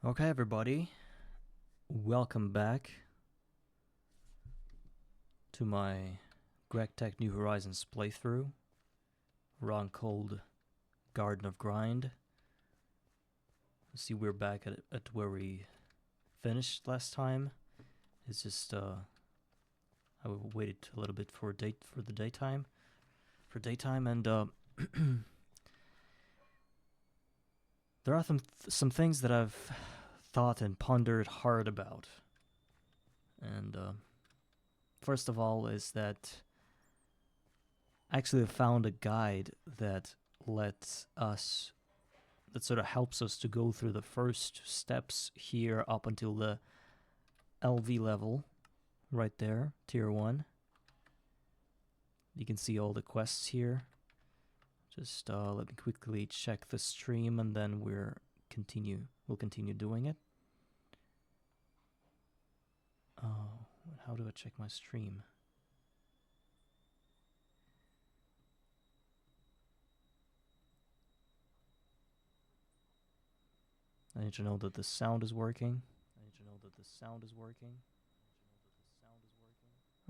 Okay, everybody, welcome back to my Greg Tech New Horizons playthrough. Run called Garden of Grind. See, we're back at where we finished last time. It's just I waited a little bit for daytime, and there are some things that I've thought and pondered hard about, and first of all is that I actually found a guide that sort of helps us to go through the first steps here up until the LV level, right there, tier 1. You can see all the quests here. Just let me quickly check the stream and then we'll continue doing it. Oh, how do I check my stream? I need to know that the sound is working.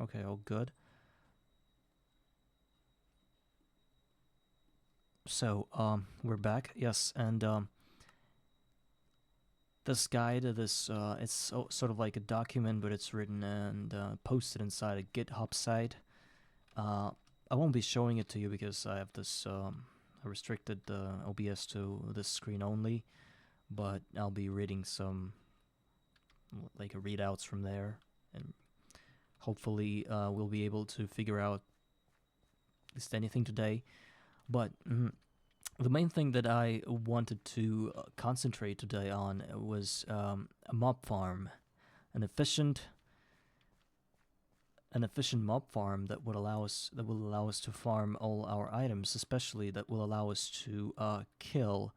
Okay, all good. So, we're back. Yes, and this guide, it's sort of like a document, but it's written and posted inside a GitHub site. I won't be showing it to you because I have this restricted OBS to this screen only, but I'll be reading some like readouts from there, and hopefully we'll be able to figure out at least anything today. But the main thing that I wanted to concentrate today on was a mob farm, an efficient mob farm that will allow us to farm all our items, especially that will allow us to kill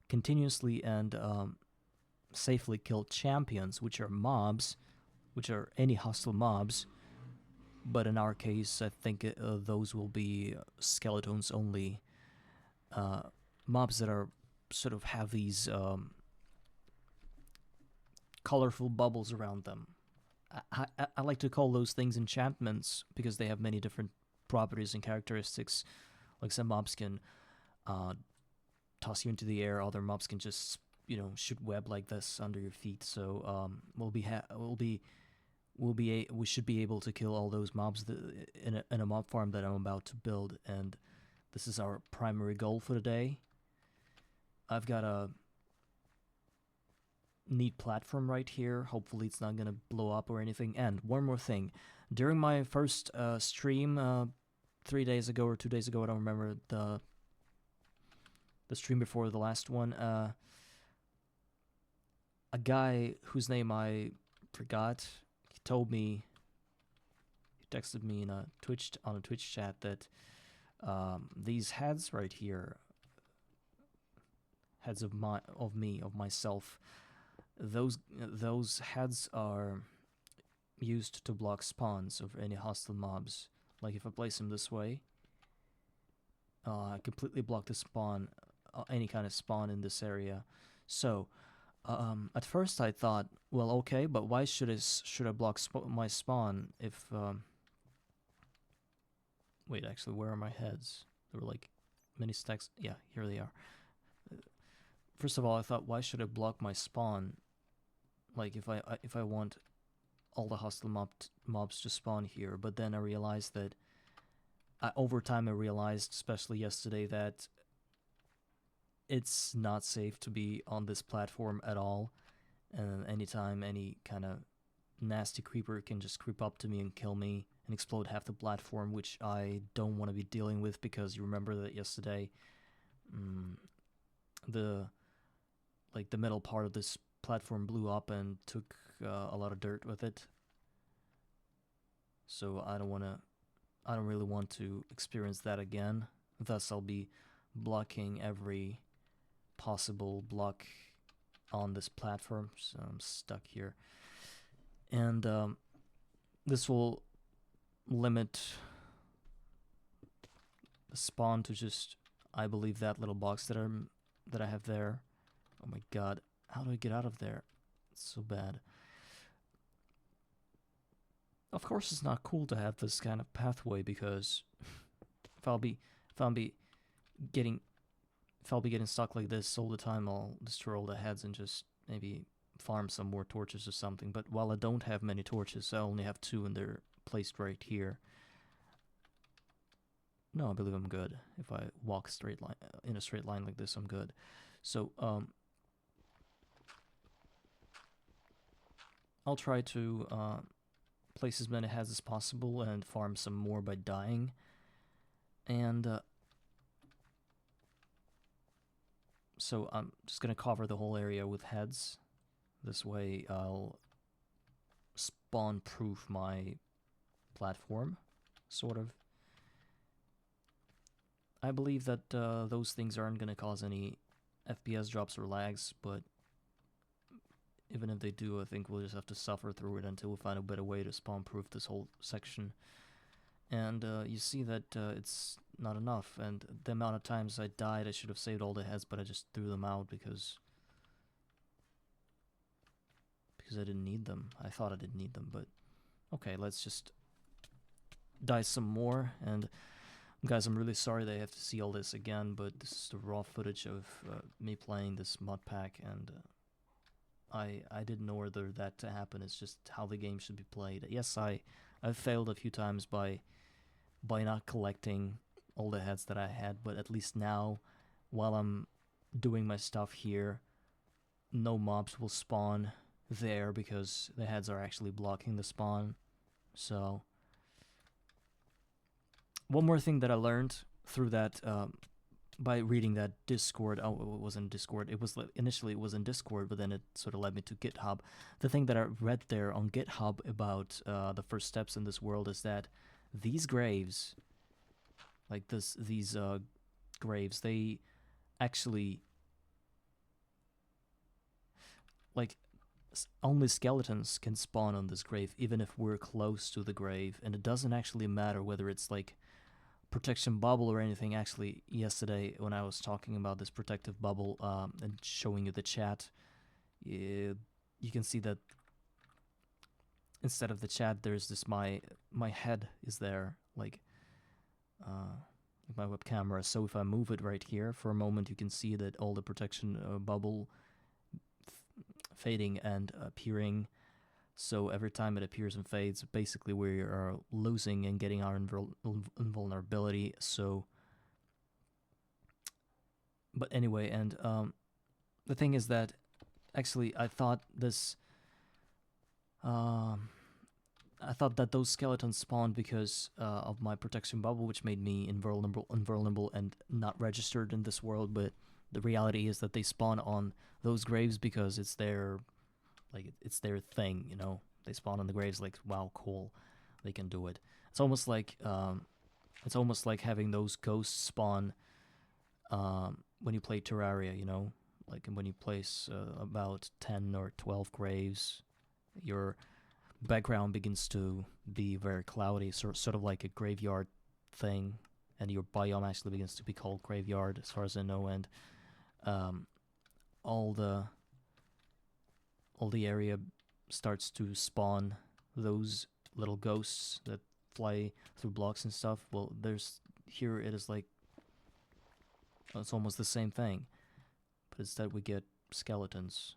continuously and safely kill champions, which are mobs, which are any hostile mobs. But in our case, I think those will be skeletons only. Mobs that are sort of have these colorful bubbles around them. I like to call those things enchantments because they have many different properties and characteristics. Like some mobs can toss you into the air, other mobs can just shoot web like this under your feet. So we should be able to kill all those mobs in a mob farm that I'm about to build, and this is our primary goal for the day. I've got a neat platform right here. Hopefully it's not gonna blow up or anything. And one more thing, during my first stream 3 days ago or 2 days ago, I don't remember, the stream before the last one, a guy whose name I forgot, he texted me on a Twitch chat that these heads right here, heads of myself, those heads are used to block spawns of any hostile mobs. Like if I place them this way, I completely block the spawn, any kind of spawn in this area. So at first I thought, well, okay, but why should I block my spawn if wait, actually, where are my heads? There were like many stacks. Yeah, here they are. First of all, I thought, why should I block my spawn? Like if I want all the hostile mobs to spawn here. But then I realized that over time I realized, especially yesterday, that it's not safe to be on this platform at all. And anytime any kind of nasty creeper can just creep up to me and kill me and explode half the platform, which I don't want to be dealing with, because you remember that yesterday the middle part of this platform blew up and took a lot of dirt with it. So I don't really want to experience that again. Thus I'll be blocking every possible block on this platform. So I'm stuck here. And this will limit the spawn to just, I believe, that little box that I have there. Oh my god, How do I get out of there? It's so bad. Of course, it's not cool to have this kind of pathway because if I'll be getting if I'll be getting stuck like this all the time, I'll destroy all the heads and just maybe farm some more torches or something. But while I don't have many torches, I only have 2 and they're placed right here. No, I believe I'm good. If I walk straight line in a straight line like this, I'm good. So I'll try to place as many heads as possible and farm some more by dying. And so I'm just gonna cover the whole area with heads. This way I'll spawn-proof my platform, sort of. I believe that those things aren't gonna cause any FPS drops or lags, but even if they do, I think we'll just have to suffer through it until we find a better way to spawn-proof this whole section. And you see that it's not enough, and the amount of times I died, I should have saved all the heads, but I just threw them out because I didn't need them. I thought I didn't need them, but okay, let's just die some more. And guys, I'm really sorry that I have to see all this again, but this is the raw footage of me playing this mod pack, and I didn't order that to happen. It's just how the game should be played. Yes, I've failed a few times by not collecting all the heads that I had, but at least now, while I'm doing my stuff here, no mobs will spawn there because the heads are actually blocking the spawn. So one more thing that I learned through that by reading that Discord. Oh, it wasn't Discord. Initially it was in Discord, but then it sort of led me to GitHub. The thing that I read there on GitHub about the first steps in this world is that these graves, like these graves, they actually, like, only skeletons can spawn on this grave, even if we're close to the grave, and it doesn't actually matter whether it's like protection bubble or anything. Actually, yesterday when I was talking about this protective bubble and showing you the chat, you can see that instead of the chat, there's this my head is there, like my web camera. So if I move it right here for a moment, you can see that all the protection bubble fading and appearing. So every time it appears and fades, basically we are losing and getting our invulnerability. So, but anyway, and the thing is that actually I thought this. I thought that those skeletons spawned because of my protection bubble, which made me invulnerable and not registered in this world. But the reality is that they spawn on those graves because it's their thing, you know. They spawn on the graves like, wow, cool, they can do it. It's almost like having those ghosts spawn when you play Terraria, you know, like when you place about 10 or 12 graves, your background begins to be very cloudy, sort of like a graveyard thing, and your biome actually begins to be called graveyard, as far as I know, and all the area starts to spawn those little ghosts that fly through blocks and stuff. Well, here it is like, it's almost the same thing, but instead we get skeletons.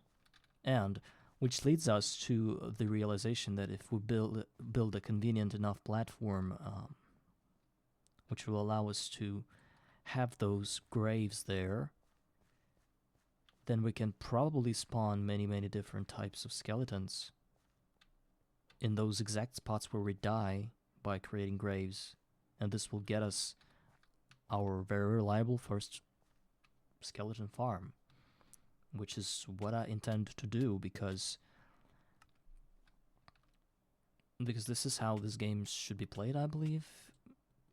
And which leads us to the realization that if we build a convenient enough platform, which will allow us to have those graves there, then we can probably spawn many different types of skeletons in those exact spots where we die by creating graves. And this will get us our very reliable first skeleton farm, which is what I intend to do, because this is how this game should be played, I believe.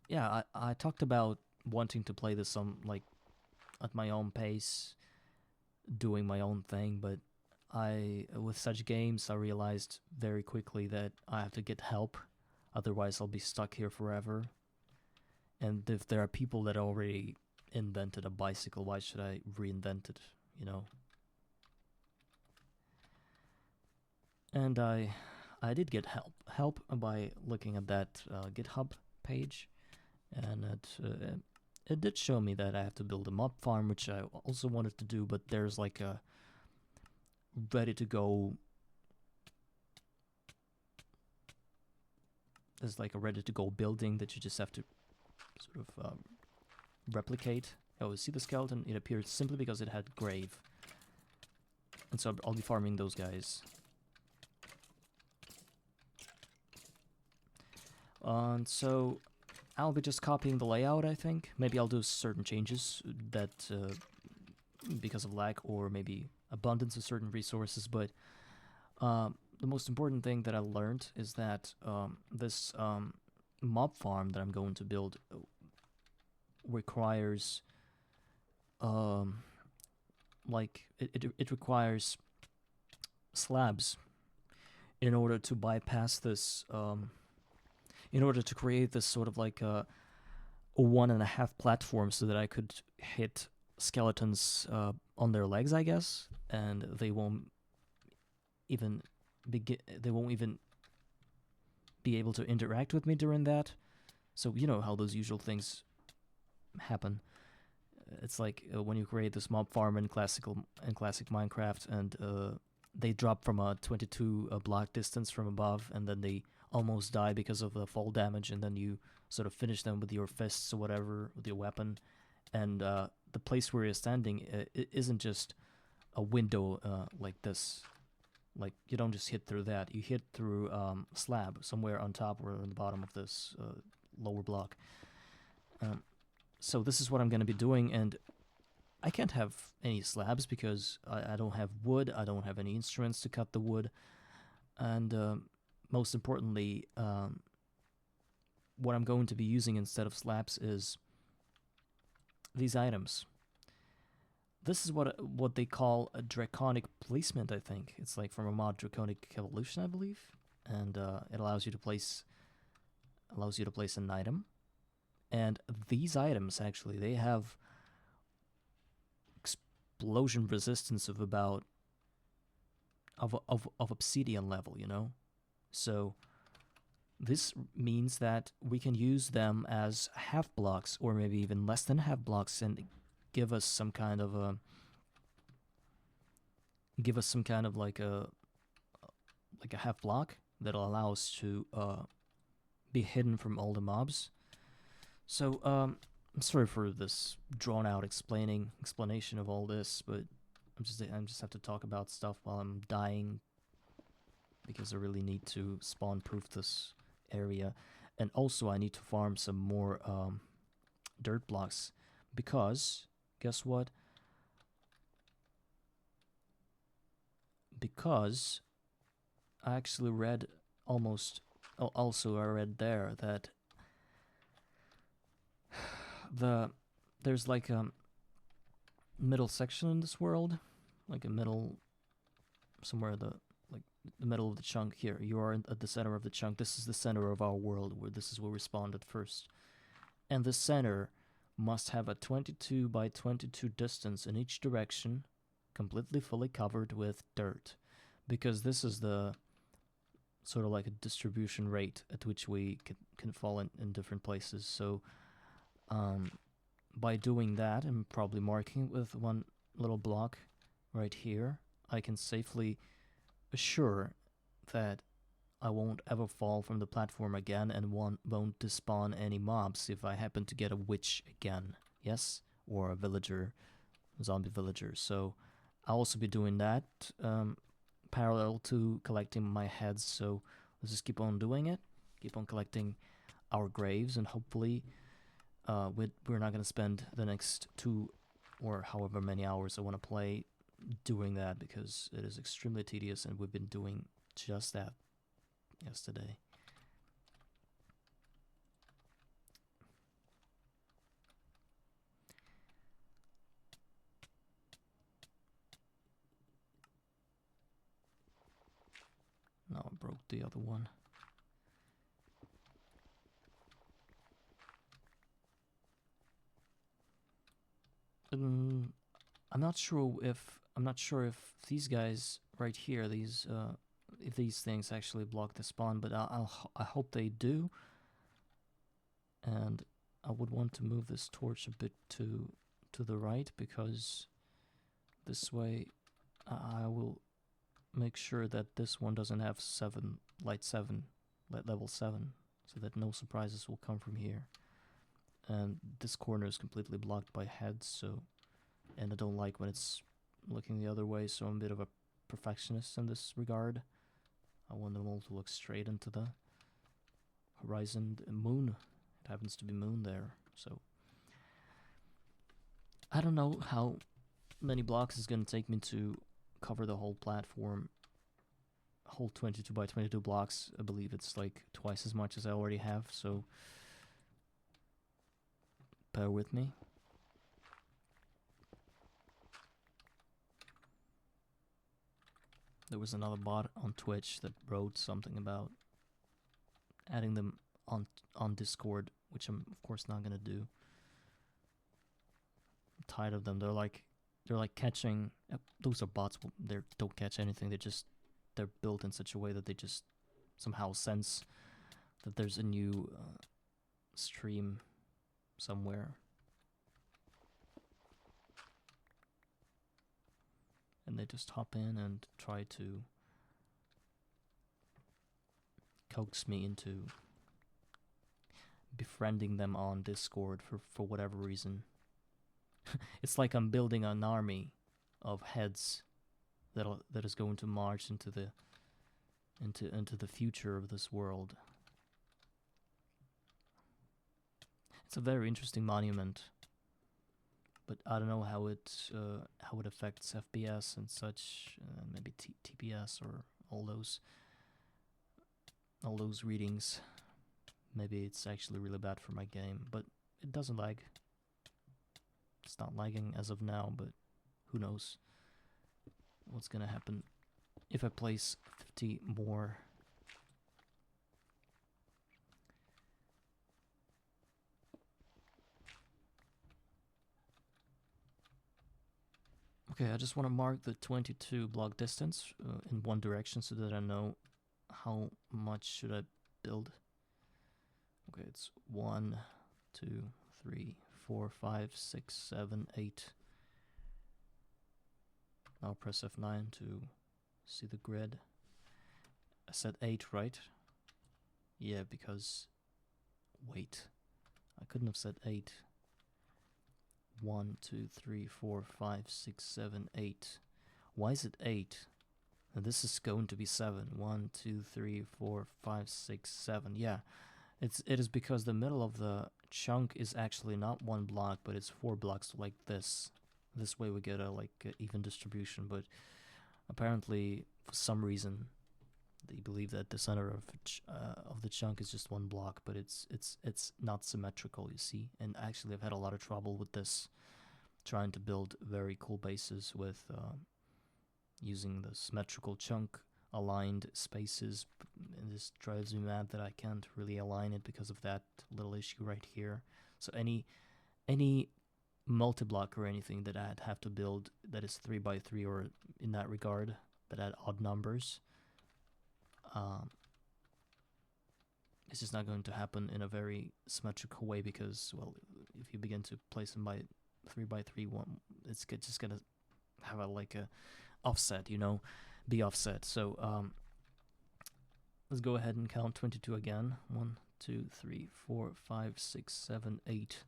Yeah, I talked about wanting to play this like at my own pace, doing my own thing, but with such games, I realized very quickly that I have to get help, otherwise I'll be stuck here forever. And if there are people that already invented a bicycle, why should I reinvent it, you know? And I did get help by looking at that GitHub page, and it did show me that I have to build a mob farm, which I also wanted to do, but there's like a ready to go. There's like a ready to go building that you just have to sort of replicate. Oh, see the skeleton? It appeared simply because it had grave. And so I'll be farming those guys. And so I'll be just copying the layout, I think. Maybe I'll do certain changes that because of lack or maybe abundance of certain resources, but the most important thing that I learned is that this mob farm that I'm going to build requires like it requires slabs in order to bypass this in order to create this sort of like a 1.5 platform so that I could hit skeletons on their legs, I guess, and they won't even be able to interact with me during that. So you know how those usual things happen. It's like when you create this mob farm in classic Minecraft, and they drop from a 22 block distance from above, and then they almost die because of the fall damage, and then you sort of finish them with your fists or whatever, with your weapon, and the place where you're standing it isn't just a window like this. Like, you don't just hit through that, you hit through slab somewhere on top or on the bottom of this lower block. So this is what I'm going to be doing, and I can't have any slabs because I don't have wood, I don't have any instruments to cut the wood, and most importantly, what I'm going to be using instead of slabs is these items. This is what they call a draconic placement, I think. It's like from a mod Draconic Evolution, I believe, and it allows you to place an item. And these items, actually, they have explosion resistance of about of obsidian level, you know? So this means that we can use them as half blocks, or maybe even less than half blocks, and give us some kind of like a half block that'll allow us to be hidden from all the mobs. So I'm sorry for this drawn out explanation of all this, but I just have to talk about stuff while I'm dying, because I really need to spawn proof this area, and also I need to farm some more dirt blocks, because guess what? Because I actually read also I read there that there's like a middle section in this world, like a middle somewhere, the middle of the chunk here. You are at the center of the chunk. This is the center of our world, where this is where we spawned at first, and the center must have a 22 by 22 distance in each direction, completely fully covered with dirt, because this is the sort of like a distribution rate at which we can fall in different places. So by doing that and probably marking it with one little block right here, I can safely assure that I won't ever fall from the platform again, and won't despawn any mobs if I happen to get a witch again, yes? Or a villager, zombie villager. So I'll also be doing that parallel to collecting my heads, so let's just keep on doing it, keep on collecting our graves, and hopefully we're not going to spend the next 2 or however many hours I want to play doing that, because it is extremely tedious, and we've been doing just that yesterday. Now I broke the other one. I'm not sure if these guys right here, these if these things actually block the spawn, but I hope they do. And I would want to move this torch a bit to the right, because this way I will make sure that this one doesn't have level 7, so that no surprises will come from here. And this corner is completely blocked by heads, so, and I don't like when it's looking the other way, so I'm a bit of a perfectionist in this regard. I want them all to look straight into the horizon. Moon, it happens to be moon there, so I don't know how many blocks it's gonna take me to cover the whole platform, whole 22 by 22 blocks. I believe it's like twice as much as I already have, so bear with me. There was another bot on Twitch that wrote something about adding them on Discord, which I'm of course not gonna do. I'm tired of them. They're like catching. Those are bots. They don't catch anything. They're built in such a way that they just somehow sense that there's a new stream somewhere. And they just hop in and try to coax me into befriending them on Discord for whatever reason. It's like I'm building an army of heads that is going to march into the future of this world. It's a very interesting monument, but I don't know how it affects FPS and such, maybe TPS or all those readings. Maybe it's actually really bad for my game, but it doesn't lag. It's not lagging as of now, but who knows what's gonna happen if I place 50 more. Okay, I just want to mark the 22 block distance in one direction so that I know how much should I build. Okay, it's 1, 2, 3, 4, 5, 6, 7, 8. Now press F9 to see the grid. I said 8, right? Yeah, because... wait. I couldn't have said 8. 1, 2, 3, 4, 5, 6, 7, 8. Why is it 8? Now this is going to be 7. 1, 2, 3, 4, 5, 6, 7. Yeah, it is because the middle of the chunk is actually not 1 block, but it's 4 blocks like this. This way we get a even distribution, but apparently for some reason they believe that the center of the chunk is just 1 block, but it's not symmetrical, you see. And actually I've had a lot of trouble with this, trying to build very cool bases with using the symmetrical chunk aligned spaces, and this drives me mad that I can't really align it because of that little issue right here. So any multi-block or anything that I'd have to build that is 3 by 3 or in that regard that had odd numbers, it's just not going to happen in a very symmetrical way, because, well, if you begin to place them by 3 by 3 one, it's just gonna have a offset, be offset. So let's go ahead and count 22 again. 1, 2, 3, 4, 5, 6, 7, 8,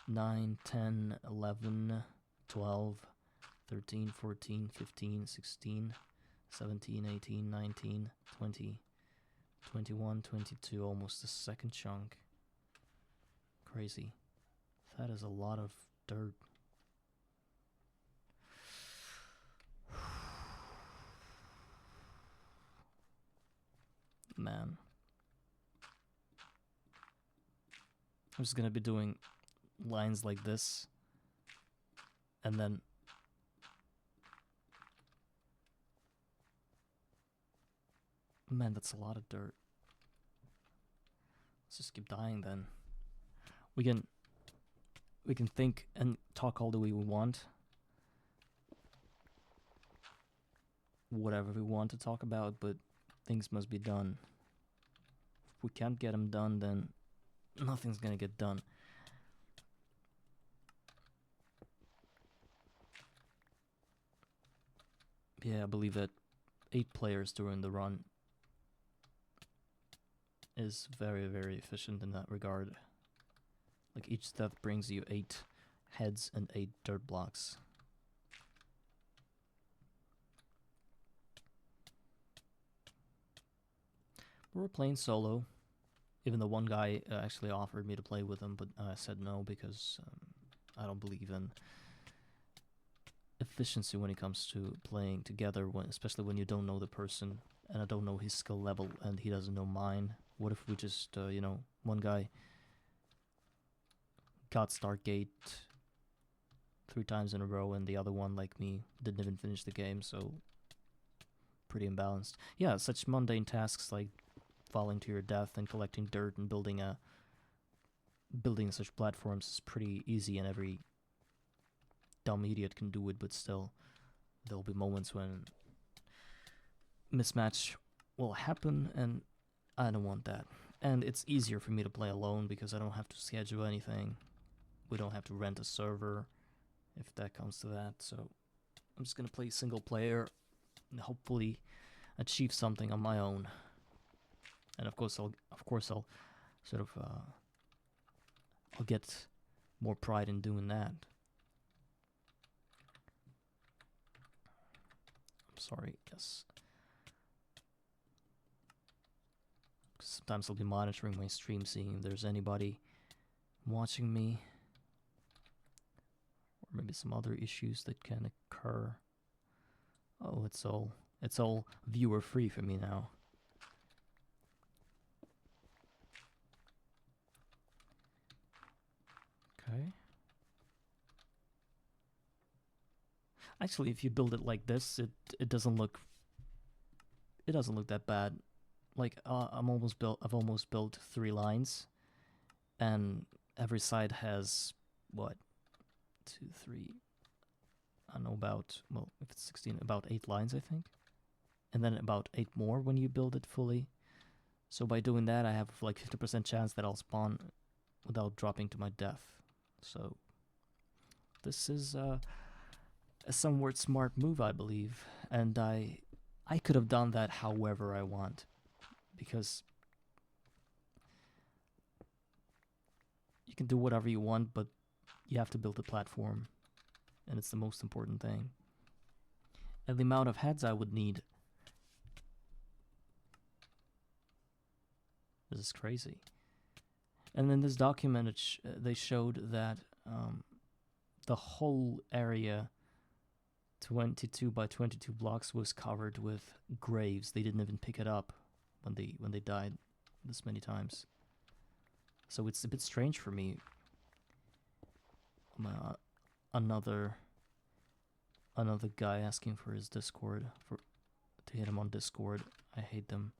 9, 10, 11, 12, 13, 14, 15, 16, 17, 18, 19, 20, 21, 22, almost a second chunk. Crazy. That is a lot of dirt. Man. I'm just gonna be doing lines like this, and then man, that's a lot of dirt. Let's just keep dying then. We can think and talk all the way we want, whatever we want to talk about, but things must be done. If we can't get them done, then nothing's gonna get done. Yeah, I believe that 8 players during the run is very, very efficient in that regard. Like, each death brings you 8 heads and 8 dirt blocks. We're playing solo, even though one guy actually offered me to play with him, but I said no because I don't believe in efficiency when it comes to playing together, especially when you don't know the person, and I don't know his skill level and he doesn't know mine. What if we just, one guy got Stargate 3 times in a row and the other one, like me, didn't even finish the game, so pretty imbalanced. Yeah, such mundane tasks like falling to your death and collecting dirt and building such platforms is pretty easy, and every dumb idiot can do it, but still, there'll be moments when mismatch will happen, and I don't want that. And it's easier for me to play alone because I don't have to schedule anything. We don't have to rent a server, if that comes to that, so I'm just gonna play single player and hopefully achieve something on my own. And of course I'll sort of I'll get more pride in doing that. I'm sorry, yes. Sometimes I'll be monitoring my stream, seeing if there's anybody watching me, or maybe some other issues that can occur. Oh, it's all viewer free for me now. Okay. Actually, if you build it like this, it doesn't look that bad. Like I've almost built 3 lines, and every side has what, 2, 3. I don't know, about, well, if it's 16, about 8 lines, I think, and then about 8 more when you build it fully. So by doing that, I have like 50% chance that I'll spawn without dropping to my death. So this is a somewhat smart move, I believe, and I could have done that however I want, because you can do whatever you want, but you have to build a platform, and it's the most important thing. And the amount of heads I would need, this is crazy. And in this document, they showed that the whole area, 22 by 22 blocks, was covered with graves. They didn't even pick it up when they died this many times. So it's a bit strange for me. Another guy asking for his Discord, to hit him on Discord. I hate them.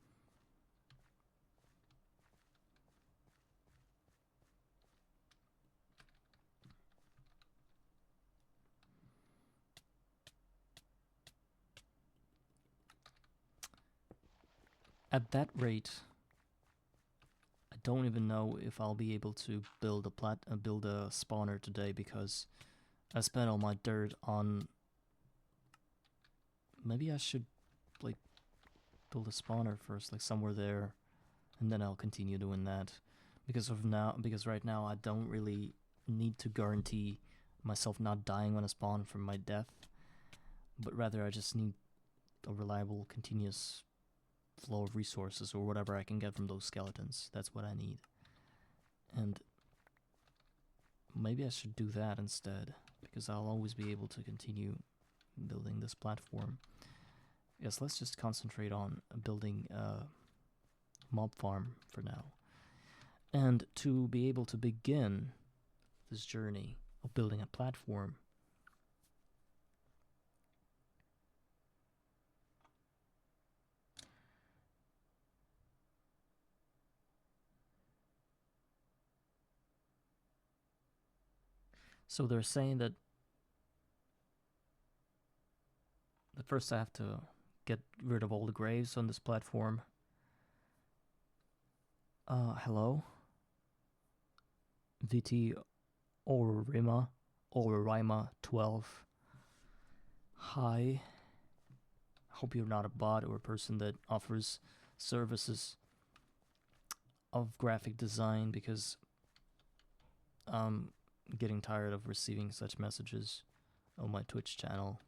At that rate, I don't even know if I'll be able to build a spawner today, because I spent all my dirt on. Maybe I should like build a spawner first, like somewhere there, and then I'll continue doing that. Because right now I don't really need to guarantee myself not dying when I spawn from my death, but rather I just need a reliable, continuous flow of resources, or whatever I can get from those skeletons. That's what I need. And maybe I should do that instead, because I'll always be able to continue building this platform. Yes, let's just concentrate on building a mob farm for now. And to be able to begin this journey of building a platform, so they're saying that first I have to get rid of all the graves on this platform. Hello? VT Orima 12. Hi. Hope you're not a bot or a person that offers services of graphic design, because I'm getting tired of receiving such messages on my Twitch channel.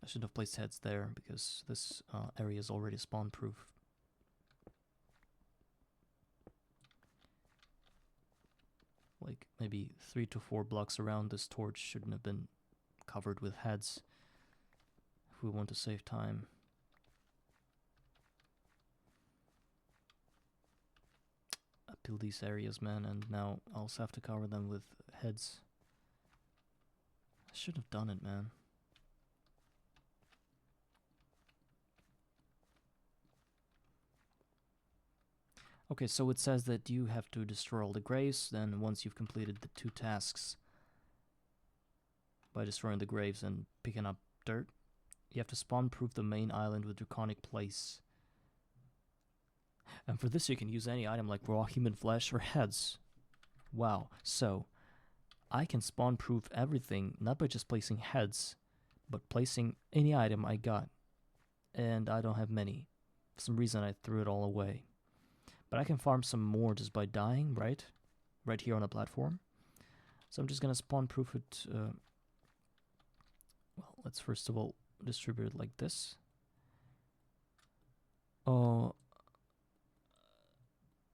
I should have placed heads there because this area is already spawn proof. Like maybe 3 to 4 blocks around this torch shouldn't have been covered with heads if we want to save time. I build these areas, man, and now I also have to cover them with heads. I should have done it, man. Okay, so it says that you have to destroy all the graves, then once you've completed the 2 tasks by destroying the graves and picking up dirt, you have to spawn-proof the main island with draconic place. And for this you can use any item like raw human flesh or heads. Wow, so I can spawn-proof everything, not by just placing heads, but placing any item I got. And I don't have many. For some reason I threw it all away. But I can farm some more just by dying, right? Right here on the platform. So I'm just gonna spawn-proof it. Well, let's first of all distribute it like this.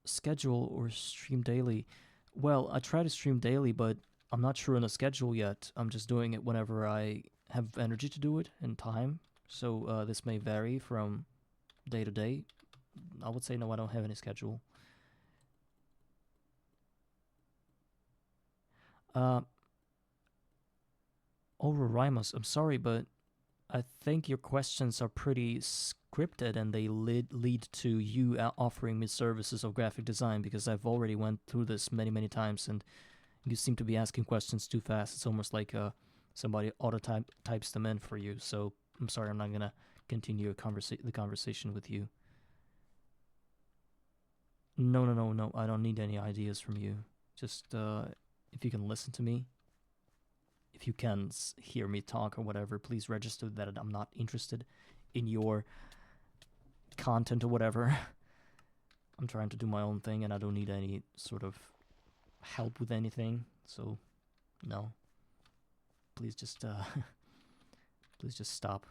Schedule or stream daily. Well, I try to stream daily, but I'm not sure on the schedule yet. I'm just doing it whenever I have energy to do it and time. So this may vary from day to day. I would say no, I don't have any schedule. Rimus, I'm sorry, but I think your questions are pretty scripted and they lead to you offering me services of graphic design, because I've already went through this many times and you seem to be asking questions too fast. It's almost like somebody types them in for you. So I'm sorry, I'm not gonna continue the conversation with you. No, I don't need any ideas from you. Just if you can listen to me, if you can hear me talk or whatever, please register that I'm not interested in your content or whatever. I'm trying to do my own thing and I don't need any sort of help with anything. So, no. Please just please just stop.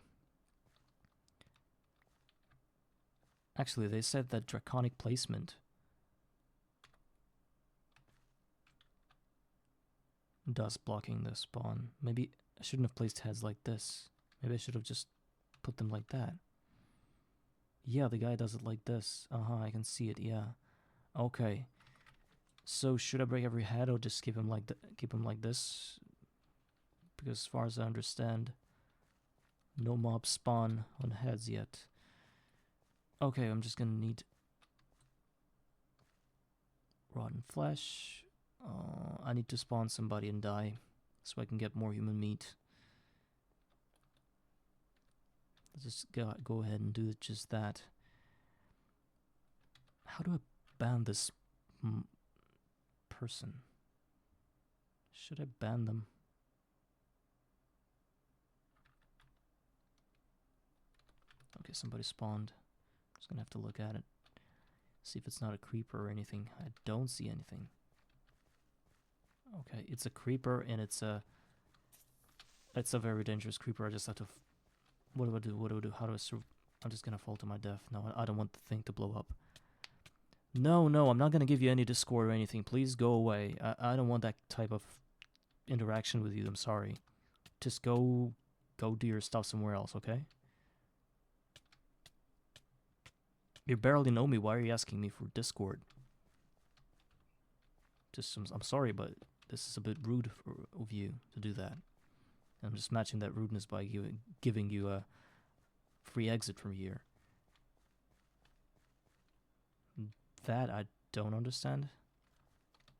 Actually, they said that draconic placement does blocking the spawn. Maybe I shouldn't have placed heads like this. Maybe I should have just put them like that. Yeah, the guy does it like this. I can see it. Yeah. Okay. So should I break every head or just keep him like this? Because as far as I understand, no mobs spawn on heads yet. Okay, I'm just gonna need rotten flesh. I need to spawn somebody and die so I can get more human meat. Let's just go ahead and do just that. How do I ban this person? Should I ban them? Okay, somebody spawned. Just gonna have to look at it. See if it's not a creeper or anything. I don't see anything. Okay, it's a creeper and it's a very dangerous creeper. I just have to what do I do? How do I survive? I'm just gonna fall to my death. No, I don't want the thing to blow up. No, I'm not gonna give you any Discord or anything. Please go away. I don't want that type of interaction with you. I'm sorry. Just go do your stuff somewhere else, okay? You barely know me. Why are you asking me for Discord? I'm sorry, but this is a bit rude of you to do that. I'm just matching that rudeness by giving you a free exit from here. That I don't understand.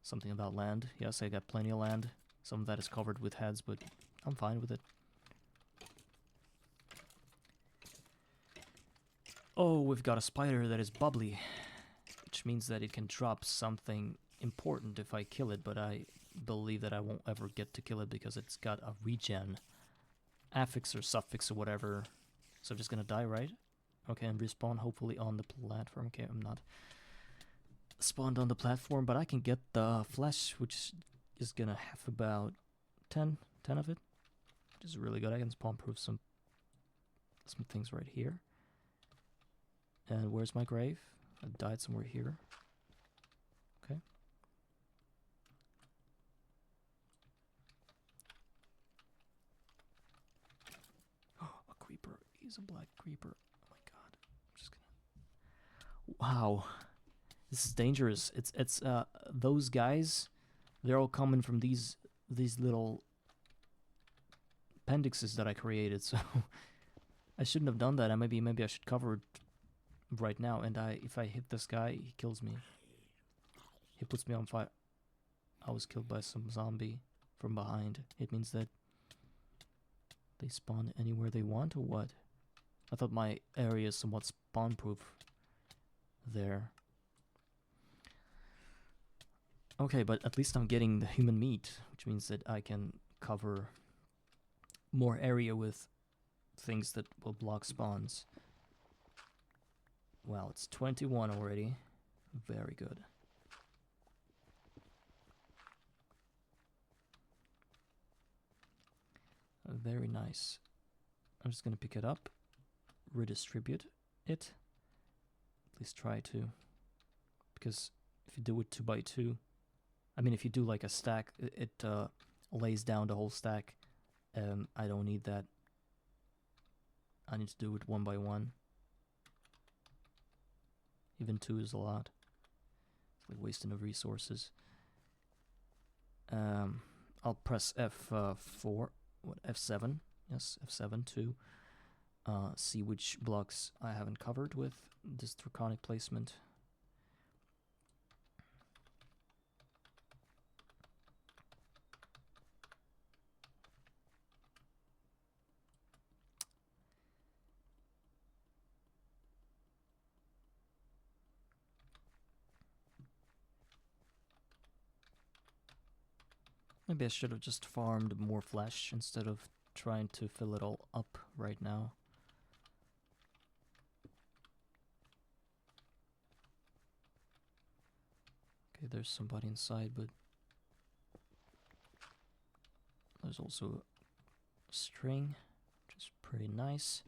Something about land. Yes, I got plenty of land. Some of that is covered with heads, but I'm fine with it. Oh, we've got a spider that is bubbly, which means that it can drop something important if I kill it, but I believe that I won't ever get to kill it because it's got a regen affix or suffix or whatever. So I'm just gonna die, right? Okay, and respawn hopefully on the platform. Okay, I'm not spawned on the platform, but I can get the flesh, which is gonna have about 10 of it, which is really good. I can spawn proof some things right here. And where's my grave? I died somewhere here. Okay. A creeper. He's a black creeper. Oh my god. I'm just gonna... Wow. This is dangerous. It's those guys, they're all coming from these little appendixes that I created, so I shouldn't have done that. Maybe I should cover it right now, and if I hit this guy, he kills me. He puts me on fire. I was killed by some zombie from behind. It means that they spawn anywhere they want, or what? I thought my area is somewhat spawn-proof there. Okay, but at least I'm getting the human meat, which means that I can cover more area with things that will block spawns. Wow, it's 21 already. Very good. Very nice. I'm just gonna pick it up, redistribute it. At least try to. Because if you do it 2 by 2, I mean, if you do like a stack, it lays down the whole stack. I don't need that. I need to do it 1 by 1. Even 2 is a lot. It's like wasting of resources. I'll press F4, F7, yes, F7 to see which blocks I haven't covered with this draconic placement. Maybe I should have just farmed more flesh instead of trying to fill it all up right now. Okay, there's somebody inside, but there's also a string, which is pretty nice.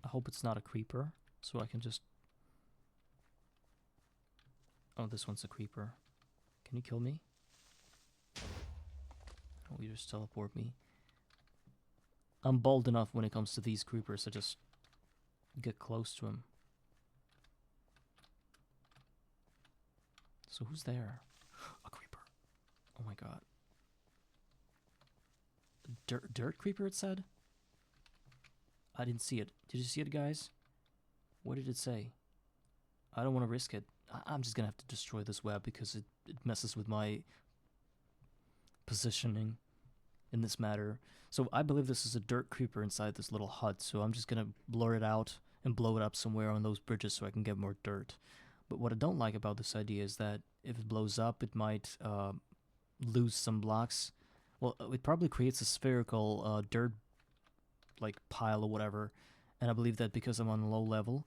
I hope it's not a creeper, so I can just... Oh, this one's a creeper. Can you kill me? Oh, you just teleport me. I'm bold enough when it comes to these creepers to just get close to him. So who's there? A creeper. Oh my god. Dirt creeper, it said? I didn't see it. Did you see it, guys? What did it say? I don't want to risk it. I'm just gonna have to destroy this web because it messes with my positioning in this matter. So I believe this is a dirt creeper inside this little hut, so I'm just gonna blur it out and blow it up somewhere on those bridges so I can get more dirt. But what I don't like about this idea is that if it blows up, it might lose some blocks. Well, it probably creates a spherical dirt like pile or whatever, and I believe that because I'm on low level,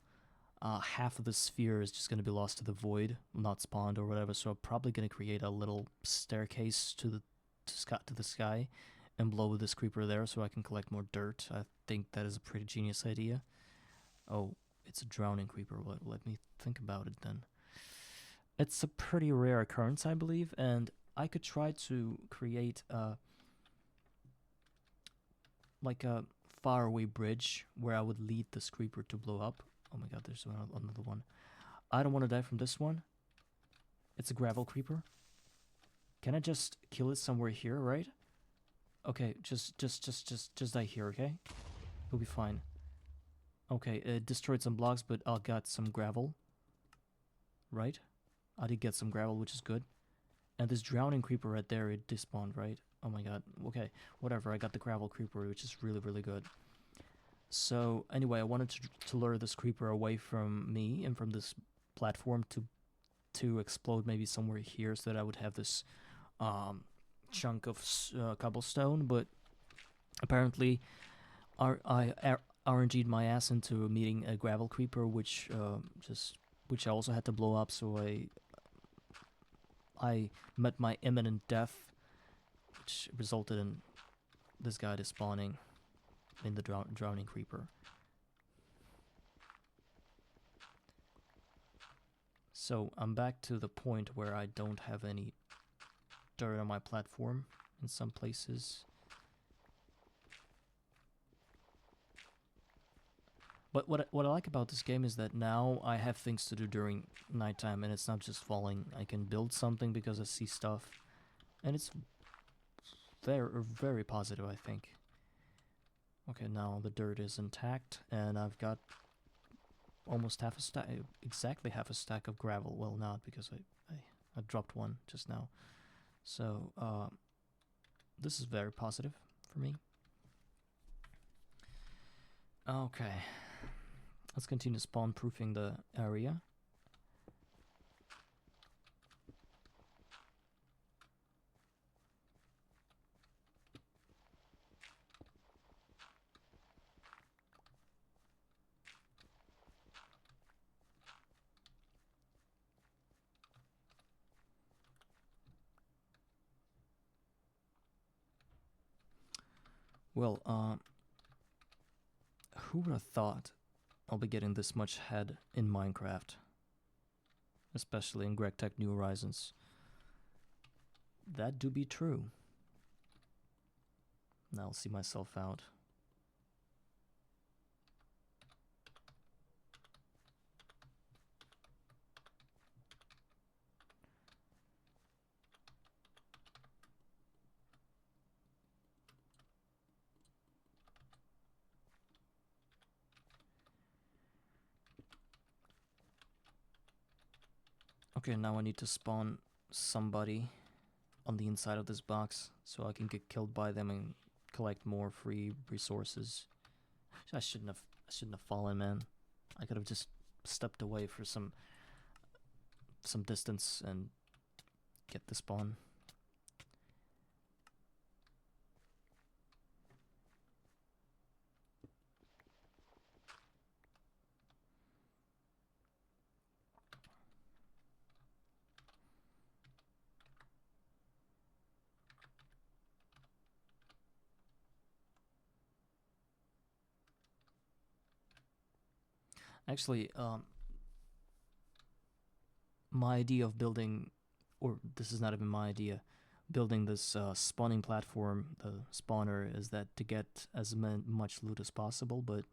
half of the sphere is just going to be lost to the void, not spawned or whatever, so I'm probably going to create a little staircase to the sky and blow this creeper there so I can collect more dirt. I think that is a pretty genius idea. Oh, it's a drowning creeper. Let me think about it then. It's a pretty rare occurrence, I believe, and I could try to create like a faraway bridge where I would lead this creeper to blow up. Oh my god, there's another one. I don't want to die from this one. It's a gravel creeper. Can I just kill it somewhere here, right? Okay, just die here, okay? We'll be fine. Okay, it destroyed some blocks, but I got some gravel, right? I did get some gravel, which is good. And this drowning creeper right there, it despawned, right? Oh my god. Okay, whatever. I got the gravel creeper, which is really, really good. So anyway, I wanted to lure this creeper away from me and from this platform to explode maybe somewhere here, so that I would have this um, chunk of cobblestone. But apparently, I RNG'd my ass into meeting a gravel creeper, which which I also had to blow up. So I met my imminent death, which resulted in this guy despawning in the drowning creeper. So I'm back to the point where I don't have any dirt on my platform in some places. But what I like about this game is that now I have things to do during nighttime, and it's not just falling. I can build something because I see stuff, and it's very positive, I think. Okay, now the dirt is intact, and I've got almost half a stack, exactly half a stack of gravel. Well, not because I dropped one just now. So this is very positive for me. Okay, let's continue spawn proofing the area. Well, who would have thought I'll be getting this much head in Minecraft? Especially in GregTech New Horizons. That do be true. Now I'll see myself out. Okay, now I need to spawn somebody on the inside of this box so I can get killed by them and collect more free resources. I shouldn't have fallen, man. I could have just stepped away for some distance and get the spawn. Actually, my idea of building, or this is not even my idea, building this spawning platform, the spawner, is that to get as much loot as possible, but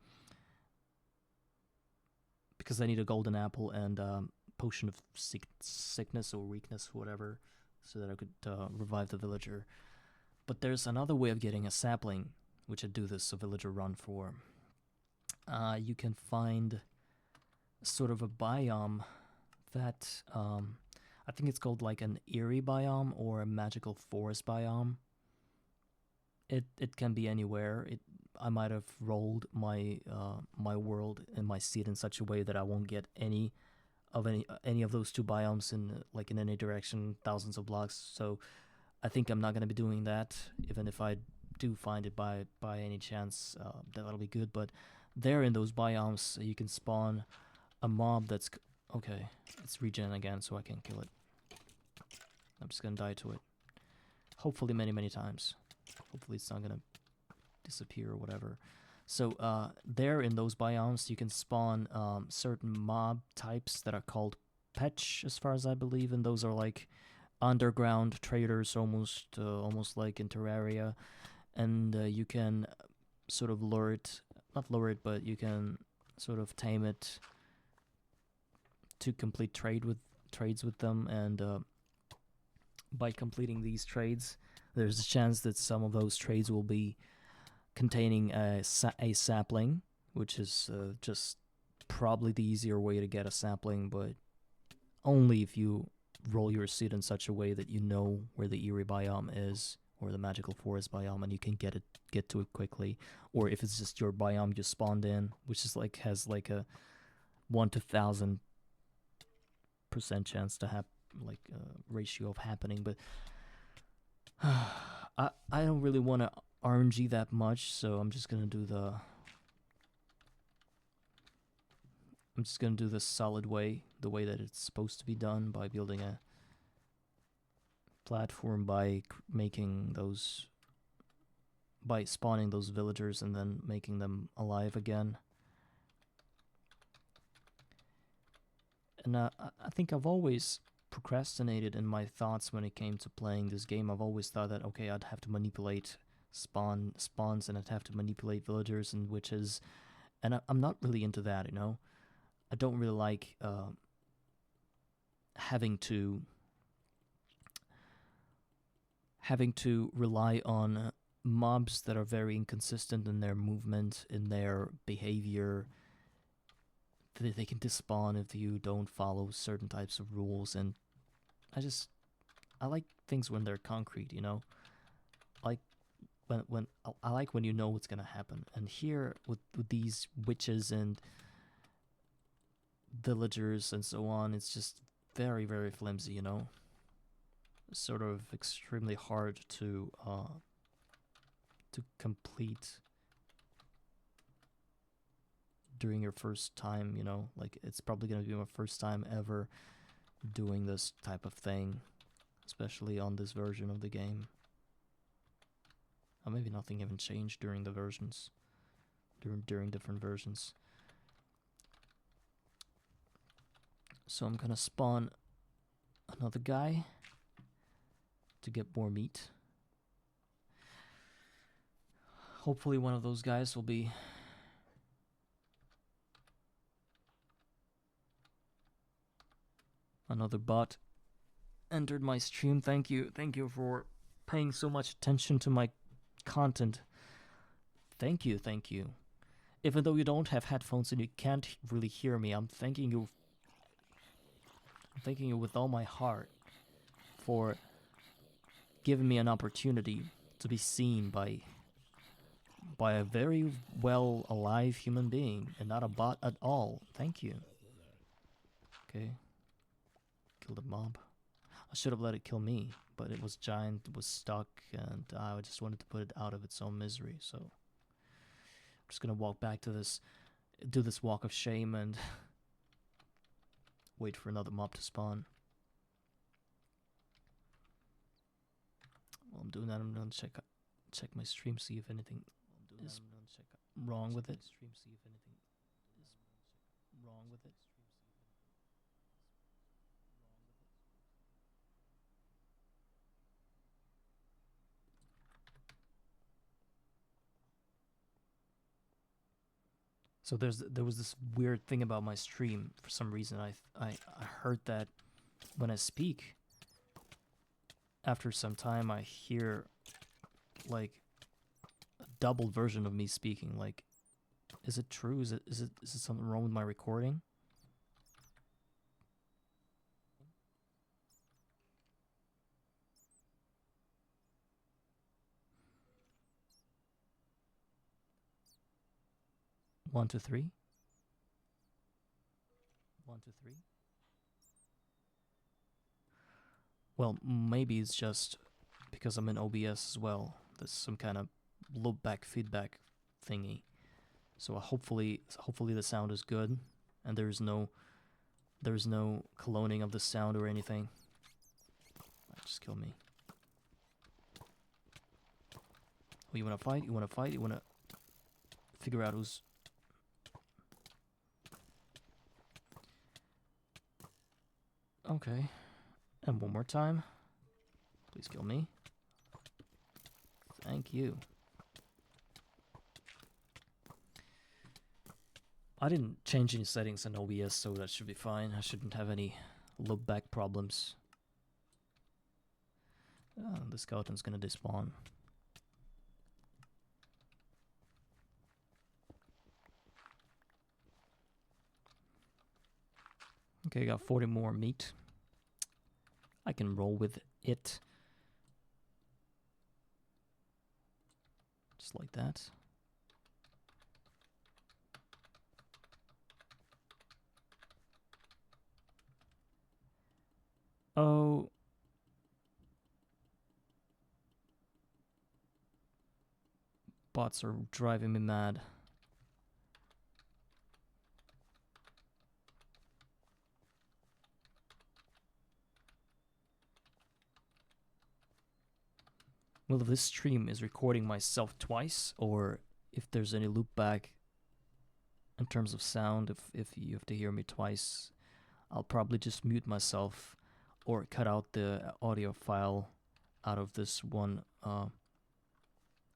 because I need a golden apple and potion of sickness or weakness, whatever, so that I could revive the villager. But there's another way of getting a sapling, which I do this villager run for. You can find sort of a biome that I think it's called like an eerie biome or a magical forest biome. It can be anywhere. I might have rolled my my world and my seed in such a way that I won't get any of those two biomes in like in any direction, thousands of blocks. So I think I'm not gonna be doing that. Even if I do find it by any chance, that'll be good. But there in those biomes, you can spawn a mob that's okay. It's regen again, so I can kill it. I'm just gonna die to it. Hopefully many times. Hopefully it's not gonna disappear or whatever. So there in those biomes, you can spawn certain mob types that are called petch, as far as I believe, and those are like underground traders, almost like in Terraria, and you can sort of not lure it, but you can sort of tame it to complete trades with them, and by completing these trades, there's a chance that some of those trades will be containing a sapling, which is just probably the easier way to get a sapling, but only if you roll your seed in such a way that you know where the eerie biome is, or the magical forest biome, and you can get to it quickly. Or if it's just your biome you spawned in, which is like has like a 1 to 1,000% chance to have like a ratio of happening. But I don't really want to RNG that much, so I'm just gonna do the solid way, the way that it's supposed to be done, by building a platform, by spawning those villagers and then making them alive again. And I think I've always procrastinated in my thoughts when it came to playing this game. I've always thought that, okay, I'd have to manipulate spawns and I'd have to manipulate villagers and witches, and I'm not really into that, you know. I don't really like having to rely on mobs that are very inconsistent in their movement, in their behavior. They can despawn if you don't follow certain types of rules, and I like things when they're concrete, you know. Like when I like when you know what's gonna happen. And here with these witches and villagers and so on, it's just very, very flimsy, you know. Sort of extremely hard to complete during your first time, you know. Like, it's probably gonna be my first time ever doing this type of thing, especially on this version of the game. Or maybe nothing even changed during the versions, during different versions. So I'm gonna spawn another guy to get more meat. Hopefully one of those guys will be another bot entered my stream. Thank you for paying so much attention to my content. Thank you. Even though you don't have headphones and you can't really hear me, I'm thanking you with all my heart for giving me an opportunity to be seen by a very well alive human being and not a bot at all. Thank you. Okay. Kill the mob. I should have let it kill me, but it was giant, it was stuck, and I just wanted to put it out of its own misery. So I'm just gonna walk back to this, do this walk of shame, and wait for another mob to spawn. While I'm doing that, I'm gonna check my stream, see if anything is wrong with it. So there was this weird thing about my stream. For some reason, I heard that when I speak, after some time, I hear like a double version of me speaking. Like, is it true? Is it something wrong with my recording? One, two, three. 1, 2, 3. Well, maybe it's just because I'm in OBS as well. There's some kind of loopback feedback thingy. So hopefully the sound is good, and there's no cloning of the sound or anything. Just kill me. Oh, you wanna fight? You wanna figure out who's... Okay. And one more time. Please kill me. Thank you. I didn't change any settings in OBS, so that should be fine. I shouldn't have any loopback problems. The skeleton's gonna despawn. Okay, I got 40 more meat. I can roll with it. Just like that. Oh. Bots are driving me mad. Well, if this stream is recording myself twice, or if there's any loopback in terms of sound, if you have to hear me twice, I'll probably just mute myself or cut out the audio file out of this one, out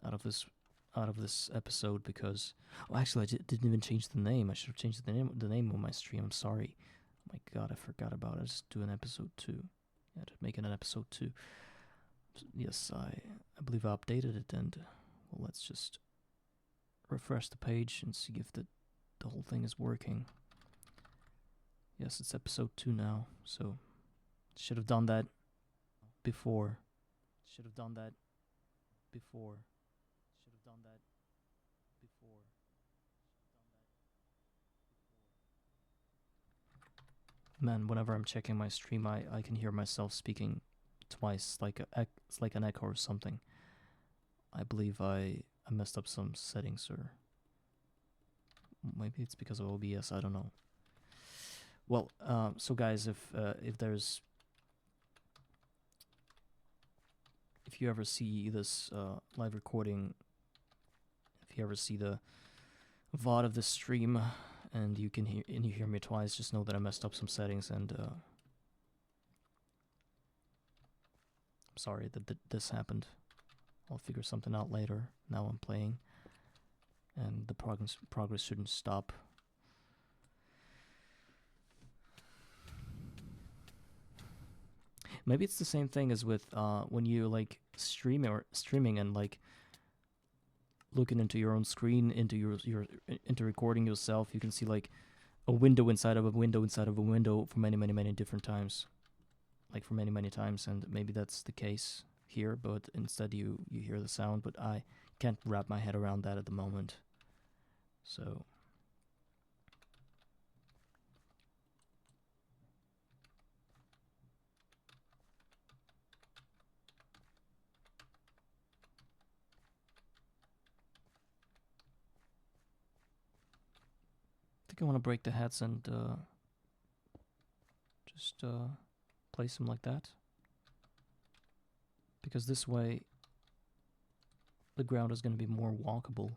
of this episode, because actually I didn't even change the name. I should have changed the name of my stream. I'm sorry. Oh my god, I forgot about it. Just do an episode 2. Yeah, to make it an episode 2. Yes, I believe I updated it, and well, let's just refresh the page and see if the whole thing is working. Yes, it's episode 2 now, so should have done that before. Should have done that before. Should have done that before. Man, whenever I'm checking my stream, I can hear myself speaking twice, it's like an echo or something. I believe I messed up some settings, or maybe it's because of OBS. I don't know. Well, so guys, if you ever see this live recording, if you ever see the VOD of this stream, and you hear me twice, just know that I messed up some settings, and I'm sorry that this happened. I'll figure something out later. Now I'm playing, and the progress shouldn't stop. Maybe it's the same thing as with when you like streaming and like looking into your own screen, into recording yourself. You can see like a window inside of a window inside of a window for many different times, like for many times, and maybe that's the case here, but instead you hear the sound, but I can't wrap my head around that at the moment. So I think I want to break the heads and just place them like that, because this way the ground is going to be more walkable.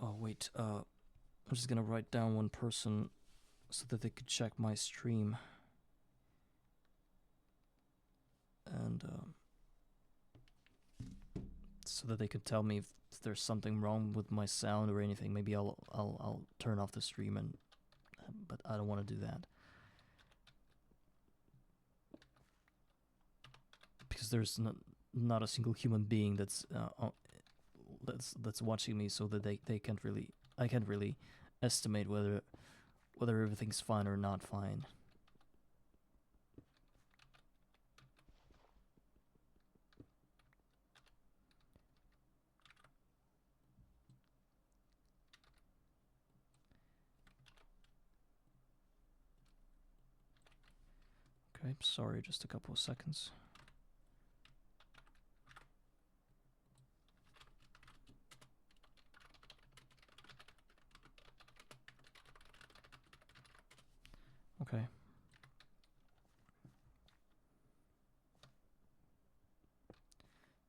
Oh wait, I'm just gonna write down one person so that they could check my stream, and so that they could tell me if there's something wrong with my sound or anything. Maybe I'll turn off the stream, and but I don't want to do that, because there's not a single human being that's watching me, so that I can't really estimate whether everything's fine or not fine. Okay, sorry, just a couple of seconds. Okay.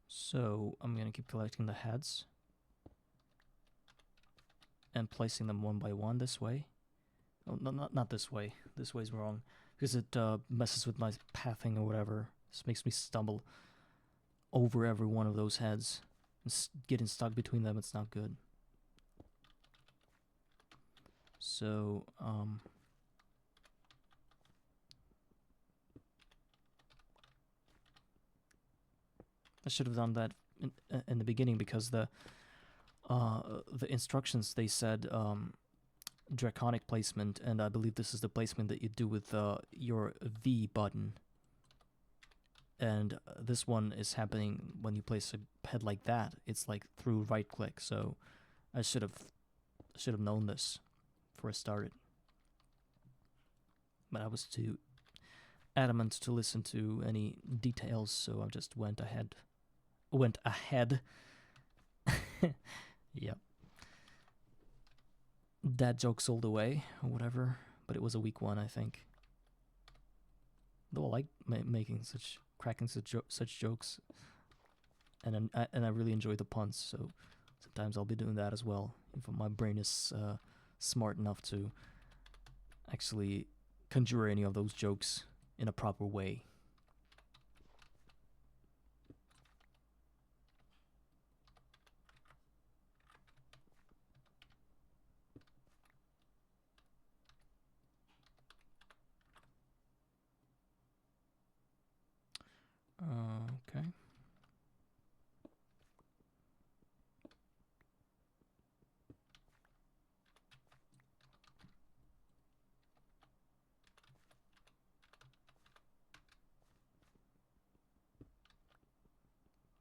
So I'm gonna keep collecting the heads and placing them one by one this way. Oh, no, not this way. This way's wrong, because it messes with my pathing or whatever. This makes me stumble over every one of those heads. And getting stuck between them, it's not good. So, I should have done that in the beginning, because the The instructions, they said draconic placement, and I believe this is the placement that you do with your V button. And this one is happening when you place a head like that. It's like through right click, so I should have known this before I started. But I was too adamant to listen to any details, so I just went ahead. Yep. Dad jokes all the way, or whatever. But it was a weak one, I think. Though I like cracking such jokes, and I really enjoy the puns. So sometimes I'll be doing that as well. If my brain is smart enough to actually conjure any of those jokes in a proper way. Okay.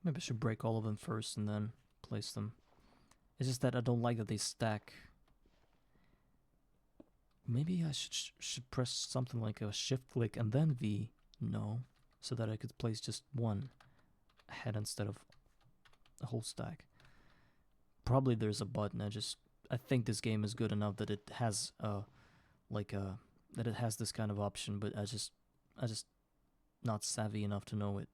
Maybe I should break all of them first and then place them. It's just that I don't like that they stack. Maybe I should press something like a shift click and then V. No, so that I could place just one head instead of a whole stack. Probably there's a button. I think this game is good enough that it has that it has this kind of option, but I just not savvy enough to know it.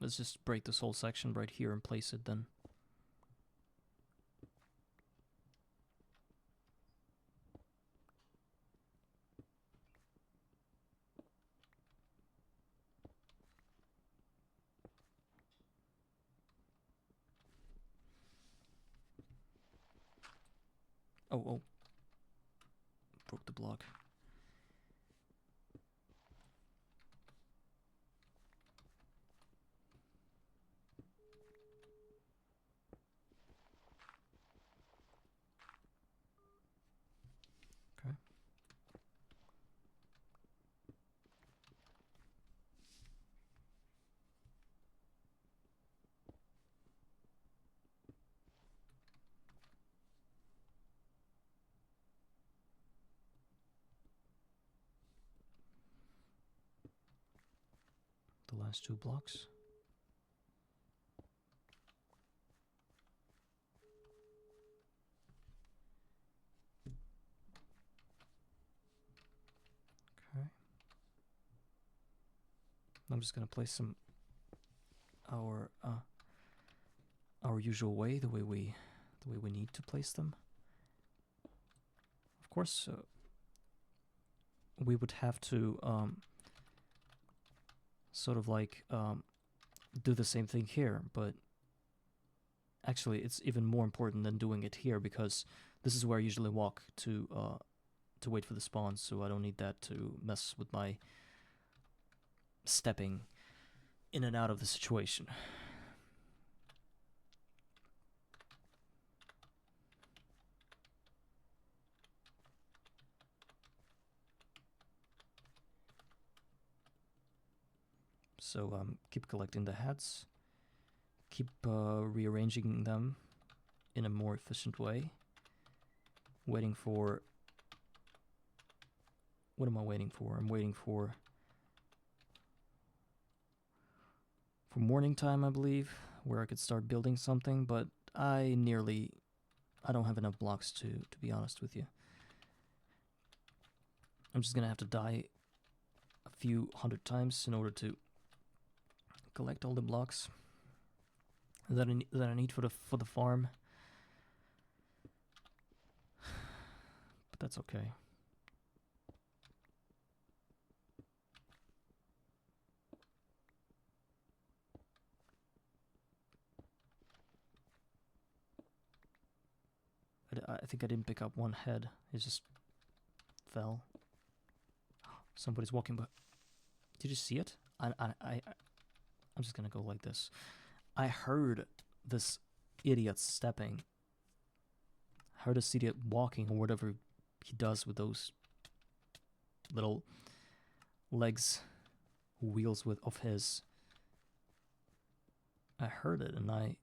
Let's just break this whole section right here and place it then. Oh. Broke the block. Okay. The last 2 blocks. Okay. I'm just gonna place them our usual way, the way we need to place them. Of course, we would have to sort of like do the same thing here, but actually it's even more important than doing it here, because this is where I usually walk to wait for the spawns, so I don't need that to mess with my stepping in and out of the situation. So keep collecting the heads, keep rearranging them in a more efficient way, waiting for... What am I waiting for? I'm waiting for morning time, I believe, where I could start building something, but I don't have enough blocks to be honest with you. I'm just gonna have to die a few 100 times in order to collect all the blocks that I need for the farm. But that's okay. I think I didn't pick up one head. It just fell. Somebody's walking by. Did you see it? I'm just gonna go like this. I heard this idiot stepping. I heard this idiot walking or whatever he does with those little legs, wheels of his. I heard it and I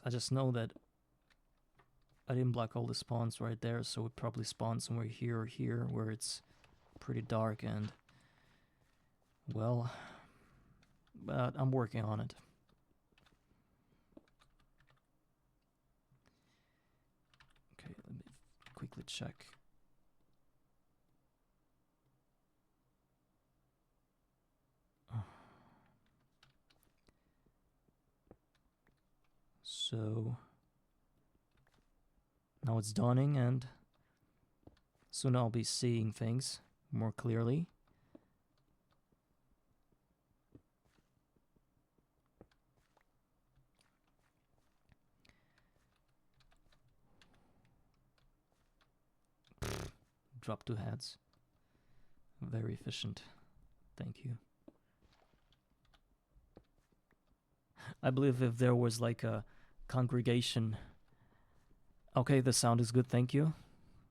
just know that I didn't block all the spawns right there, so it probably spawned somewhere here or here where it's pretty dark and, well, but I'm working on it. Okay, let me quickly check. So now it's dawning and soon I'll be seeing things more clearly. Drop 2 heads. Very efficient. Thank you. I believe if there was like a congregation. Okay, the sound is good. Thank you.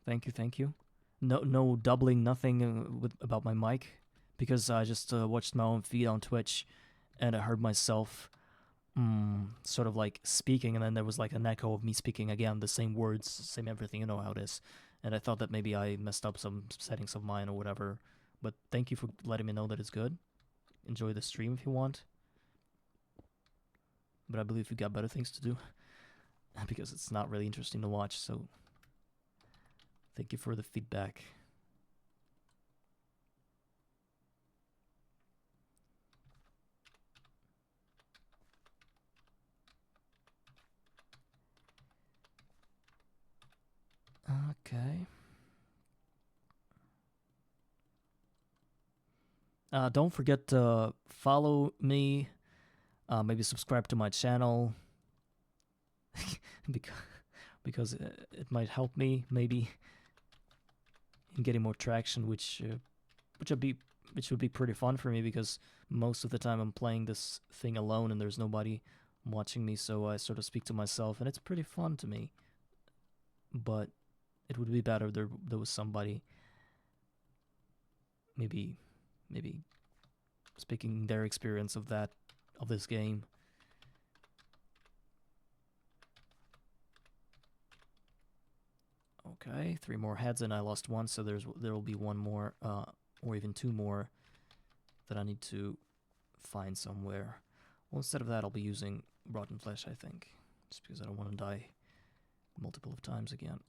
Thank you. Thank you. No doubling, nothing about my mic, because I just watched my own feed on Twitch and I heard myself sort of like speaking, and then there was like an echo of me speaking again, the same words, same everything, you know how it is. And I thought that maybe I messed up some settings of mine or whatever. But thank you for letting me know that it's good. Enjoy the stream if you want. But I believe you got better things to do because it's not really interesting to watch, so thank you for the feedback. Okay. Don't forget to follow me. Maybe subscribe to my channel. because it might help me maybe in getting more traction, which would be pretty fun for me, because most of the time I'm playing this thing alone and there's nobody watching me, so I sort of speak to myself and it's pretty fun to me. But it would be better if there was somebody maybe speaking their experience of this game. Okay, 3 more heads and I lost 1, so there will be 1 more, or even 2 more that I need to find somewhere. Well, instead of that, I'll be using rotten flesh, I think, just because I don't want to die multiple of times again.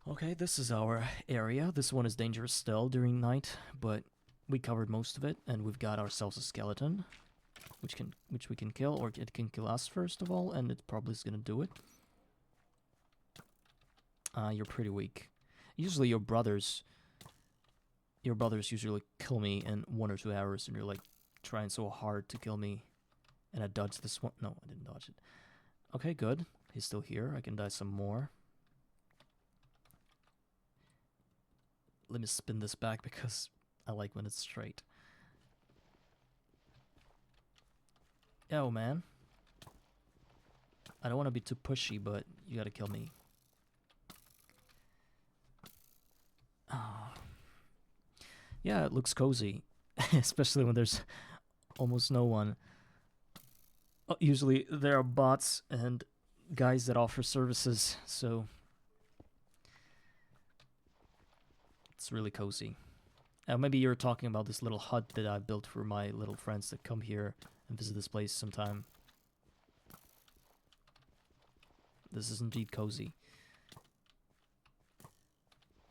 Okay, this is our area. This one is dangerous still during night, but we covered most of it, and we've got ourselves a skeleton, which we can kill, or it can kill us first of all, and it probably is gonna do it. You're pretty weak. Usually your brothers usually kill me in 1 or 2 hours, and you're like trying so hard to kill me, and I dodged this one. No, I didn't dodge it. Okay, good. He's still here. I can die some more. Let me spin this back because I like when it's straight. Yo, man. I don't want to be too pushy, but you gotta kill me. Oh. Yeah, it looks cozy, especially when there's almost no one. Usually there are bots and guys that offer services, so it's really cozy. Maybe you're talking about this little hut that I built for my little friends that come here and visit this place sometime. This is indeed cozy.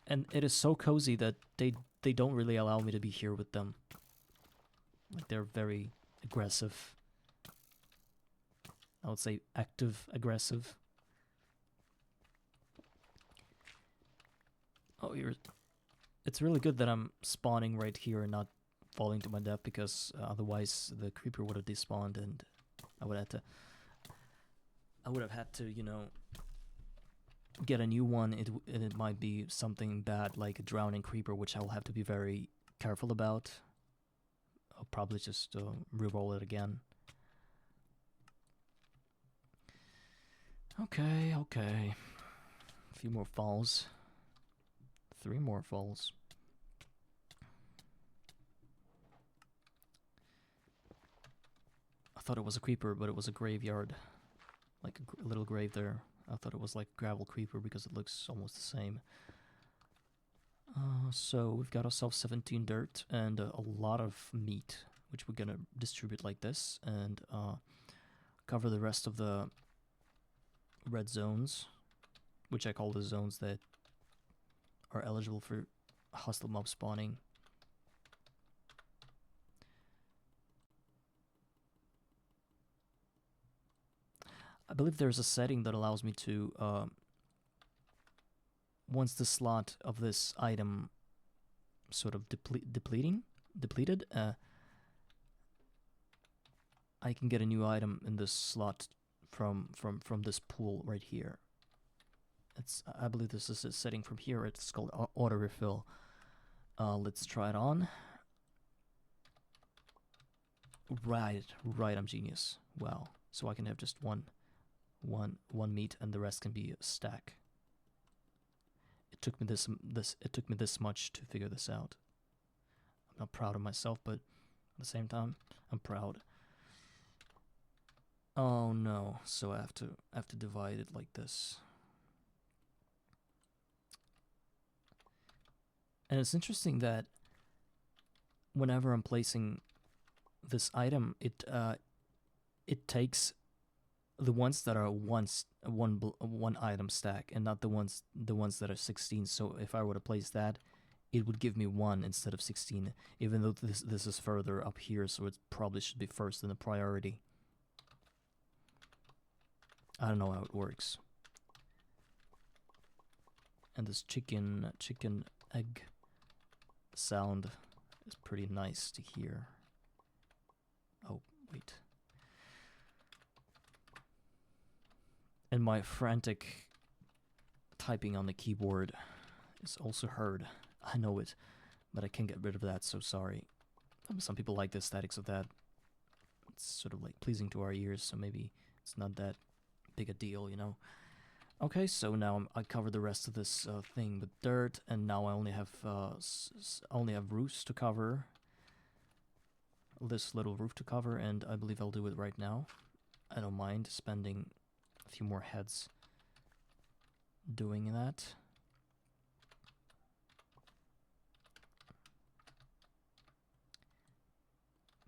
And it is so cozy that they don't really allow me to be here with them. Like, they're very aggressive. I would say active aggressive. Oh, it's really good that I'm spawning right here and not falling to my death, because otherwise the creeper would have despawned and I would have had to, you know, get a new one. It might be something bad like a drowning creeper, which I will have to be very careful about. I'll probably just re-roll it again. Okay. A few more falls. 3 more falls. I thought it was a creeper, but it was a graveyard. Like a little grave there. I thought it was like gravel creeper because it looks almost the same. So we've got ourselves 17 dirt and a lot of meat, which we're gonna distribute like this, and cover the rest of the red zones, which I call the zones that are eligible for hostile mob spawning. I believe there's a setting that allows me to, once the slot of this item sort of depleted, I can get a new item in this slot from this pool right here. I believe this is a setting from here. It's called auto refill. Let's try it on. Right, I'm genius. Wow. So I can have just one meat, and the rest can be a stack. It took me this much to figure this out. I'm not proud of myself, but at the same time, I'm proud. Oh no! So I have to divide it like this. And it's interesting that whenever I'm placing this item, it takes the ones that are one item stack, and not the ones that are 16. So if I were to place that, it would give me 1 instead of 16, even though this is further up here, so it probably should be first in the priority. I don't know how it works. And this chicken egg sound is pretty nice to hear. Oh, wait. And my frantic typing on the keyboard is also heard. I know it, but I can't get rid of that, so sorry. Some people like the aesthetics of that. It's sort of like pleasing to our ears, so maybe it's not that big a deal, you know? Okay, so now I covered the rest of this thing with dirt, and now I only have roofs to cover. This little roof to cover, and I believe I'll do it right now. I don't mind spending a few more heads doing that.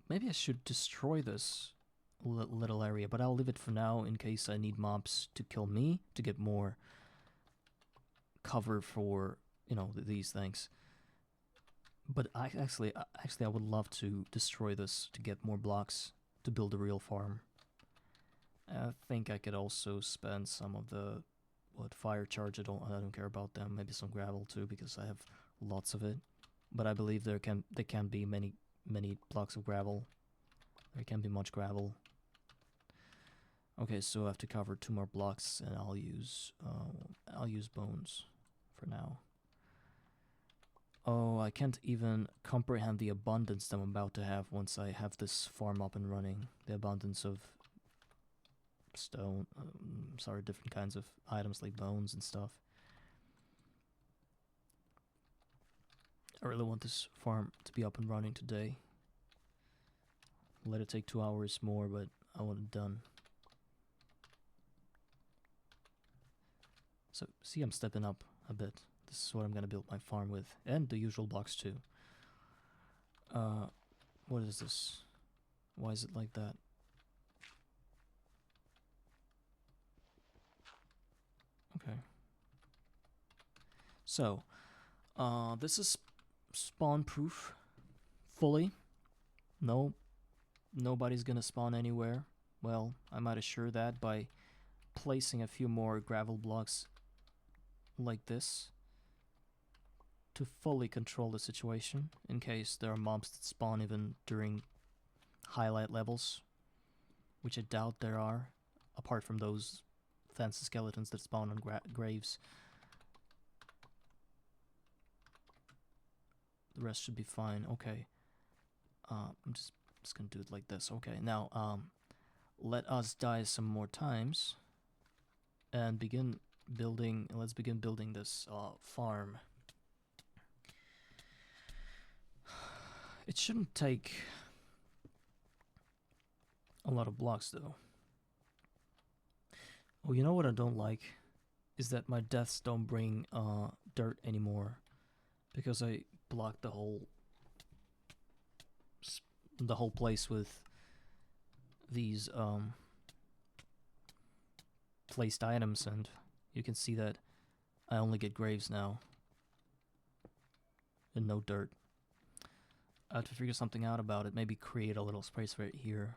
Maybe I should destroy this little area, but I'll leave it for now in case I need mobs to kill me to get more cover for, you know, these things. But I would love to destroy this to get more blocks to build a real farm. I think I could also spend some of the fire charge. I don't care about them. Maybe some gravel too, because I have lots of it. But I believe there can be many blocks of gravel. There can be much gravel. Okay, so I have to cover 2 more blocks, and I'll use bones for now. Oh, I can't even comprehend the abundance that I'm about to have once I have this farm up and running. The abundance of stone, different kinds of items like bones and stuff. I really want this farm to be up and running today. Let it take 2 hours more, but I want it done. So, see, I'm stepping up a bit. This is what I'm gonna build my farm with, and the usual blocks too. What is this? Why is it like that? Okay. So, this is spawn proof, fully. Nobody's gonna spawn anywhere. Well, I might assure that by placing a few more gravel blocks like this. to fully control the situation in case there are mobs that spawn even during highlight levels, which I doubt there are, apart from those fancy skeletons that spawn on graves. The rest should be fine. Okay. I'm just gonna do it like this. Okay, now let us die some more times and begin building. Let's begin building this farm. It shouldn't take a lot of blocks though. Oh, you know what I don't like is that my deaths don't bring dirt anymore because I blocked the whole place with these placed items, and you can see that I only get graves now and no dirt. I have to figure something out about it. Maybe create a little space right here,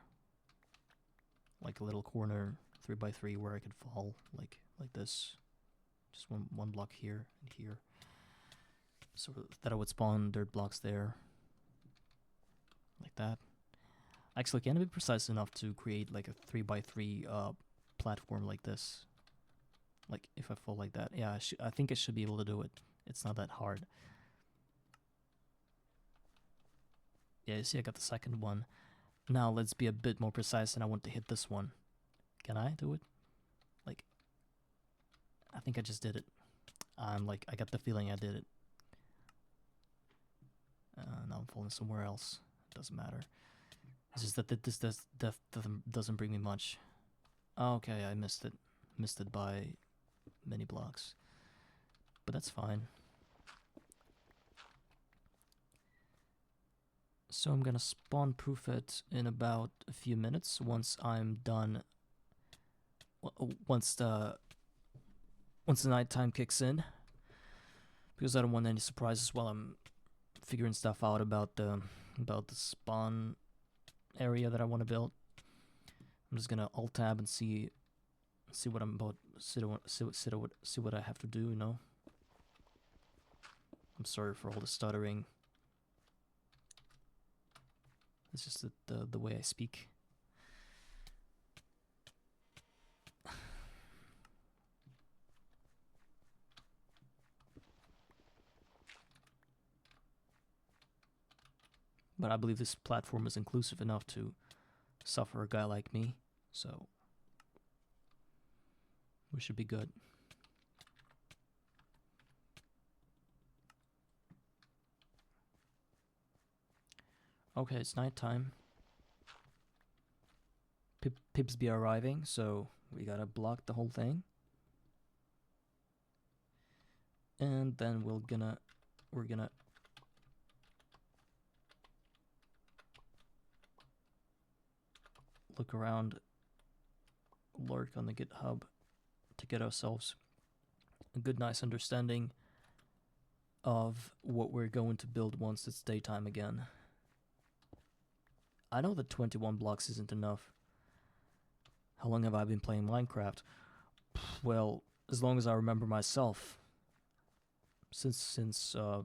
like a little corner 3x3 where I could fall like this. Just one block here and here, so that I would spawn dirt blocks there, like that. Actually, can I be precise enough to create like a 3x3 platform like this? Like if I fall like that, yeah, I think I should be able to do it. It's not that hard. Yeah, you see I got the second one. Now let's be a bit more precise, and I want to hit this one. Can I do it? Like, I think I just did it. I got the feeling I did it. Now I'm falling somewhere else. Doesn't matter. It's just that this doesn't bring me much. Okay, I missed it. Missed it by many blocks. But that's fine. So I'm gonna spawn proof it in about a few minutes once I'm done. Once the nighttime kicks in, because I don't want any surprises while I'm figuring stuff out about the spawn area that I want to build. I'm just gonna alt tab and see what I'm about. See what I have to do. You know. I'm sorry for all the stuttering. It's just the way I speak. But I believe this platform is inclusive enough to suffer a guy like me, so we should be good. Okay, it's nighttime. Pips be arriving, so we gotta block the whole thing. And then we're gonna look around, lurk on the GitHub to get ourselves a good, nice understanding of what we're going to build once it's daytime again. I know that 21 blocks isn't enough. How long have I been playing Minecraft? Well, as long as I remember myself. Since I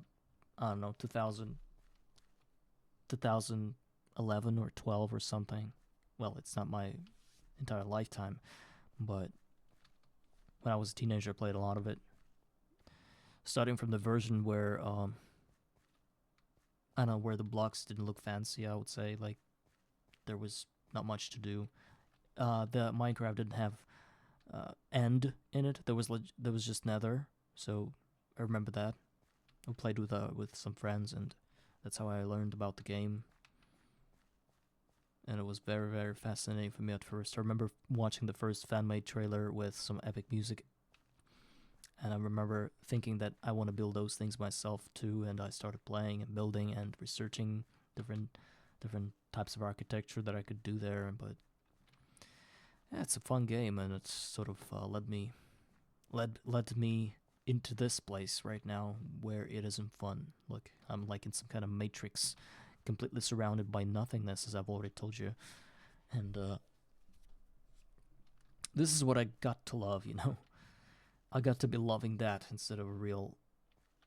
don't know, 2011 or 12 or something. Well, it's not my entire lifetime, but when I was a teenager, I played a lot of it. Starting from the version where I don't know, where the blocks didn't look fancy, I would say, like there was not much to do. The Minecraft didn't have end in it. There was just Nether, so I remember that. I played with some friends, and that's how I learned about the game. And it was very, very fascinating for me at first. I remember watching the first fan-made trailer with some epic music, and I remember thinking that I want to build those things myself too. And I started playing and building and researching different types of architecture that I could do there. But yeah, it's a fun game, and it's sort of led me into this place right now where it isn't fun. Look, I'm like in some kind of matrix, completely surrounded by nothingness, as I've already told you. And this is what I got to love, you know? I got to be loving that instead of a real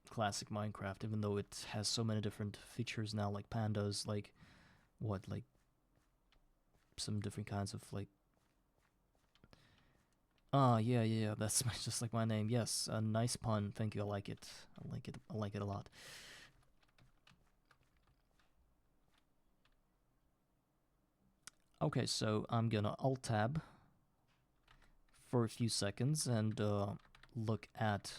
classic Minecraft, even though it has so many different features now, like pandas, like like some different kinds of like. Ah, yeah, that's just like my name. Yes, a nice pun. Thank you. I like it. I like it a lot. Okay, so I'm gonna Alt Tab for a few seconds and look at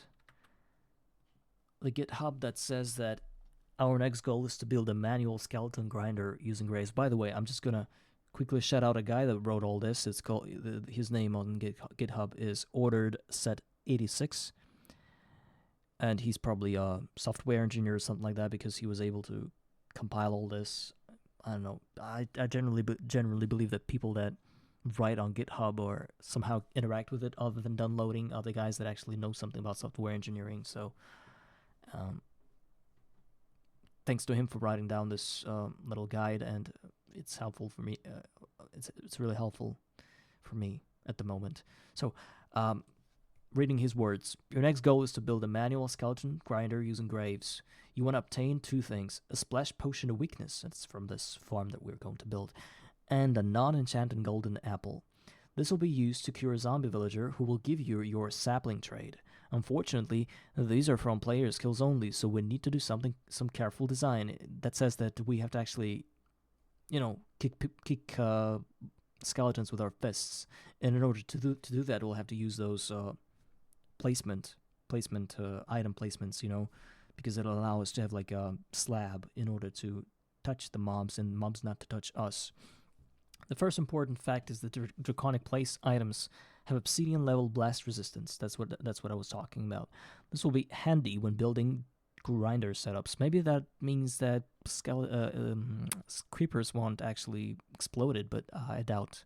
the GitHub that says that our next goal is to build a manual skeleton grinder using Graves. By the way, I'm just gonna quickly shout out a guy that wrote all this. It's called his name on GitHub is Ordered Set 86, and he's probably a software engineer or something like that because he was able to compile all this. I don't know. I generally believe that people that write on GitHub or somehow interact with it other than downloading are the guys that actually know something about software engineering. So um, thanks to him for writing down this little guide, and it's helpful for me. It's really helpful for me at the moment. So, reading his words, your next goal is to build a manual skeleton grinder using Graves. You want to obtain two things: a splash potion of weakness, that's from this farm that we're going to build, and a non-enchanted golden apple. This will be used to cure a zombie villager who will give you your sapling trade. Unfortunately, these are from player skills only, so we need to do some careful design that says that we have to actually, kick skeletons with our fists. And in order to do that, we'll have to use those placement item placements, because it'll allow us to have like a slab in order to touch the mobs and mobs not to touch us. The first important fact is that the draconic place items have obsidian level blast resistance. That's what I was talking about. This will be handy when building grinder setups. Maybe that means that creepers won't actually explode it, but I doubt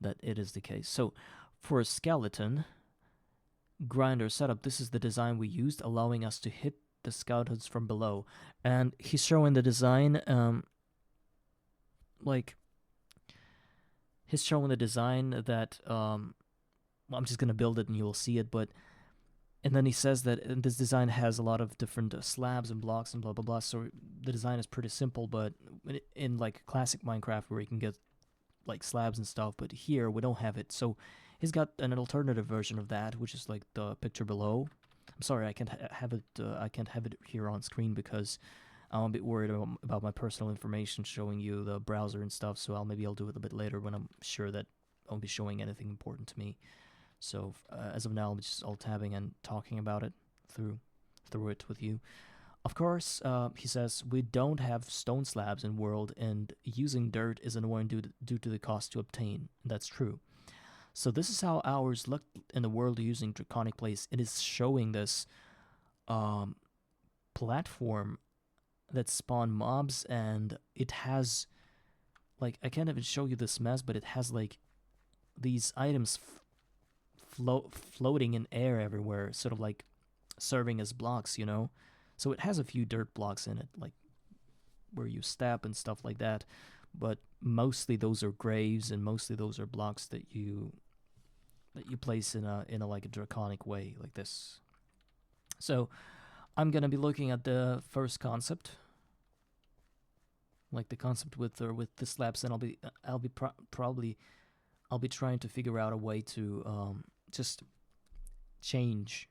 that it is the case. So for a skeleton grinder setup, this is the design we used, allowing us to hit the skeletons from below. And he's showing the design, he's showing the design that I'm just gonna build it and you'll see it. And then he says that this design has a lot of different slabs and blocks and blah blah blah. So the design is pretty simple, but in like classic Minecraft where you can get like slabs and stuff, but here we don't have it. So he's got an alternative version of that, which is like the picture below. I'm sorry, I can't have it. I can't have it here on screen because I'm a bit worried about my personal information showing you the browser and stuff. So maybe I'll do it a bit later when I'm sure that I won't be showing anything important to me. So as of now, I'm just alt-tabbing and talking about it through it with you. Of course, he says, we don't have stone slabs in world, and using dirt is annoying due to the cost to obtain. That's true. So this is how ours look in the world using Draconic Place. It is showing this platform that spawn mobs, and it has, like, I can't even show you this mess, but it has, like, these items floating in air everywhere, sort of like serving as blocks, So it has a few dirt blocks in it, like where you step and stuff like that. But mostly those are graves, and mostly those are blocks that you place in a like a draconic way, like this. So I'm gonna be looking at the first concept, like the concept with the slabs, and I'll be trying to figure out a way to just change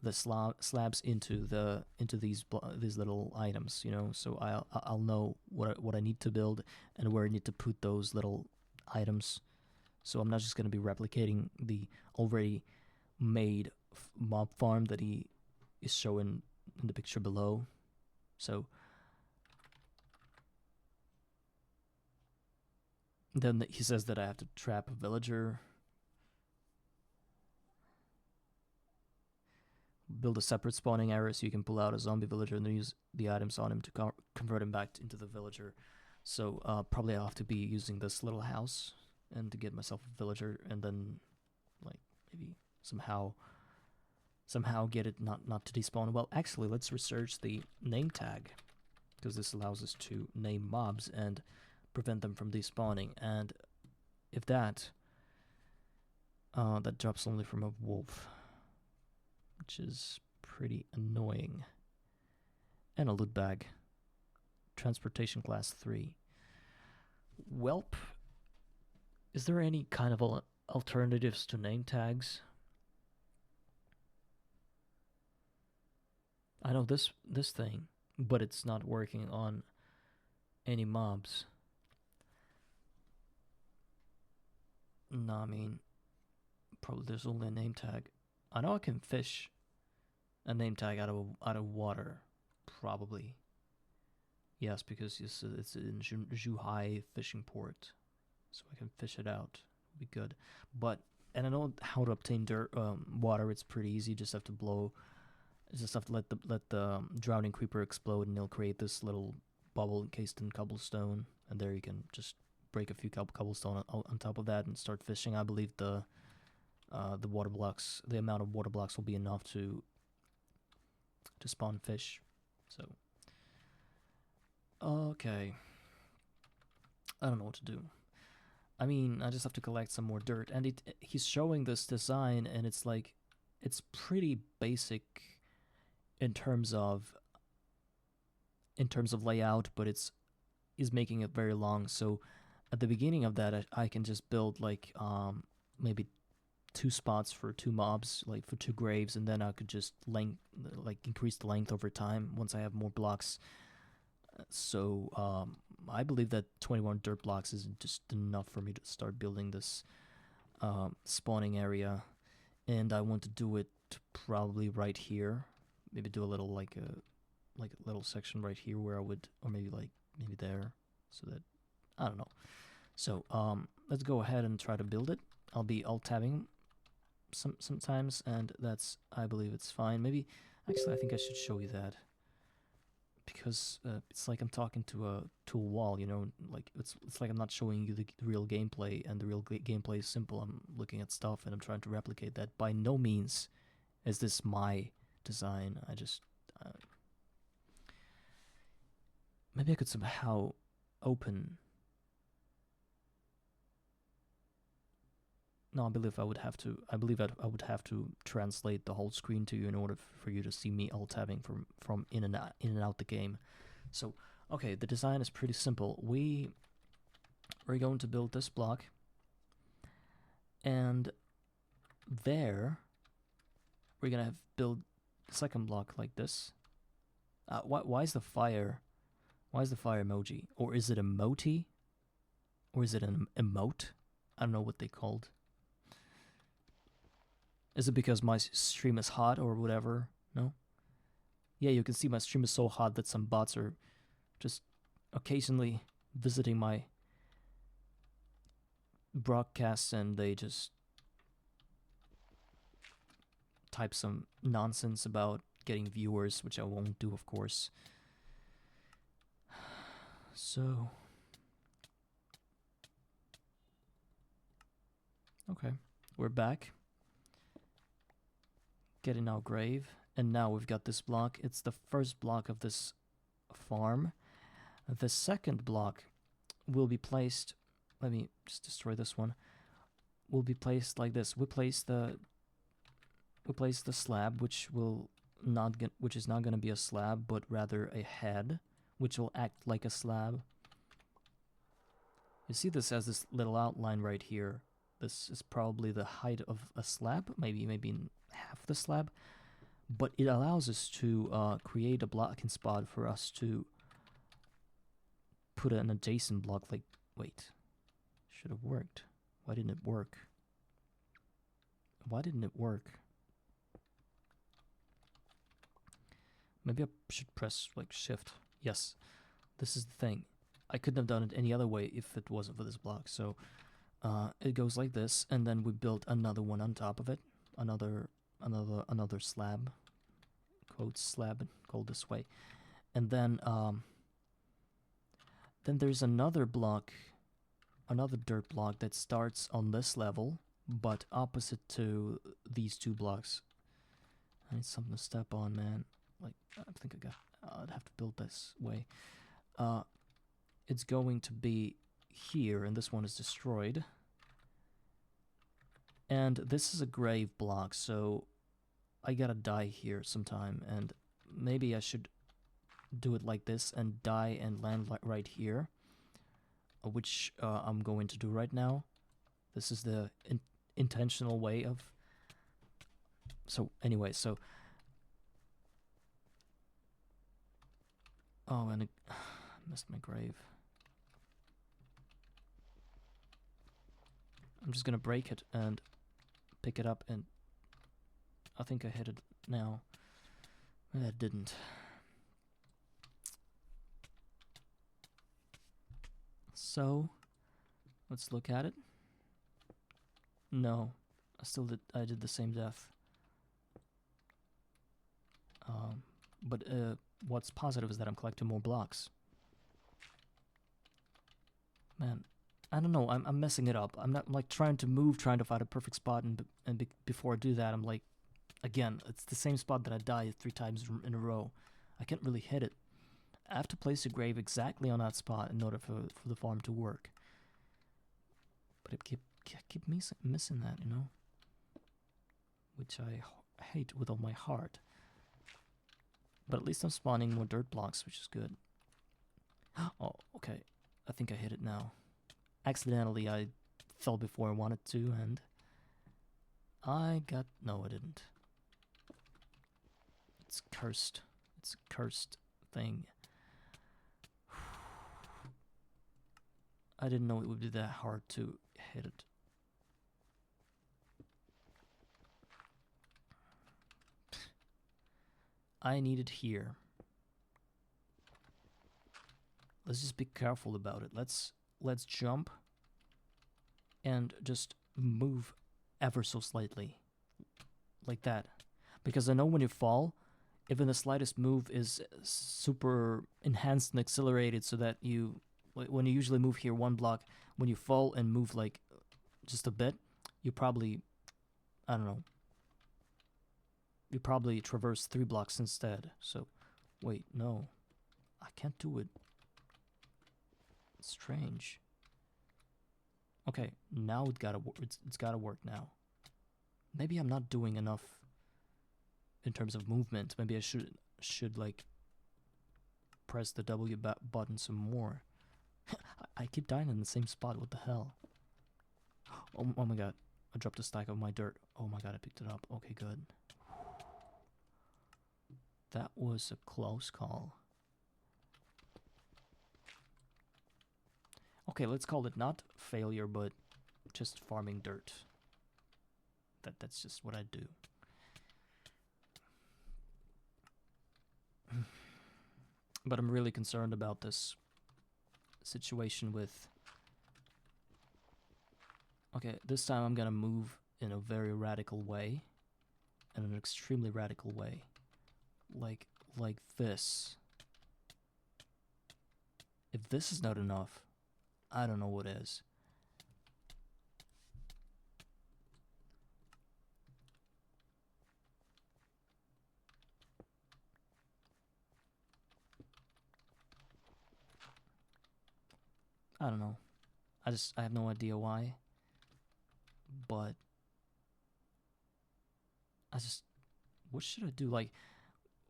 the slabs into these little items, So I'll know what I need to build and where I need to put those little items. So I'm not just going to be replicating the already made mob farm that he is showing in the picture below. So then he says that I have to trap a villager, build a separate spawning area so you can pull out a zombie villager and then use the items on him to convert him back into the villager. So probably I'll have to be using this little house and to get myself a villager, and then like maybe somehow get it not to despawn. Well, actually, let's research the name tag, because this allows us to name mobs and prevent them from despawning. And if that drops only from a wolf, which is pretty annoying. And a loot bag. Transportation class 3. Welp. Is there any kind of alternatives to name tags? I know this thing, but it's not working on any mobs. No, I mean, probably there's only a name tag. I know I can fish a name tag out of water, probably. Yes, because it's in Zhuhai fishing port, so I can fish it out. It'll be good. But and I know how to obtain water. It's pretty easy. You just have to blow. You just have to let the drowning creeper explode, and it'll create this little bubble encased in cobblestone, and there you can just break a few cobblestone on top of that and start fishing. I believe the water blocks, the amount of water blocks will be enough to spawn fish. So okay, I don't know what to do. I mean, I just have to collect some more dirt, and he's showing this design, and it's like, it's pretty basic in terms of layout, but he's making it very long. So at the beginning of that, I can just build like maybe 2 spots for 2 mobs, like for 2 graves, and then I could just increase the length over time once I have more blocks. So I believe that 21 dirt blocks is just enough for me to start building this spawning area, and I want to do it probably right here. Maybe do a little like a little section right here where I would, or maybe there, so that, I don't know. So let's go ahead and try to build it. I'll be alt-tabbing sometimes, and I believe it's fine. Maybe, actually, I think I should show you that, because it's like I'm talking to a wall, you know. Like it's like I'm not showing you the real gameplay, and the real gameplay is simple. I'm looking at stuff and I'm trying to replicate that. By no means is this my design. I just maybe I could somehow open. No, I believe I would have to. I believe I would have to translate the whole screen to you in order for you to see me alt-tabbing from in and out the game. So, okay, the design is pretty simple. We're going to build this block, and there we're gonna build the second block like this. Why is the fire? Why is the fire emoji? Or is it emoji? Or is it an emote? I don't know what they called. Is it because my stream is hot or whatever? No? Yeah, you can see my stream is so hot that some bots are just occasionally visiting my broadcasts, and they just type some nonsense about getting viewers, which I won't do, of course. So, okay, we're back. Getting our grave, and now we've got this block. It's the first block of this farm. The second block will be placed. Let me just destroy this one. Will be placed like this. We place the slab, which is not going to be a slab, but rather a head, which will act like a slab. You see this as this little outline right here. This is probably the height of a slab, maybe half the slab, but it allows us to create a blocking spot for us to put an adjacent block. Like, wait, should have worked. Why didn't it work? Why didn't it work? Maybe I should press like shift. Yes, this is the thing. I couldn't have done it any other way if it wasn't for this block. So it goes like this, and then we built another one on top of it, another slab, quote slab, called this way, and then there's another block, another dirt block that starts on this level, but opposite to these 2 blocks. I need something to step on, man. Like, I think I'd have to build this way. It's going to be here, and this one is destroyed. And this is a grave block, so I gotta die here sometime, and maybe I should do it like this and die and land right here, which I'm going to do right now. This is the intentional way of... So anyway, so... Oh, and I missed my grave. I'm just gonna break it and pick it up, and I think I hit it now. Maybe I didn't. So, let's look at it. No, I did the same death. But what's positive is that I'm collecting more blocks. Man, I don't know. I'm messing it up. I'm not like trying to move, trying to find a perfect spot, and before I do that, I'm like, again, it's the same spot that I died 3 times in a row. I can't really hit it. I have to place a grave exactly on that spot in order for the farm to work. But I keep missing that, you know, which I hate with all my heart. But at least I'm spawning more dirt blocks, which is good. Oh, okay. I think I hit it now. Accidentally, I fell before I wanted to, and I got... No, I didn't. It's cursed. It's a cursed thing. I didn't know it would be that hard to hit it. I need it here. Let's just be careful about it. Let's jump and just move ever so slightly. Like that. Because I know when you fall, even the slightest move is super enhanced and accelerated, so that you, when you usually move here 1 block, when you fall and move like just a bit, you probably, I don't know, you probably traverse 3 blocks instead. So, wait, no, I can't do it. It's strange. Okay, now it's gotta work now. Maybe I'm not doing enough in terms of movement. Maybe I should like press the W button some more. I keep dying in the same spot. What the hell? Oh my god! I dropped a stack of my dirt. Oh my god! I picked it up. Okay, good. That was a close call. Okay, let's call it not failure, but just farming dirt. That's just what I do. But I'm really concerned about this situation with... Okay, this time I'm gonna move in a very radical way. In an extremely radical way. Like this. If this is not enough, I don't know what is. I don't know. I have no idea why. But what should I do? Like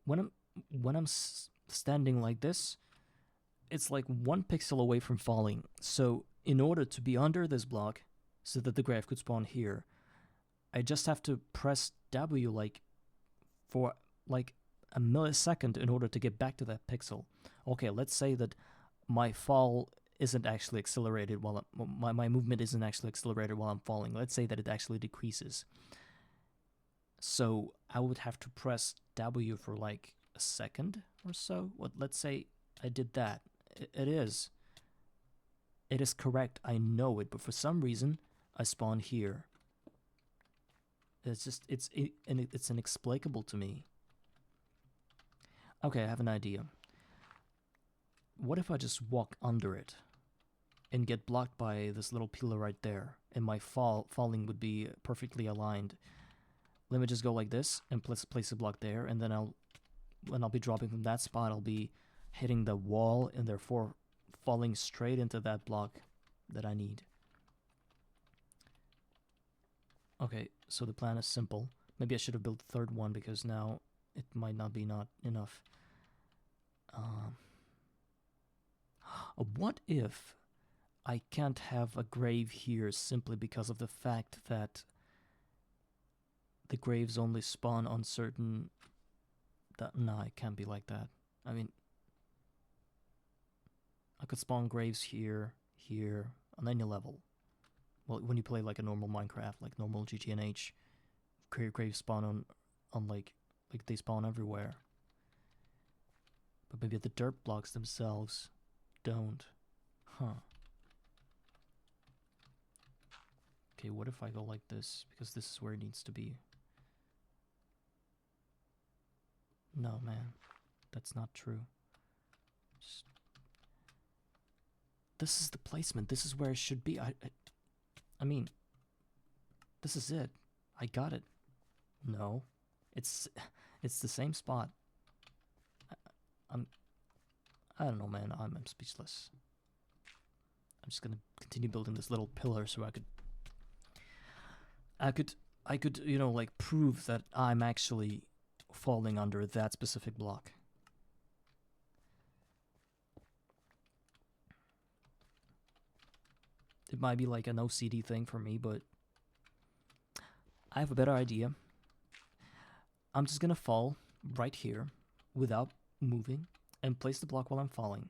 when I'm standing like this, it's like 1 pixel away from falling. So in order to be under this block, so that the grave could spawn here, I just have to press W like for like a millisecond in order to get back to that pixel. Okay, let's say that my fall isn't actually accelerated while my movement isn't actually accelerated while I'm falling. Let's say that it actually decreases. So I would have to press W for like a second or so. Let's say I did that. It is correct. I know it, but for some reason I spawn here. It's inexplicable to me. Okay, I have an idea. What if I just walk under it and get blocked by this little pillar right there, and my falling would be perfectly aligned? Let me just go like this and place a block there, and then when I'll be dropping from that spot, I'll be hitting the wall and therefore falling straight into that block that I need. Okay, so the plan is simple. Maybe I should have built the 3rd one, because now it might not be enough. Um, what if I can't have a grave here simply because of the fact that the graves only spawn on certain... No, it can't be like that. I mean, I could spawn graves here, here, on any level. Well, when you play like a normal Minecraft, like normal GTNH, graves spawn on like they spawn everywhere. But maybe the dirt blocks themselves don't. Huh. Okay, what if I go like this? Because this is where it needs to be. No, man. That's not true. Just... This is the placement. This is where it should be. I mean, this is it. I got it. No. It's the same spot. I don't know, man. I'm speechless. I'm just gonna continue building this little pillar so I could, you know, like prove that I'm actually falling under that specific block. It might be like an OCD thing for me, but I have a better idea. I'm just gonna fall right here without moving and place the block while I'm falling.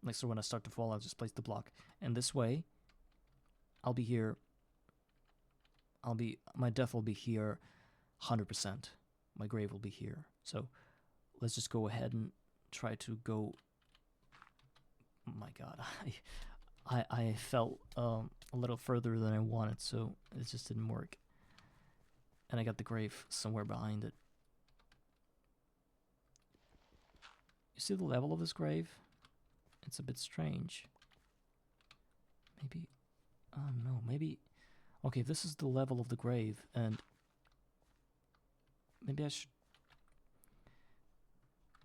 Like, so when I start to fall, I'll just place the block. And this way, I'll be here. My death will be here 100%. My grave will be here. So let's just go ahead and try to go... Oh my god, I fell a little further than I wanted, so it just didn't work. And I got the grave somewhere behind it. You see the level of this grave? It's a bit strange. Maybe... Oh no, maybe... Okay, this is the level of the grave, and... Maybe I should...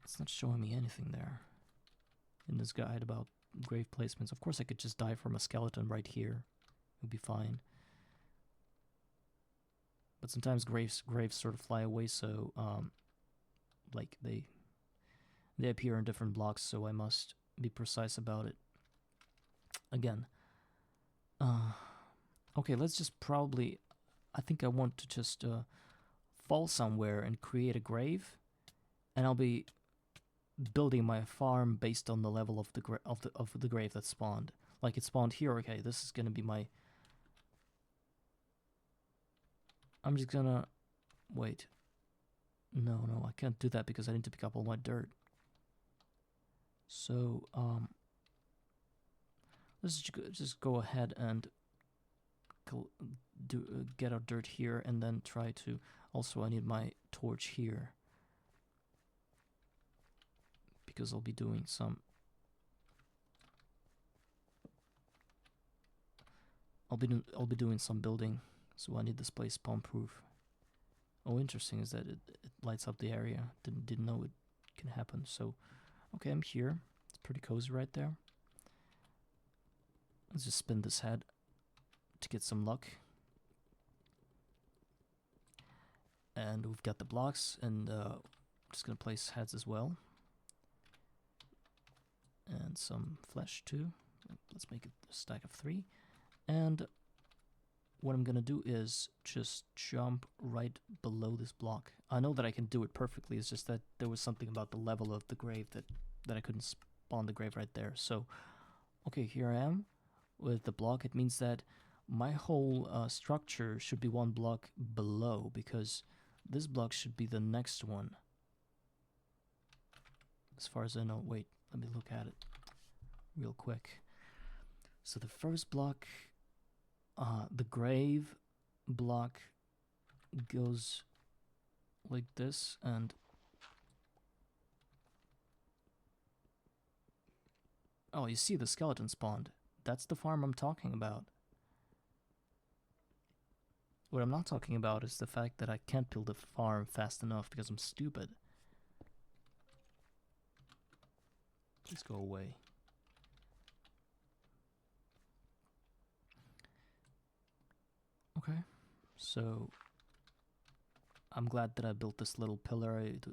It's not showing me anything there in this guide about grave placements. Of course I could just die from a skeleton right here. It would be fine. But sometimes graves sort of fly away, so like they appear in different blocks, so I must be precise about it. Again. Okay, let's just probably... I think I want to just fall somewhere and create a grave, and I'll be building my farm based on the level of the grave that spawned. Like, it spawned here. Okay, this is gonna be my... I'm just gonna... Wait. No, I can't do that because I need to pick up all my dirt. So, let's just go ahead and get our dirt here, and then try to... Also, I need my torch here, because I'll be doing some... I'll be doing some building, so I need this place spawn-proof. Oh, interesting is that it lights up the area. Didn't know it can happen. So, okay, I'm here. It's pretty cozy right there. Let's just spin this head to get some luck. And we've got the blocks, and just gonna place heads as well. And some flesh too. Let's make it a stack of 3. And what I'm gonna do is just jump right below this block. I know that I can do it perfectly, it's just that there was something about the level of the grave that I couldn't spawn the grave right there. So, okay, here I am with the block. It means that my whole structure should be one block below, because this block should be the next one. As far as I know. Wait, let me look at it real quick. So the first block, the grave block goes like this, and oh, you see the skeleton spawned. That's the farm I'm talking about. What I'm not talking about is the fact that I can't build a farm fast enough because I'm stupid. Please go away. Okay, so I'm glad that I built this little pillar. It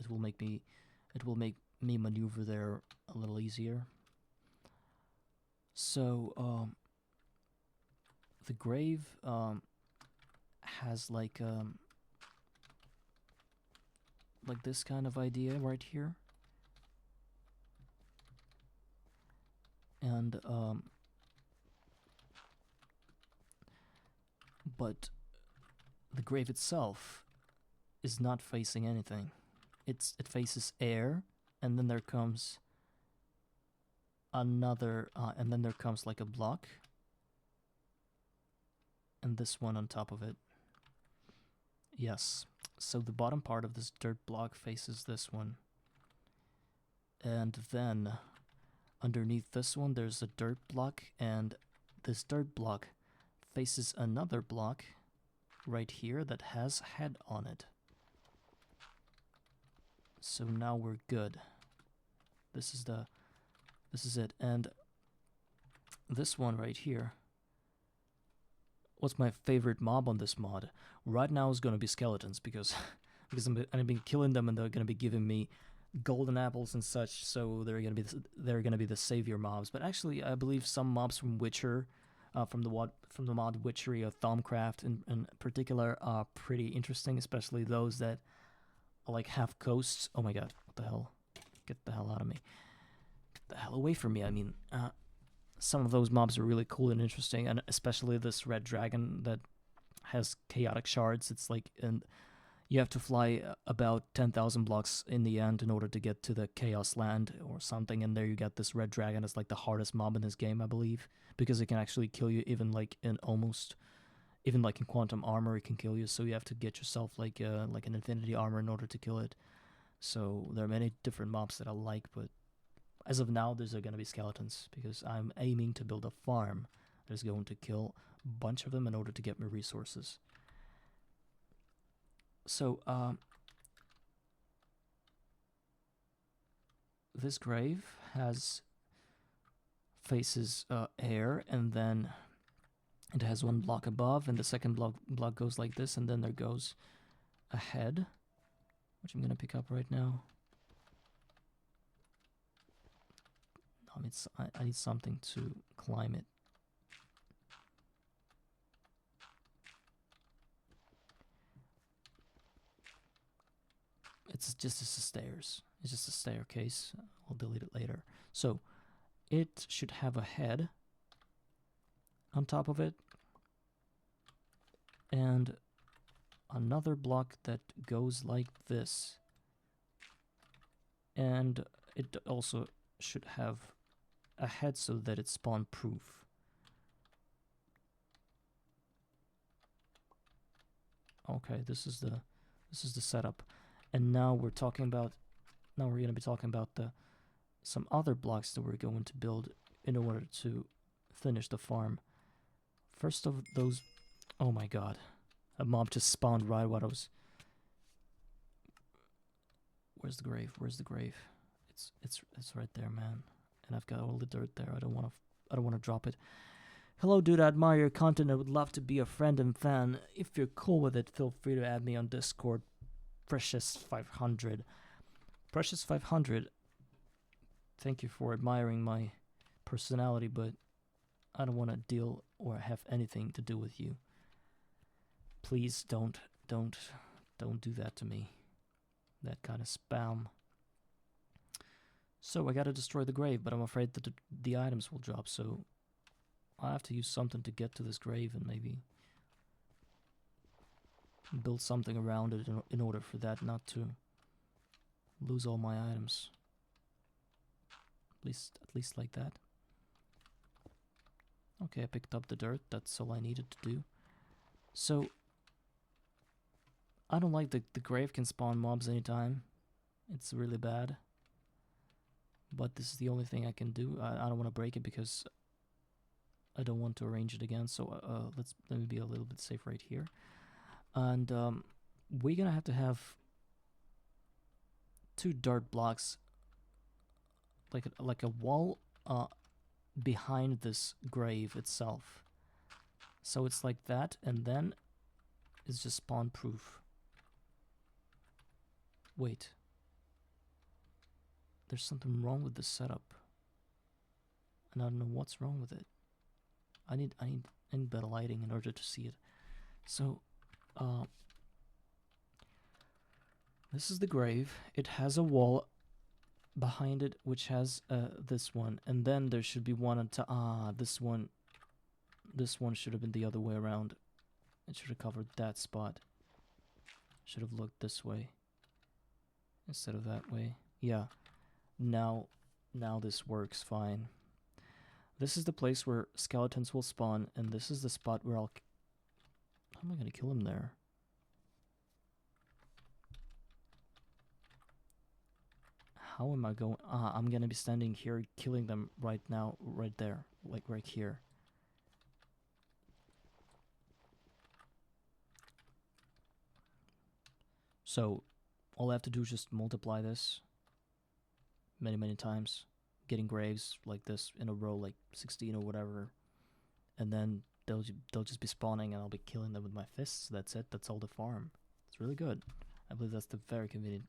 will make me maneuver there a little easier. So the grave has like this kind of idea right here, and but the grave itself is not facing anything. It faces air, and then there comes another, and then there comes like a block, and this one on top of it. Yes, so the bottom part of this dirt block faces this one, and then underneath this one there's a dirt block, and this dirt block faces another block right here that has head on it. So now we're good. This is it. And this one right here, what's my favorite mob on this mod right now is going to be skeletons, because I've been killing them, and they're going to be giving me golden apples and such, so they're going to be the savior mobs. But actually, I believe some mobs from Witcher, from the mod Witchery or Thaumcraft in particular, are pretty interesting, especially those that are like half ghosts. Oh my god, what the hell? Get the hell out of me. Get the hell away from me. I mean, some of those mobs are really cool and interesting, and especially this red dragon that has chaotic shards. It's like, and you have to fly about 10,000 blocks in the end in order to get to the Chaos Land or something, and there you get this red dragon. It's like the hardest mob in this game, I believe, because it can actually kill you even like in quantum armor. It can kill you, so you have to get yourself like an infinity armor in order to kill it. So there are many different mobs that I like, but as of now, there's going to be skeletons, because I'm aiming to build a farm that is going to kill a bunch of them in order to get me resources. So, this grave faces air, and then it has one block above, and the second block goes like this, and then there goes a head, which I'm going to pick up right now. I need something to climb it. It's just a stairs. It's just a staircase. I'll delete it later. So it should have a head on top of it, and another block that goes like this, and it also should have a head so that it's spawn proof. Okay, this is the setup, and now we're going to be talking about some other blocks that we're going to build in order to finish the farm. First of those, oh my god, a mob just spawned right while I was. Where's the grave? Where's the grave? It's right there, man. And I've got all the dirt there. I don't want to drop it. Hello, dude. I admire your content. I would love to be a friend and fan. If you're cool with it, feel free to add me on Discord. Precious500. Precious500. Thank you for admiring my personality, but I don't want to deal or have anything to do with you. Please don't do that to me. That kind of spam. So I gotta destroy the grave, but I'm afraid that the items will drop, so I have to use something to get to this grave and maybe build something around it in order for that not to lose all my items. At least like that. Okay, I picked up the dirt. That's all I needed to do. So I don't like the grave can spawn mobs anytime. It's really bad. But this is the only thing I can do. I don't want to break it because I don't want to arrange it again. So let me be a little bit safe right here. And we're gonna have to have 2 dirt blocks, like a wall behind this grave itself. So it's like that, and then it's just spawn proof. Wait. there's something wrong with this setup, and I don't know what's wrong with it. I need better lighting in order to see it. So, this is the grave. It has a wall behind it, which has this one, and then there should be one on top. This one should have been the other way around. It should have covered that spot. Should have looked this way instead of that way. Yeah. Now this works fine. This is the place where skeletons will spawn, and this is the spot where I'll... How am I gonna kill him there? How am I going... I'm gonna be standing here killing them right now, right there, like right here. So, all I have to do is just multiply this many times, getting graves like this in a row, like 16 or whatever, and then they'll just be spawning, and I'll be killing them with my fists. That's it. That's all the farm. It's really good. I believe that's the very convenient.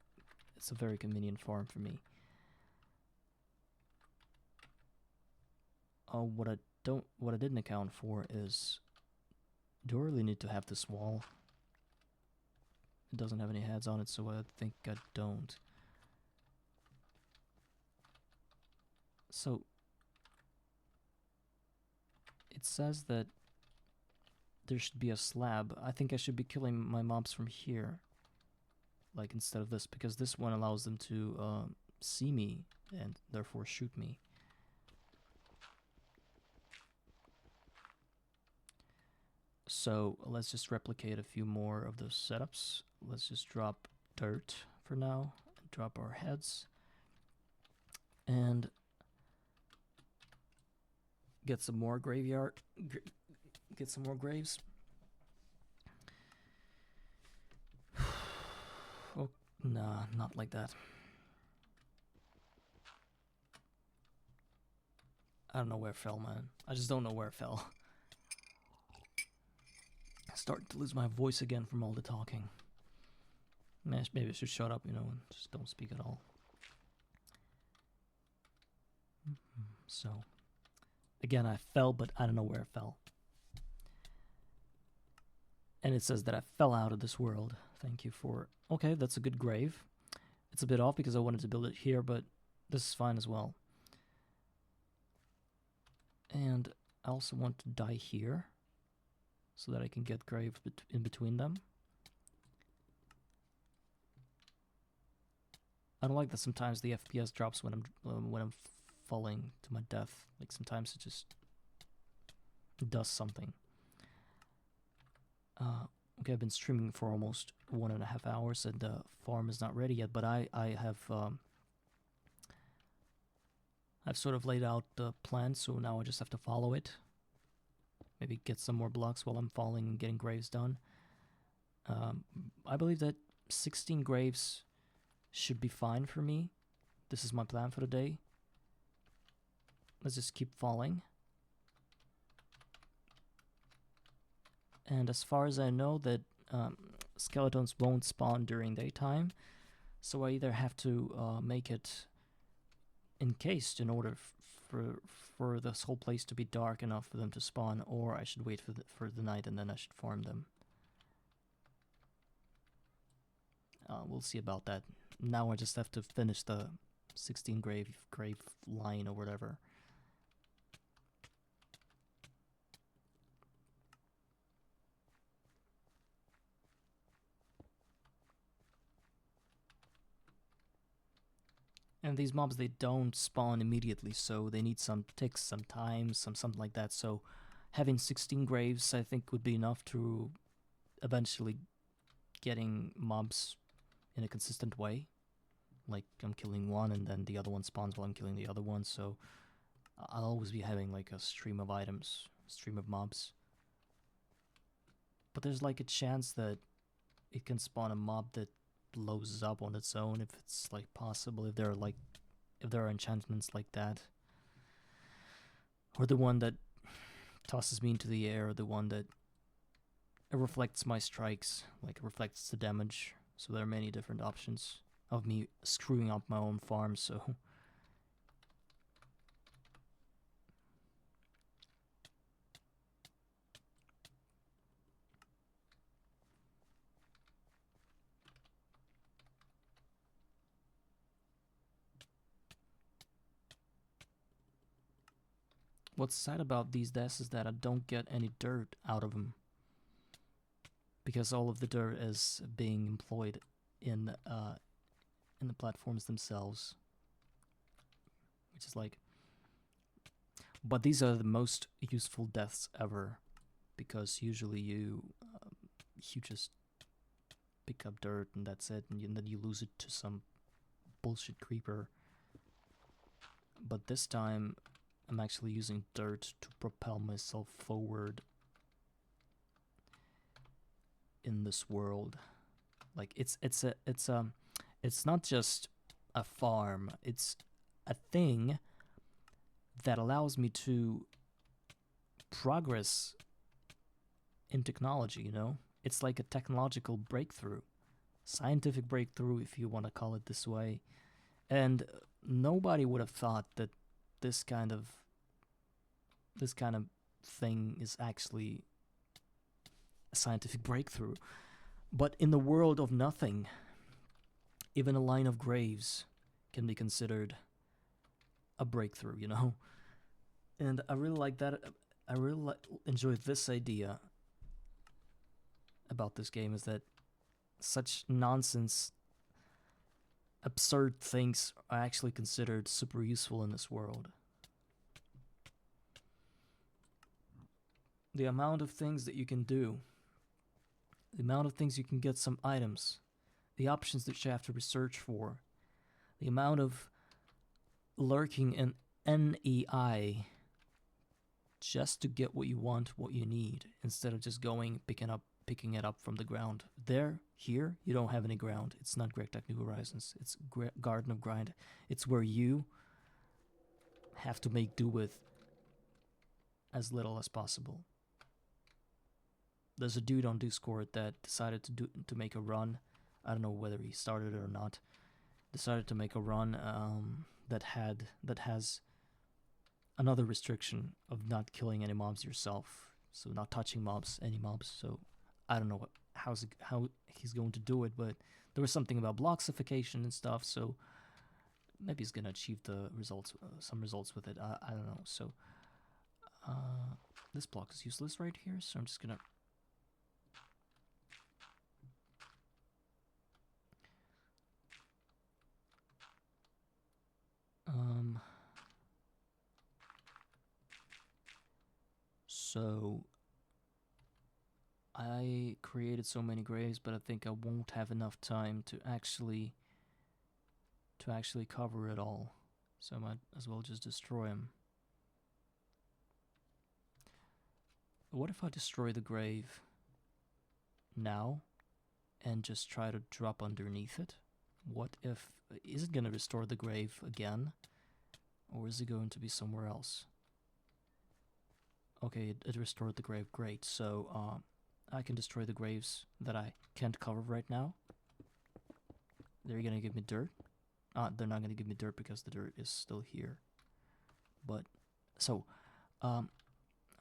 It's a very convenient farm for me. What I didn't account for is, do I really need to have this wall? It doesn't have any heads on it, so I think I don't. So, it says that there should be a slab. I think I should be killing my mobs from here, like instead of this, because this one allows them to see me and therefore shoot me. So let's just replicate a few more of those setups. Let's just drop dirt for now, and drop our heads, and get some more graveyard, get some more graves. Oh, nah, not like that. I don't know where it fell, man. I just don't know where it fell. Starting to lose my voice again from all the talking. Maybe I should shut up, you know, and just don't speak at all. So, again, I fell, but I don't know where it fell. And it says that I fell out of this world. Thank you for... Okay, that's a good grave. It's a bit off because I wanted to build it here, but this is fine as well. And I also want to die here, so that I can get grave in between them. I don't like that sometimes the FPS drops when I'm falling to my death. Like sometimes it just does something. Okay, I've been streaming for almost 1.5 hours, and the farm is not ready yet. But I've sort of laid out the plan, so now I just have to follow it. Maybe get some more blocks while I'm falling and getting graves done. I believe that 16 graves should be fine for me. This is my plan for the day. Let's just keep falling. And as far as I know, that skeletons won't spawn during daytime, so I either have to make it encased in order for this whole place to be dark enough for them to spawn, or I should wait for the night and then I should farm them. We'll see about that. Now I just have to finish the 16 grave line or whatever. And these mobs, they don't spawn immediately, so they need some ticks, some time, something like that. So having 16 graves, I think, would be enough to eventually getting mobs in a consistent way. Like, I'm killing one, and then the other one spawns while I'm killing the other one, so I'll always be having, like, a stream of items, stream of mobs. But there's, like, a chance that it can spawn a mob that blows up on its own, if it's like possible, if there are enchantments like that, or the one that tosses me into the air, or the one that reflects my strikes, like reflects the damage. So there are many different options of me screwing up my own farm. So What's sad about these desks is that I don't get any dirt out of them, because all of the dirt is being employed in the platforms themselves, which is like. But these are the most useful deaths ever, because usually you just pick up dirt and that's it, and then you lose it to some bullshit creeper. But this time, I'm actually using dirt to propel myself forward in this world. Like it's not just a farm, it's a thing that allows me to progress in technology, you know? It's like a technological breakthrough, scientific breakthrough, if you want to call it this way. And nobody would have thought that this kind of thing is actually a scientific breakthrough. But in the world of nothing, even a line of graves can be considered a breakthrough, you know? And I really like that. I really enjoy this idea about this game, is that such nonsense, absurd things are actually considered super useful in this world. The amount of things that you can do, the amount of things you can get some items, the options that you have to research for, the amount of lurking in NEI just to get what you want, what you need, instead of just going picking it up from the ground. Here, you don't have any ground. It's not Great Tech New Horizons. It's Garden of Grind. It's where you have to make do with as little as possible. There's a dude on Discord that decided to make a run. I don't know whether he started it or not. Decided to make a run that has another restriction of not killing any mobs yourself, so not touching any mobs. So I don't know how he's going to do it, but there was something about blocksification and stuff. So maybe he's gonna achieve the results, some results with it. I don't know. So this block is useless right here, so I'm just gonna. So I created so many graves, but I think I won't have enough time to actually cover it all. So I might as well just destroy them. What if I destroy the grave now and just try to drop underneath it? What if... Is it going to restore the grave again? Or is it going to be somewhere else? Okay, it restored the grave. Great. So I can destroy the graves that I can't cover right now. They're going to give me dirt. They're not going to give me dirt because the dirt is still here. But, so, I'm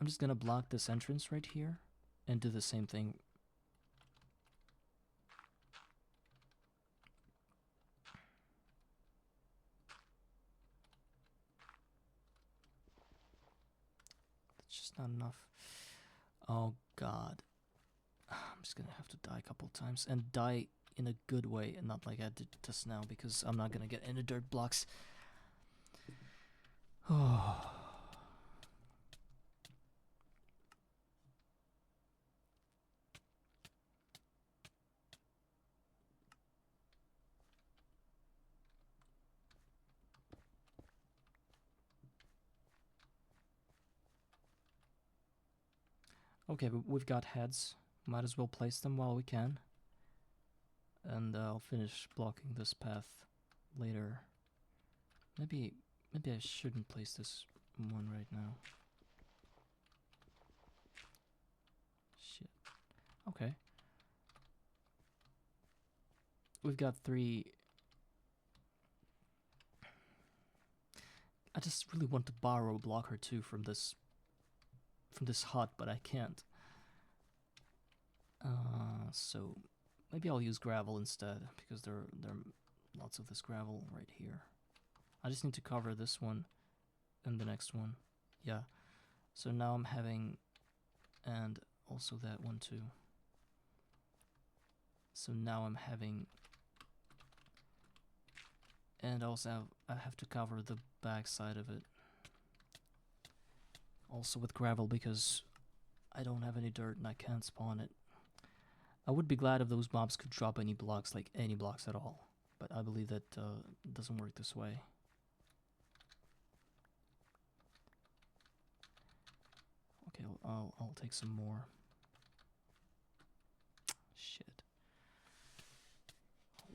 just going to block this entrance right here and do the same thing. That's just not enough. Oh, God. I'm just going to have to die a couple times and die in a good way and not like I did just now, because I'm not going to get any dirt blocks. Oh. Okay, but we've got heads. Might as well place them while we can. And I'll finish blocking this path later. Maybe I shouldn't place this one right now. Shit. Okay. We've got 3. I just really want to borrow a block or 2 from this hut, but I can't. So maybe I'll use gravel instead, because there are lots of this gravel right here. I just need to cover this one and the next one. Yeah. So now I'm having, and also that one too. So now I'm having, and also I have to cover the back side of it. Also with gravel because I don't have any dirt and I can't spawn it. I would be glad if those mobs could drop any blocks, like any blocks at all. But I believe that it doesn't work this way. Okay, I'll take some more. Shit.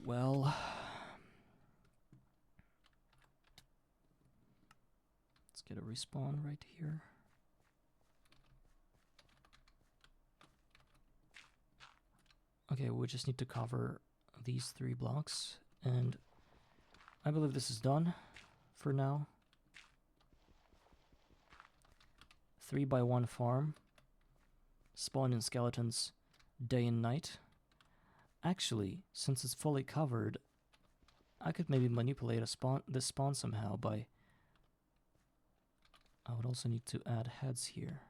Well, let's get a respawn right here. Okay, we just need to cover these 3 blocks, and I believe this is done for now. 3x1 farm, spawning skeletons day and night. Actually, since it's fully covered, I could maybe manipulate this spawn somehow by... I would also need to add heads here.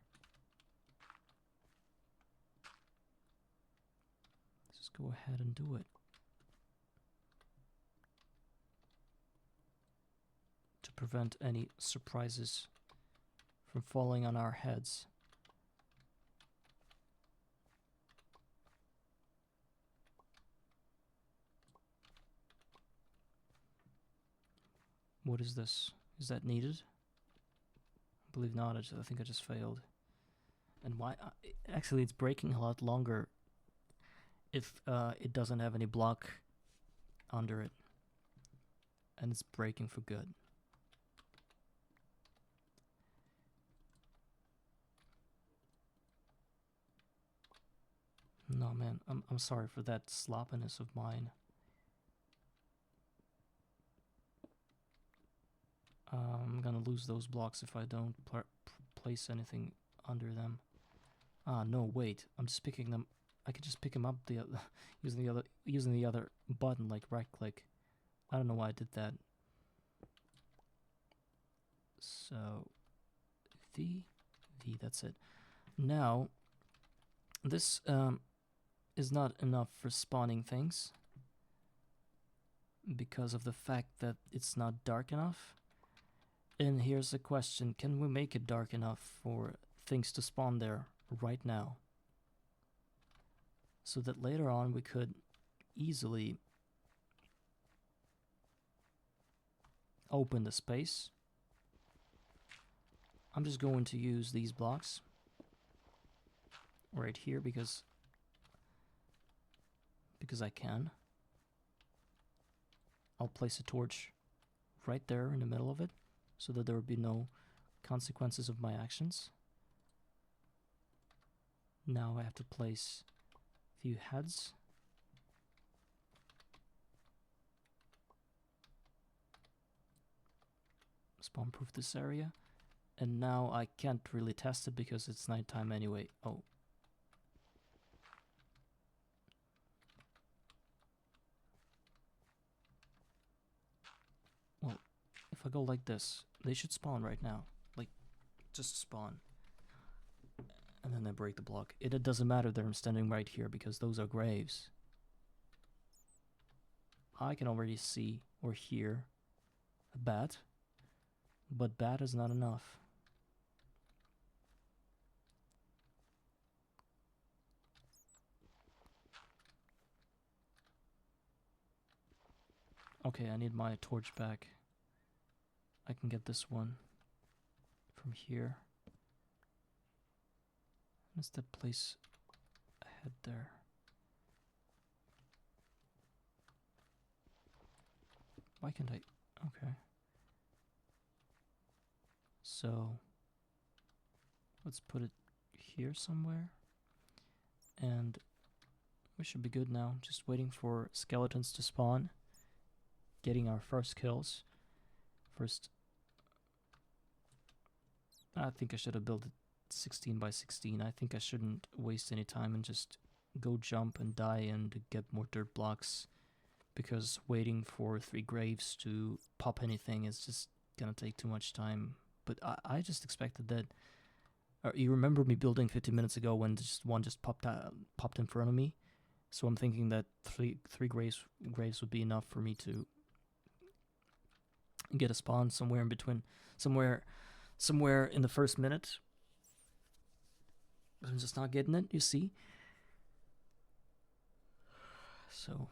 Let's just go ahead and do it. To prevent any surprises from falling on our heads. What is this? Is that needed? I believe not. I think I just failed. And why? Actually, it's breaking a lot longer if it doesn't have any block under it. And it's breaking for good. No, man, I'm sorry for that sloppiness of mine. I'm gonna lose those blocks if I don't place anything under them. Ah, no, wait. I'm just picking them. I could just pick them up using the other button, like right click. I don't know why I did that. So V, that's it. Now this is not enough for spawning things because of the fact that it's not dark enough. And here's the question, can we make it dark enough for things to spawn there right now? So that later on we could easily open the space. I'm just going to use these blocks right here because I can. I'll place a torch right there in the middle of it so that there will be no consequences of my actions. Now I have to place a few heads. Spawn proof this area. And now I can't really test it because it's nighttime anyway. Oh. Well, if I go like this, they should spawn right now. Like, just spawn. And then I break the block. It doesn't matter that I'm standing right here because those are graves. I can already see or hear a bat, but bat is not enough. Okay, I need my torch back. I can get this one from here. Let's that place a head there. Why can't I? Okay. So let's put it here somewhere. And we should be good now. Just waiting for skeletons to spawn. Getting our first kills. First, I think I should have built it 16 by 16. I think I shouldn't waste any time and just go jump and die and get more dirt blocks, because waiting for 3 graves to pop anything is just gonna take too much time. But I just expected that You remember me building 15 minutes ago when just one just popped in front of me? So I'm thinking that three graves would be enough for me to get a spawn somewhere in between, somewhere in the first minute. But I'm just not getting it, you see? So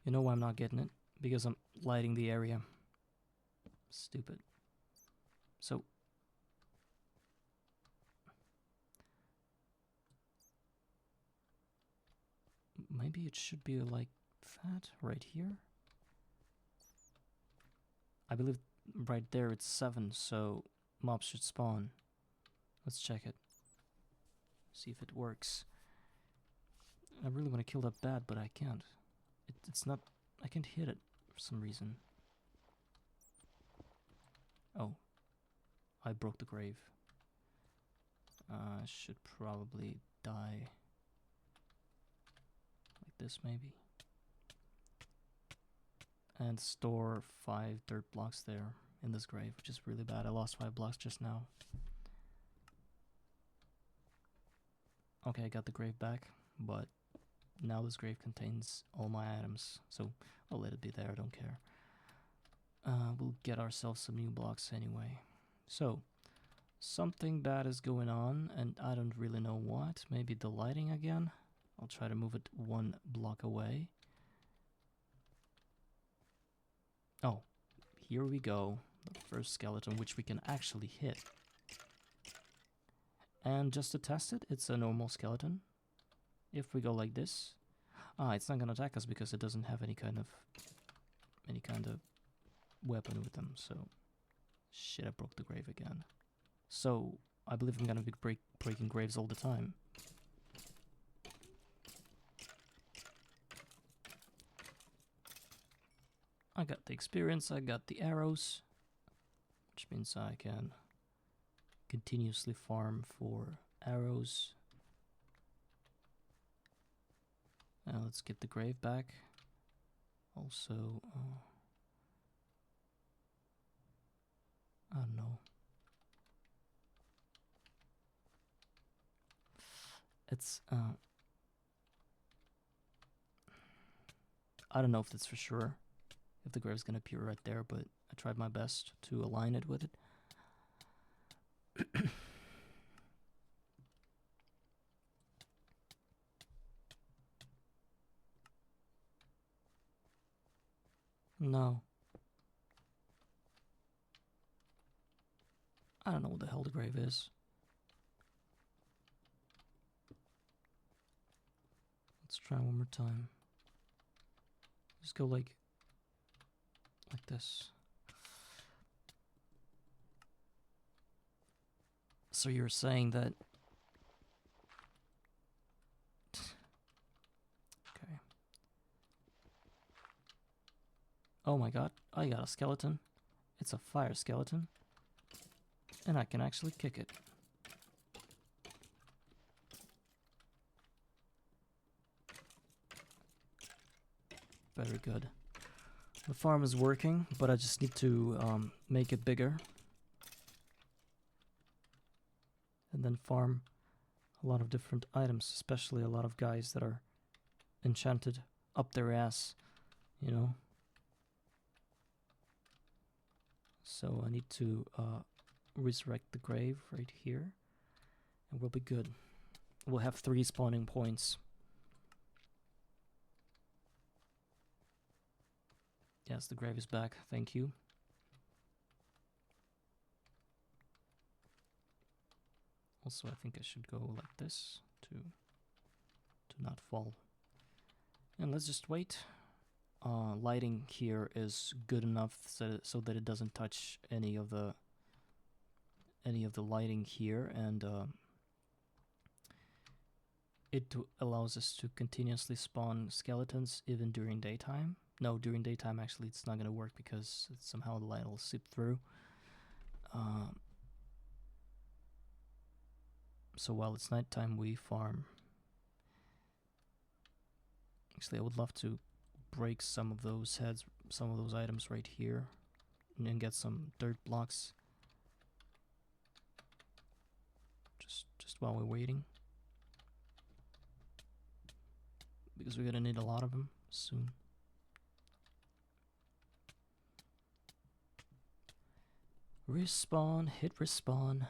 you know why I'm not getting it? Because I'm lighting the area. Stupid. So maybe it should be like that right here. I believe right there it's 7, so mobs should spawn. Let's check it. See if it works. I really want to kill that bat, but I can't. It's not... I can't hit it for some reason. Oh. I broke the grave. Should probably die. Like this, maybe. And store 5 dirt blocks there in this grave, which is really bad. I lost 5 blocks just now. Okay, I got the grave back, but now this grave contains all my items, so I'll let it be there, I don't care. We'll get ourselves some new blocks anyway. So, something bad is going on, and I don't really know what. Maybe the lighting again? I'll try to move it 1 block away. Oh, here we go. The first skeleton, which we can actually hit. And just to test it, it's a normal skeleton. If we go like this... it's not gonna attack us because it doesn't have any kind of weapon with them, so... Shit, I broke the grave again. So, I believe I'm gonna be breaking graves all the time. I got the experience, I got the arrows, which means I can continuously farm for arrows. Now let's get the grave back. Also, I don't know. It's, I don't know if that's for sure, if the grave's gonna appear right there, but I tried my best to align it with it. No. I don't know what the hell the grave is. Let's try one more time. Just go like this. So you're saying that... Okay. Oh my god, I got a skeleton. It's a fire skeleton. And I can actually kick it. Very good. The farm is working, but I just need to make it bigger. And then farm a lot of different items, especially a lot of guys that are enchanted up their ass, you know. So I need to resurrect the grave right here, and we'll be good. We'll have 3 spawning points. Yes, the grave is back, thank you. Also, I think I should go like this to not fall. And let's just wait. Lighting here is good enough so that it doesn't touch any of the lighting here, and it allows us to continuously spawn skeletons even during daytime. No, during daytime actually it's not gonna work because somehow the light will seep through. So while it's nighttime, we farm. Actually, I would love to break some of those heads some of those items right here and then get some dirt blocks. Just while we're waiting, because we're gonna need a lot of them soon. Respawn, hit respawn.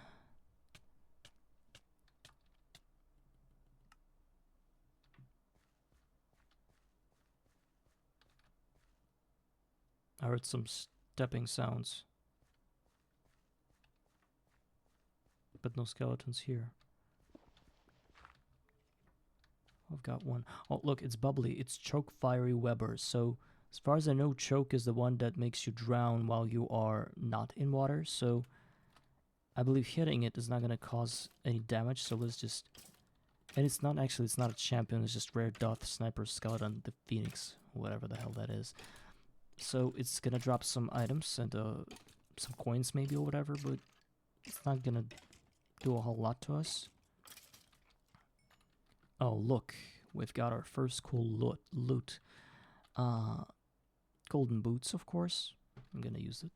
I heard some stepping sounds, but no skeletons here. I've got one. Oh, look, it's bubbly. It's Choke Fiery Weber. So, as far as I know, Choke is the one that makes you drown while you are not in water. So, I believe hitting it is not going to cause any damage. So, let's just... And it's not actually, it's not a champion. It's just Rare Doth, Sniper, Skeleton, the Phoenix, whatever the hell that is. So, it's going to drop some items and some coins maybe or whatever. But it's not going to do a whole lot to us. Oh, look, we've got our first cool loot. Golden boots, of course. I'm gonna use it.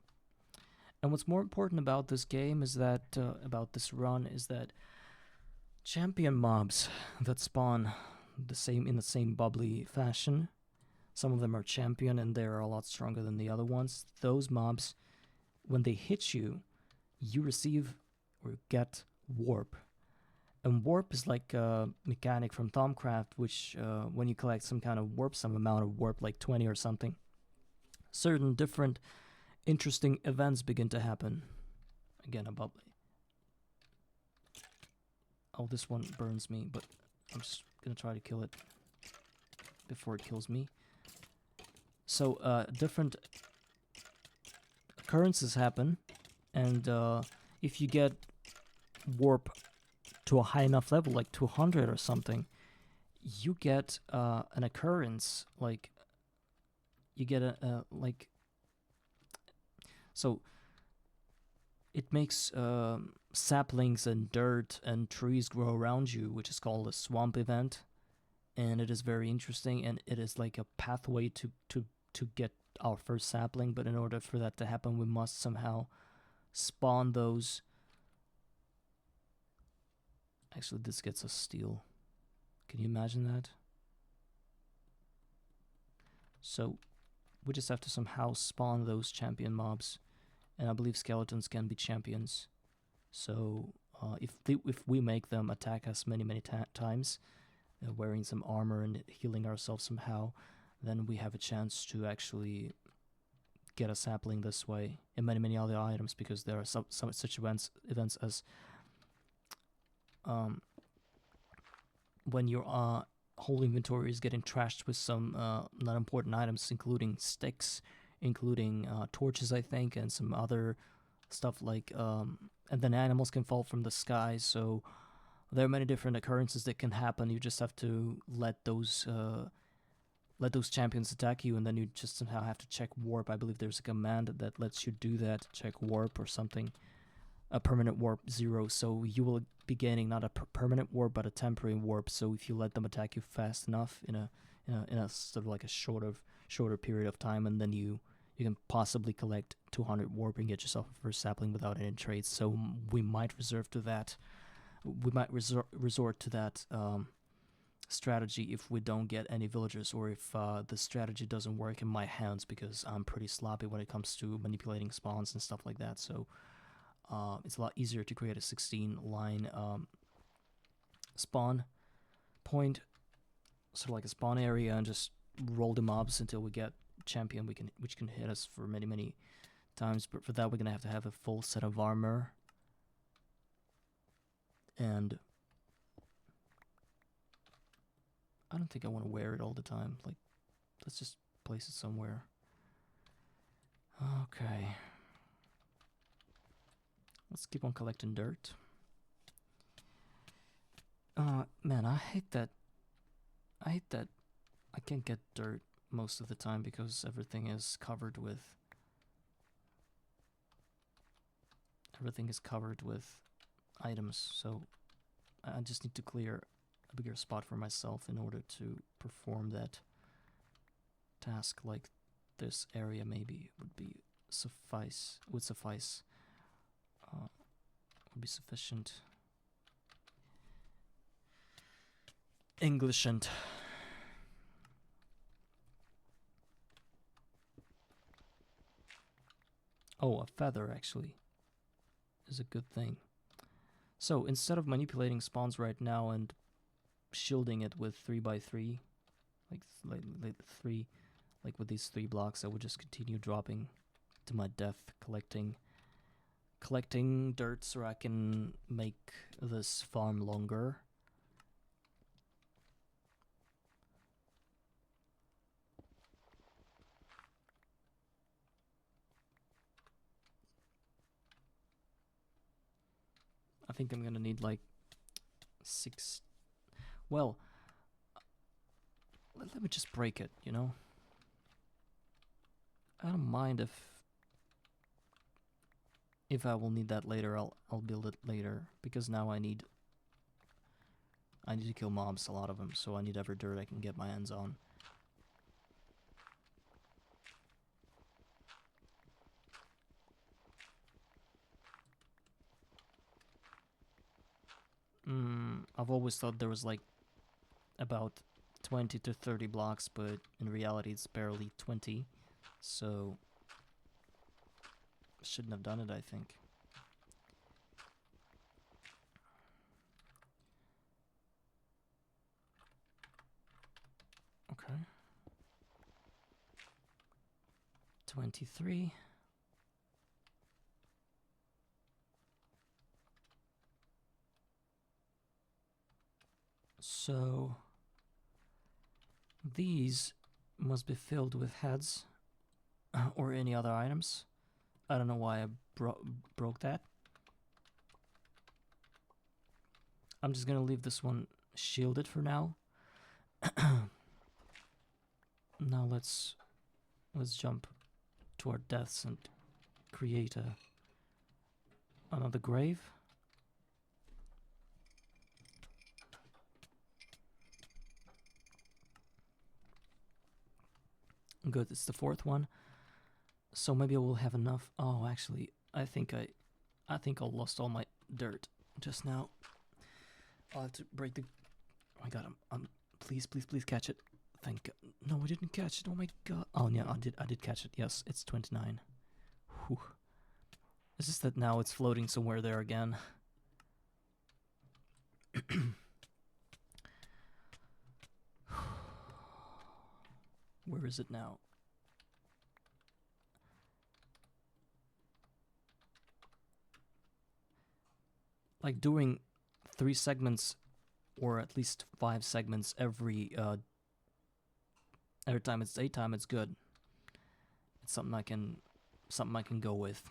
And what's more important about this game is that, about this run, is that champion mobs that spawn in the same bubbly fashion, some of them are champion and they're a lot stronger than the other ones. Those mobs, when they hit you, you receive or get warp. And warp is like a mechanic from Thaumcraft, which when you collect some kind of warp, some amount of warp, like 20 or something, certain different interesting events begin to happen. Again, a bubbly. Oh, this one burns me, but I'm just gonna try to kill it before it kills me. So, different occurrences happen, and if you get warp to a high enough level, like 200 or something, you get an occurrence, like you get a like, so it makes saplings and dirt and trees grow around you, which is called a swamp event, and it is very interesting, and it is like a pathway to get our first sapling. But in order for that to happen, we must somehow spawn those. Actually, this gets us steel. Can you imagine that? So, we just have to somehow spawn those champion mobs. And I believe skeletons can be champions. So, if we make them attack us many times, wearing some armor and healing ourselves somehow, then we have a chance to actually get a sapling this way. And many other items, because there are some such events as... when your whole inventory is getting trashed with some not important items, including sticks, including torches, I think, and some other stuff like... and then animals can fall from the sky, so there are many different occurrences that can happen. You just have to let those champions attack you, and then you just somehow have to check warp. I believe there's a command that lets you do that, check warp or something. A permanent warp 0, so you will be gaining not a permanent warp but a temporary warp. So if you let them attack you fast enough in a sort of like a shorter period of time, and then you can possibly collect 200 warp and get yourself a first sapling without any trades. So we might resort to that strategy if we don't get any villagers, or if the strategy doesn't work in my hands, because I'm pretty sloppy when it comes to manipulating spawns and stuff like that. So it's a lot easier to create a 16-line spawn point, sort of like a spawn area, and just roll the mobs until we get champion which can hit us for many times. But for that, we're gonna have to have a full set of armor, and I don't think I want to wear it all the time. Like, let's just place it somewhere. Okay. Let's keep on collecting dirt. Man, I hate that I can't get dirt most of the time because everything is covered with items. So I just need to clear a bigger spot for myself in order to perform that task like this area maybe would suffice. Would be sufficient. English and oh, a feather actually is a good thing. So instead of manipulating spawns right now and shielding it with 3x3, like three, like with these 3 blocks, I would just continue dropping to my death, collecting dirt so I can make this farm longer. I think I'm gonna need like 6. Well, let me just break it, you know? I don't mind if I will need that later. I'll build it later, because now I need to kill mobs, a lot of them, so I need every dirt I can get my hands on. I've always thought there was like about 20 to 30 blocks, but in reality it's barely 20, so shouldn't have done it, I think. Okay. 23. So these must be filled with heads or any other items. I don't know why I broke that. I'm just gonna leave this one shielded for now. Now let's jump to our deaths and create another grave. Good, it's the 4th one. So maybe I will have enough. Oh, actually, I think I lost all my dirt just now. I'll have to break the. Oh my god! Please catch it. Thank God. No, I didn't catch it. Oh my god. Oh yeah, I did catch it. Yes, it's 29. Whew. It's just that now it's floating somewhere there again. Where is it now? Like doing 3 segments, or at least 5 segments every time it's daytime, it's good. It's something I can go with.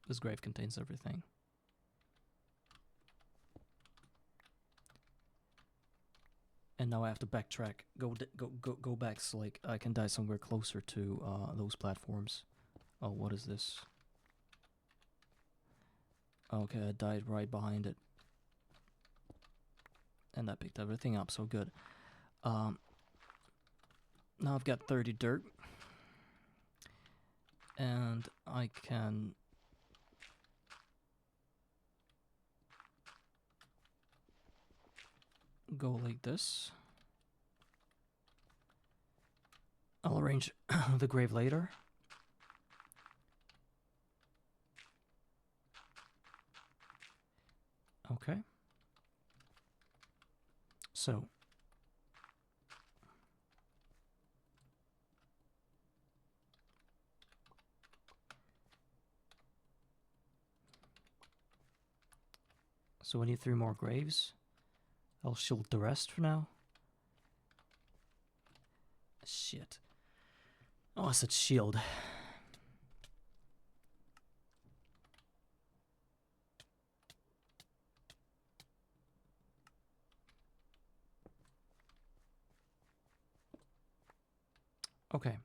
This grave contains everything. And now I have to backtrack, go back, so like I can die somewhere closer to those platforms. Oh, what is this? Okay, I died right behind it. And I picked everything up, so good. Now I've got 30 dirt. And I can... go like this. I'll arrange the grave later. Okay. So we need 3 more graves. I'll shield the rest for now. Shit. Oh, I said shield. Okay.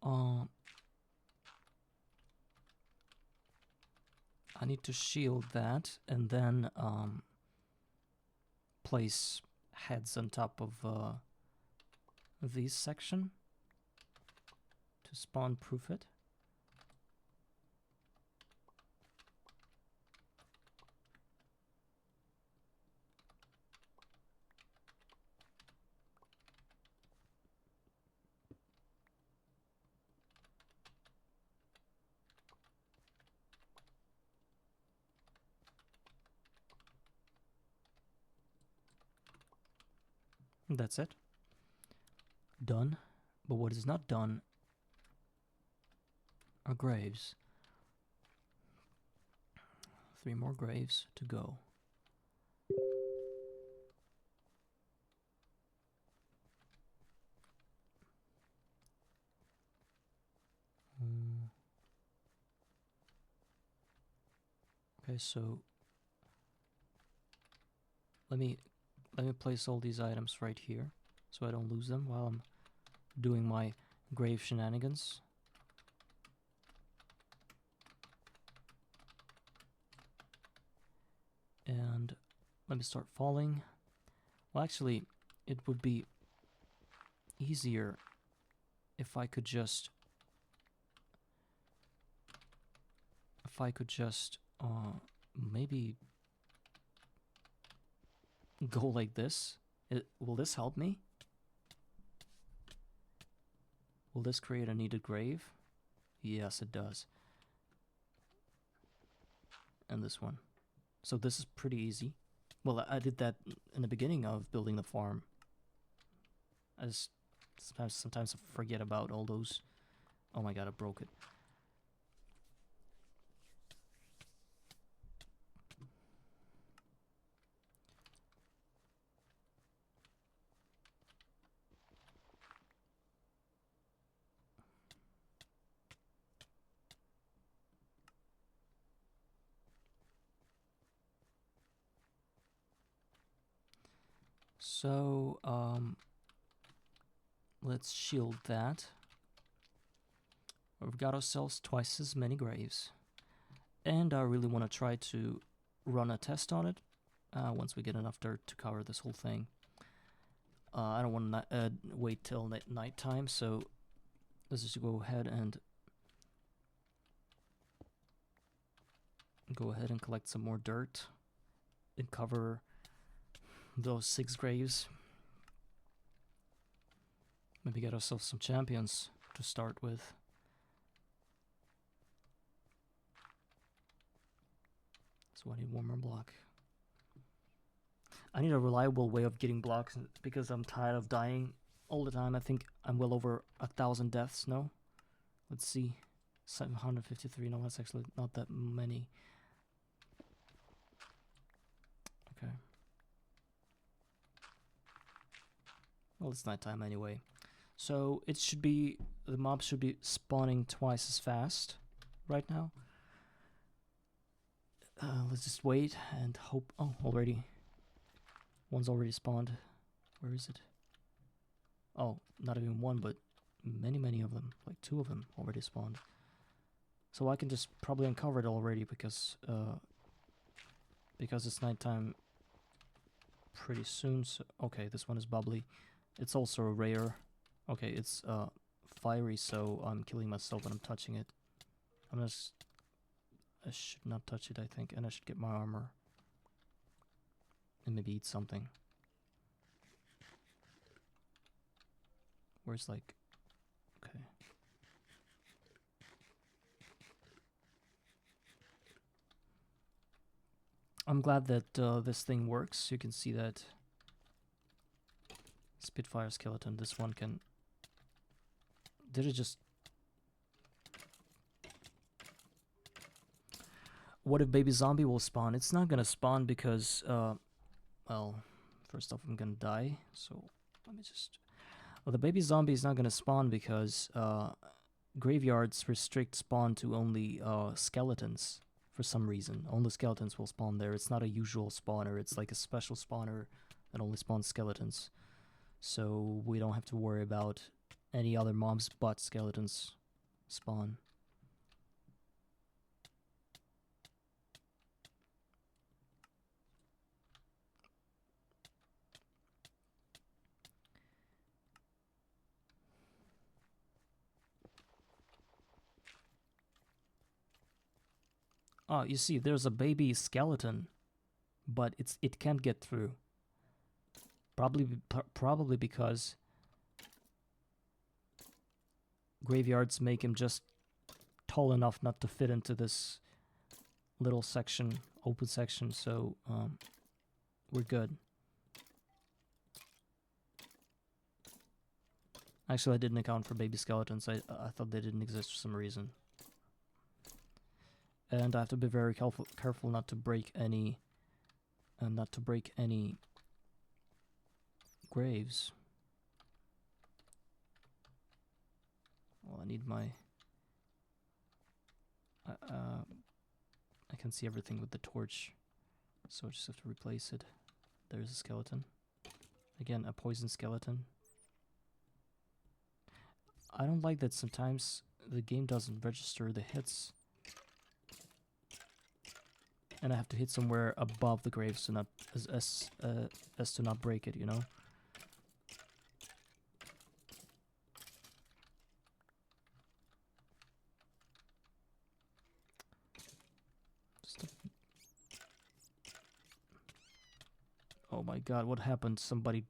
I need to shield that and then place heads on top of this section to spawn proof it. That's it. Done. But what is not done are graves. 3 more graves to go. Okay, so let me place all these items right here so I don't lose them while I'm doing my grave shenanigans. And let me start falling. Well, actually, it would be easier if I could just maybe go like this. Will this help me? Will this create a needed grave? Yes, it does. And this one. So this is pretty easy. Well, I did that in the beginning of building the farm. I just sometimes I forget about all those. Oh my god, I broke it. So, let's shield that. We've got ourselves twice as many graves. And I really want to try to run a test on it once we get enough dirt to cover this whole thing. I don't want to wait till nighttime, so let's just go ahead and collect some more dirt and cover those 6 graves. Maybe get ourselves some champions to start with. So I need one more block. I need a reliable way of getting blocks because I'm tired of dying all the time. I think I'm well over 1,000 deaths now. Let's see. 753. No, that's actually not that many. Okay. Well, it's nighttime anyway. So it should be, the mobs should be spawning twice as fast right now. Let's just wait and hope. Oh, already. One's already spawned. Where is it? Oh, not even one, but many of them. Like 2 of them already spawned. So I can just probably uncover it already because it's nighttime pretty soon. So, okay, this one is bubbly. It's also rare. Okay, it's fiery, so I'm killing myself when I'm touching it. I should not touch it, I think, and I should get my armor. And maybe eat something. Where's like... Okay. I'm glad that this thing works. You can see that Spitfire skeleton, this one can... Did it just... What if baby zombie will spawn? It's not gonna spawn because, well, first off I'm gonna die, so let me just... Well, the baby zombie is not gonna spawn because graveyards restrict spawn to only skeletons for some reason. Only skeletons will spawn there. It's not a usual spawner, it's like a special spawner that only spawns skeletons. So we don't have to worry about any other mobs but skeletons spawn. Oh, you see, there's a baby skeleton, but it can't get through. Probably because graveyards make him just tall enough not to fit into this little section, open section. So we're good. Actually, I didn't account for baby skeletons. I thought they didn't exist for some reason. And I have to be very careful not to break any graves. Well, I need my I can see everything with the torch, so I just have to replace it. There's a skeleton. Again, a poison skeleton. I don't like that sometimes the game doesn't register the hits. And I have to hit somewhere above the grave so not as to not break it, you know. Oh my god, what happened? Somebody...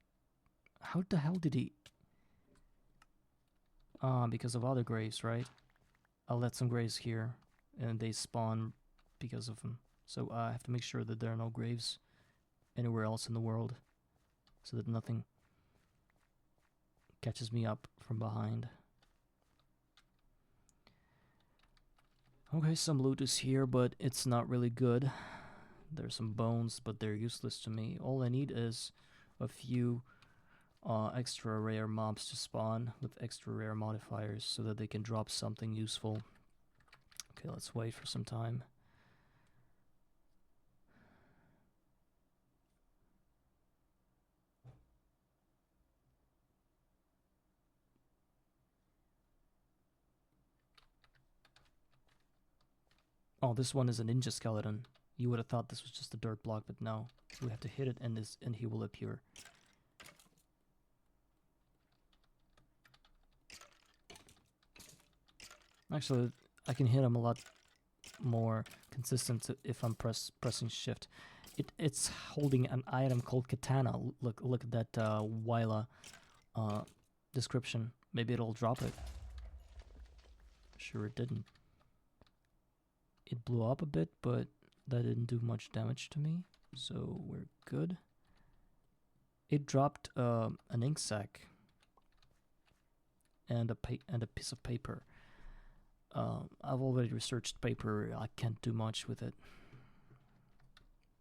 How the hell did he... because of other graves, right? I'll let some graves here, and they spawn because of them. So I have to make sure that there are no graves anywhere else in the world, so that nothing catches me up from behind. Okay, some loot is here, but it's not really good. There's some bones, but they're useless to me. All I need is a few extra rare mobs to spawn with extra rare modifiers so that they can drop something useful. Okay, let's wait for some time. Oh, this one is a ninja skeleton. You would have thought this was just a dirt block, but no. We have to hit it and he will appear. Actually, I can hit him a lot more consistent if I'm pressing shift. It's holding an item called katana. Look at that Wyla description. Maybe it'll drop it. Sure, it didn't. It blew up a bit, but that didn't do much damage to me, so we're good. It dropped an ink sac and a piece of paper. I've already researched paper. I can't do much with it,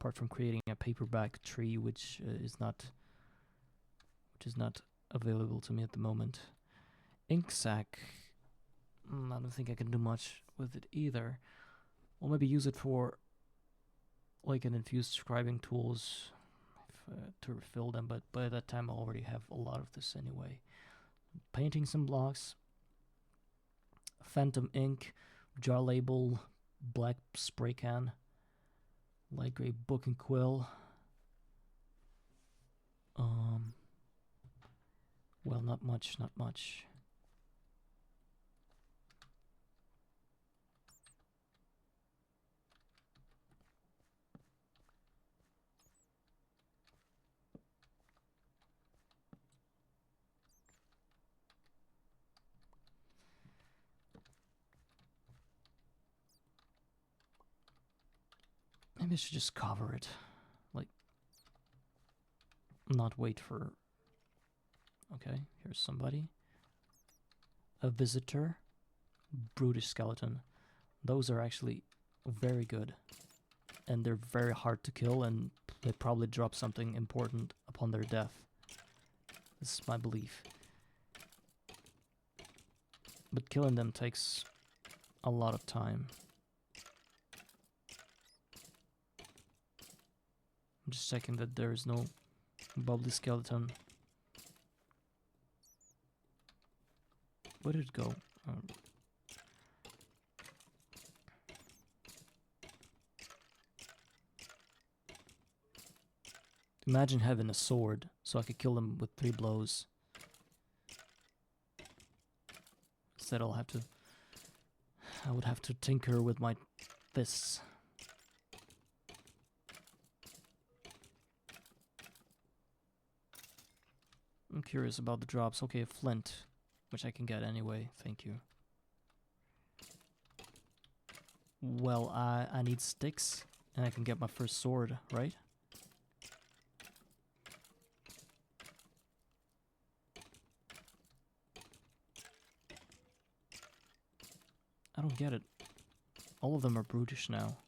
apart from creating a paperback tree, which is not available to me at the moment. Ink sac. I don't think I can do much with it either. Or maybe use it for like an infused scribing tools to refill them, but by that time I already have a lot of this anyway. Painting some blocks, phantom ink, jar label, black spray can, light gray book and quill. Well, not much. Maybe I should just cover it. Like, not wait for... Okay, here's somebody. A visitor. Brutish skeleton. Those are actually very good. And they're very hard to kill, and they probably drop something important upon their death. This is my belief. But killing them takes a lot of time. I'm just checking that there is no bubbly skeleton. Where did it go? Imagine having a sword so I could kill them with 3 blows. Instead I would have to tinker with my fists. I'm curious about the drops. Okay, flint, which I can get anyway. Thank you. Well, I need sticks, and I can get my first sword, right? I don't get it. All of them are brutish now.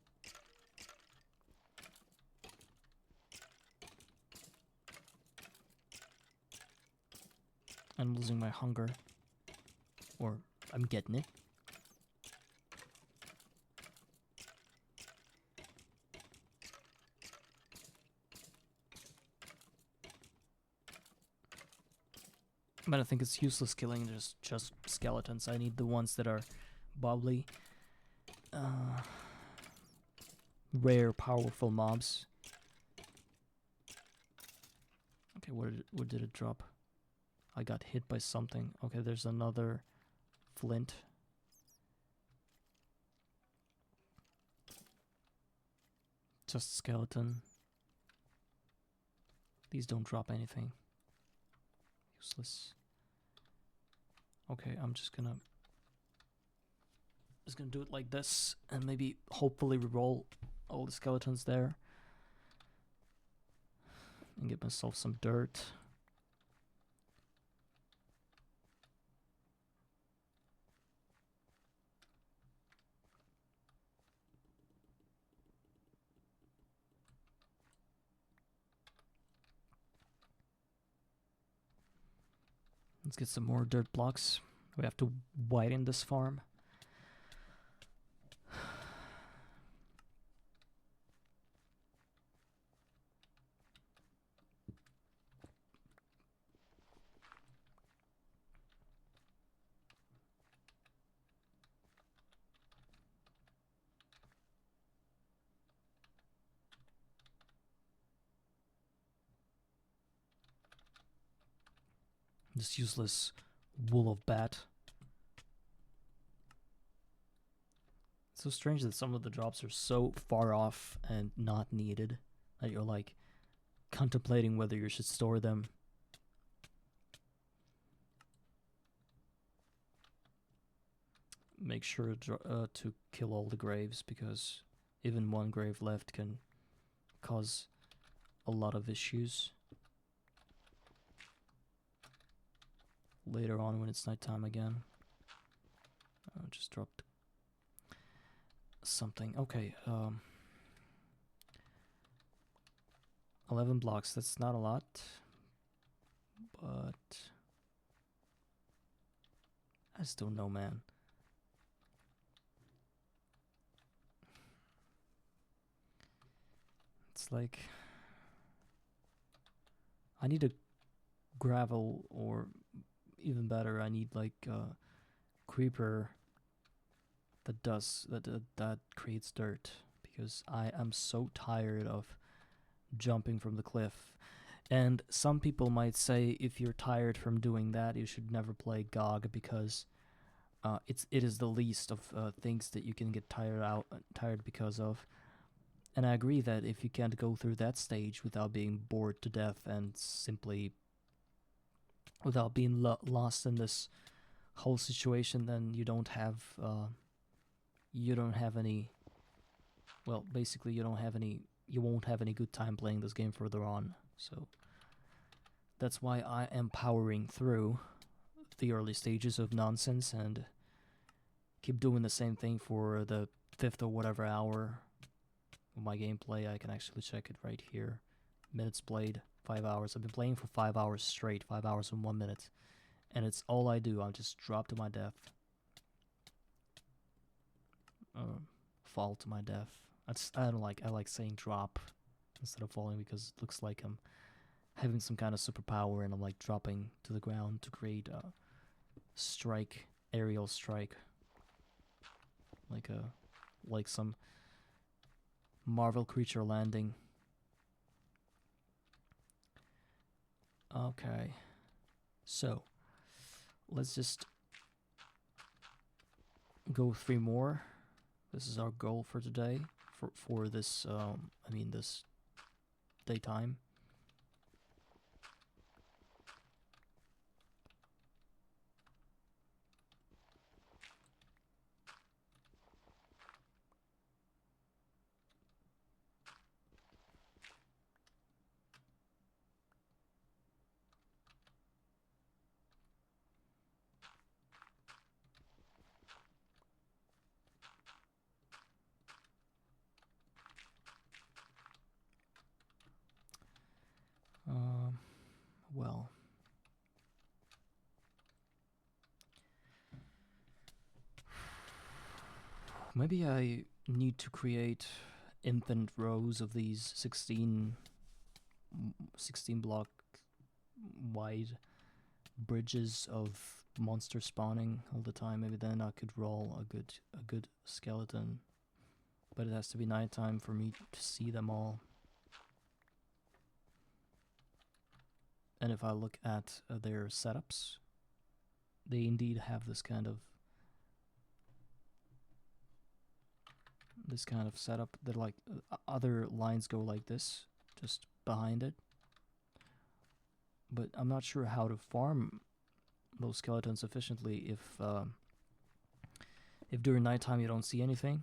I'm losing my hunger. Or, I'm getting it. But I think it's useless killing just skeletons. I need the ones that are bubbly. Rare, powerful mobs. Okay, where did it drop? I got hit by something. Okay, there's another flint. Just skeleton. These don't drop anything. Useless. Okay, I'm just gonna do it like this, and maybe hopefully reroll all the skeletons there, and get myself some dirt. Let's get some more dirt blocks. We have to widen this farm. This useless wool of bat. It's so strange that some of the drops are so far off and not needed that you're like contemplating whether you should store them. Make sure to kill all the graves, because even one grave left can cause a lot of issues later on when it's nighttime again. I just dropped something. Okay, 11 blocks, that's not a lot, but I just don't know, man. It's like I need a gravel, or even better, I need like a creeper that creates dirt, because I am so tired of jumping from the cliff. And some people might say if you're tired from doing that, you should never play GOG, because it is the least of things that you can get tired because of. And I agree that if you can't go through that stage without being bored to death and simply without being lost in this whole situation, then you don't have any. Well, basically, you won't have any good time playing this game further on. So that's why I am powering through the early stages of nonsense and keep doing the same thing for the 5th or whatever hour of my gameplay. I can actually check it right here. Minutes played, 5 hours. I've been playing for 5 hours straight, 5 hours and 1 minute. And it's all I do. I just drop to my death. Fall to my death. I like saying drop instead of falling, because it looks like I'm having some kind of superpower and I'm like dropping to the ground to create a strike, aerial strike. Like some Marvel creature landing. Okay. So, let's just go 3 more. This is our goal for today, for this, this daytime. well. Maybe I need to create infinite rows of these 16 block wide bridges of monster spawning all the time. Maybe then I could roll a good skeleton, but it has to be nighttime for me to see them all. And if I look at their setups, they indeed have this kind of setup. That like other lines go like this, just behind it. But I'm not sure how to farm those skeletons efficiently if during nighttime you don't see anything,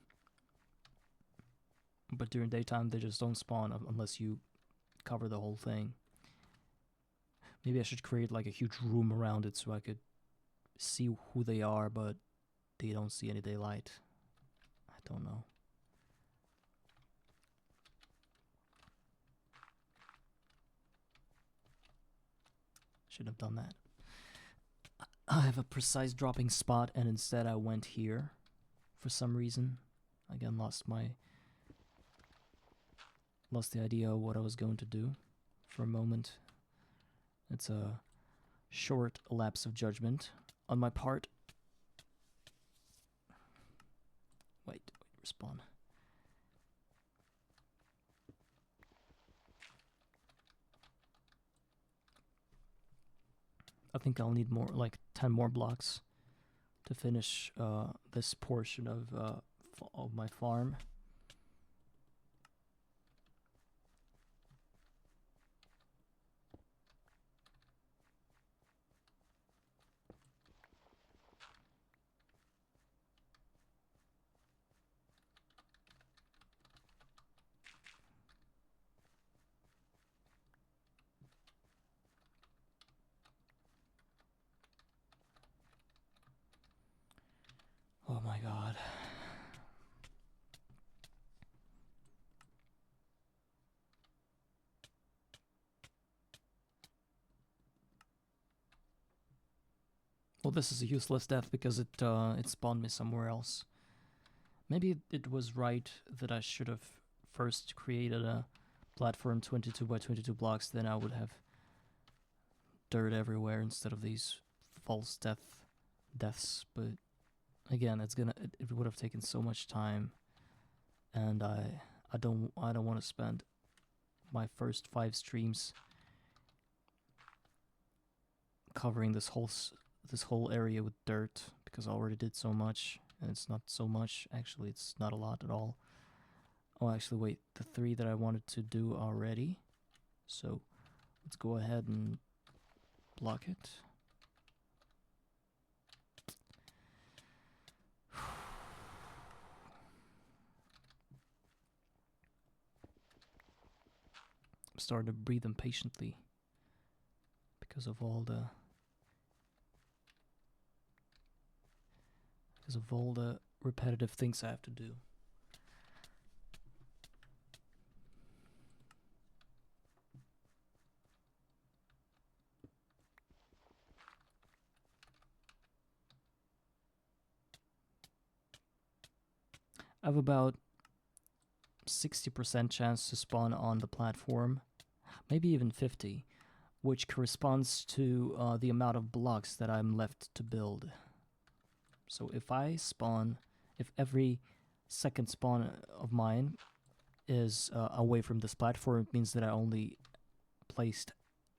but during daytime they just don't spawn unless you cover the whole thing. Maybe I should create like a huge room around it so I could see who they are, but they don't see any daylight. I don't know. Should have done that. I have a precise dropping spot, and instead I went here for some reason. Again, lost the idea of what I was going to do for a moment. It's a short lapse of judgment on my part. Wait, respawn. I think I'll need more, like 10 more blocks to finish this portion of my farm. Oh my god. Well, this is a useless death because it spawned me somewhere else. Maybe it was right that I should have first created a platform 22 by 22 blocks, then I would have dirt everywhere instead of these false deaths, but again, it would have taken so much time, and I don't want to spend my first 5 streams covering this whole area with dirt, because I already did so much, and it's not so much. Actually, it's not a lot at all. Oh, actually, wait, the 3 that I wanted to do already. So let's go ahead and block it. I'm starting to breathe impatiently because of all the repetitive things I have to do. I have about 60% chance to spawn on the platform, maybe even 50, which corresponds to the amount of blocks that I'm left to build. So if every second spawn of mine is away from this platform, it means that I only placed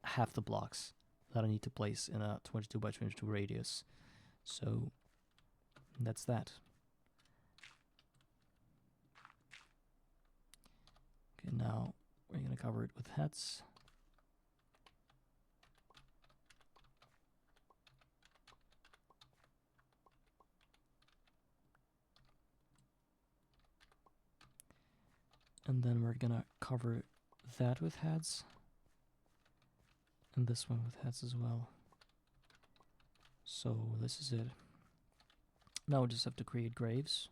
half the blocks that I need to place in a 22 by 22 radius. So that's that. Okay, now we're going to cover it with heads. And then we're going to cover that with heads. And this one with heads as well. So this is it. Now we just have to create graves.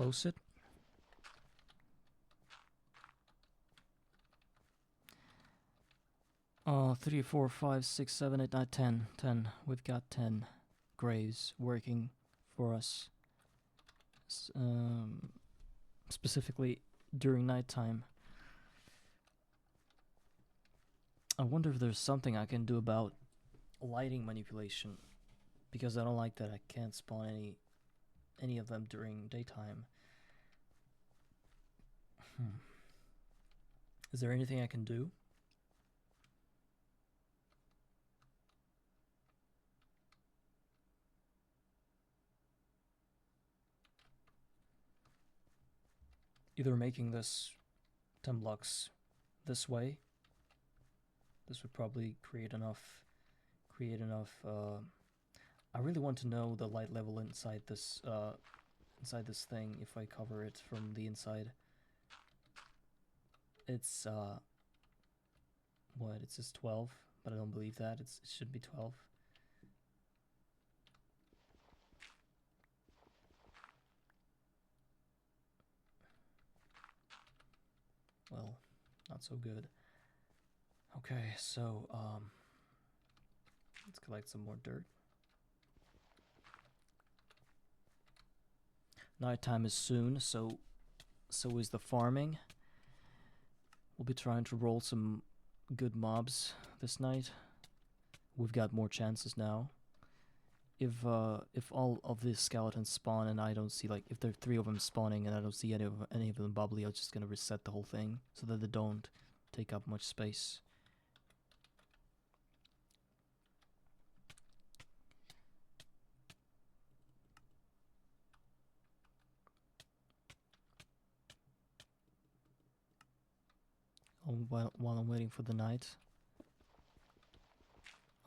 close it. Oh, 3, 4, 5, 6, 7, 8, 9, 10. 10. We've got 10 graves working for us. Specifically during nighttime. I wonder if there's something I can do about lighting manipulation, because I don't like that I can't spawn any of them during daytime. Is there anything I can do? Either making this 10 blocks this way. This would probably create enough. I really want to know the light level inside this thing. If I cover it from the inside, it's what? It says 12, but I don't believe that. It should be 12. Well, not so good. Okay, so let's collect some more dirt. Nighttime is soon, so is the farming. We'll be trying to roll some good mobs this night. We've got more chances now. If all of these skeletons spawn and I don't see, like, if there are 3 of them spawning and I don't see any of them bubbly, I'm just gonna reset the whole thing so that they don't take up much space. While I'm waiting for the night,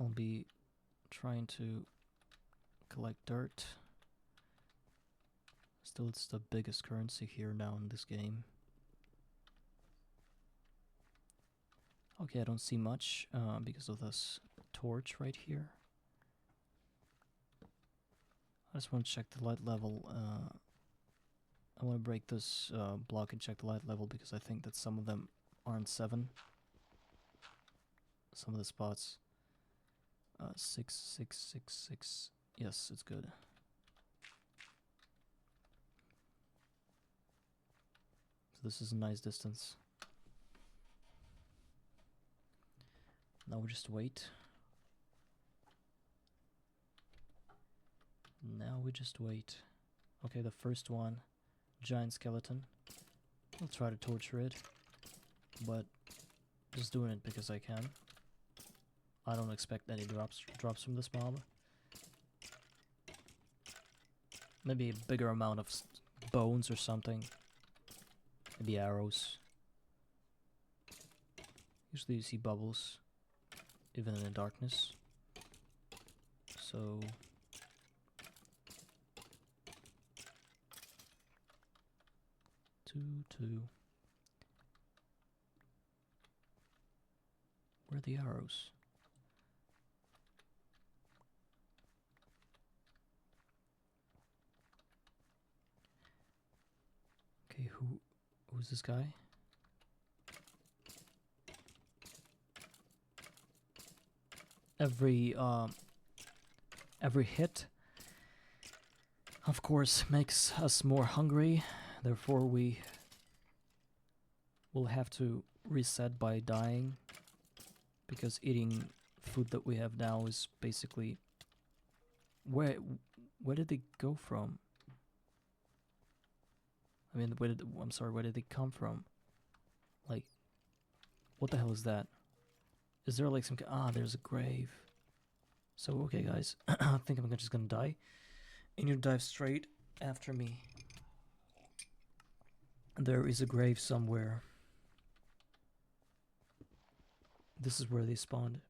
I'll be trying to collect dirt. Still, it's the biggest currency here now in this game. Okay, I don't see much because of this torch right here. I just want to check the light level. I want to break this block and check the light level because I think that some of them aren't 7. Some of the spots. 6, 6, 6, 6. Yes, it's good. So this is a nice distance. Now we just wait. Now we just wait. Okay, the first one. Giant skeleton. I'll try to torture it. But just doing it because I can. I don't expect any drops from this mob. Maybe a bigger amount of bones or something. Maybe arrows. Usually you see bubbles, even in the darkness. So... 2, 2. Where are the arrows? Okay, who's this guy? Every hit, of course, makes us more hungry. Therefore, we will have to reset by dying, because eating food that we have now is basically... Where did they go from? I mean, where did they come from? Like, what the hell is that? Is there like some... Ah, there's a grave. So, okay guys, I think I'm just gonna die. And you dive straight after me. There is a grave somewhere. This is where they spawned.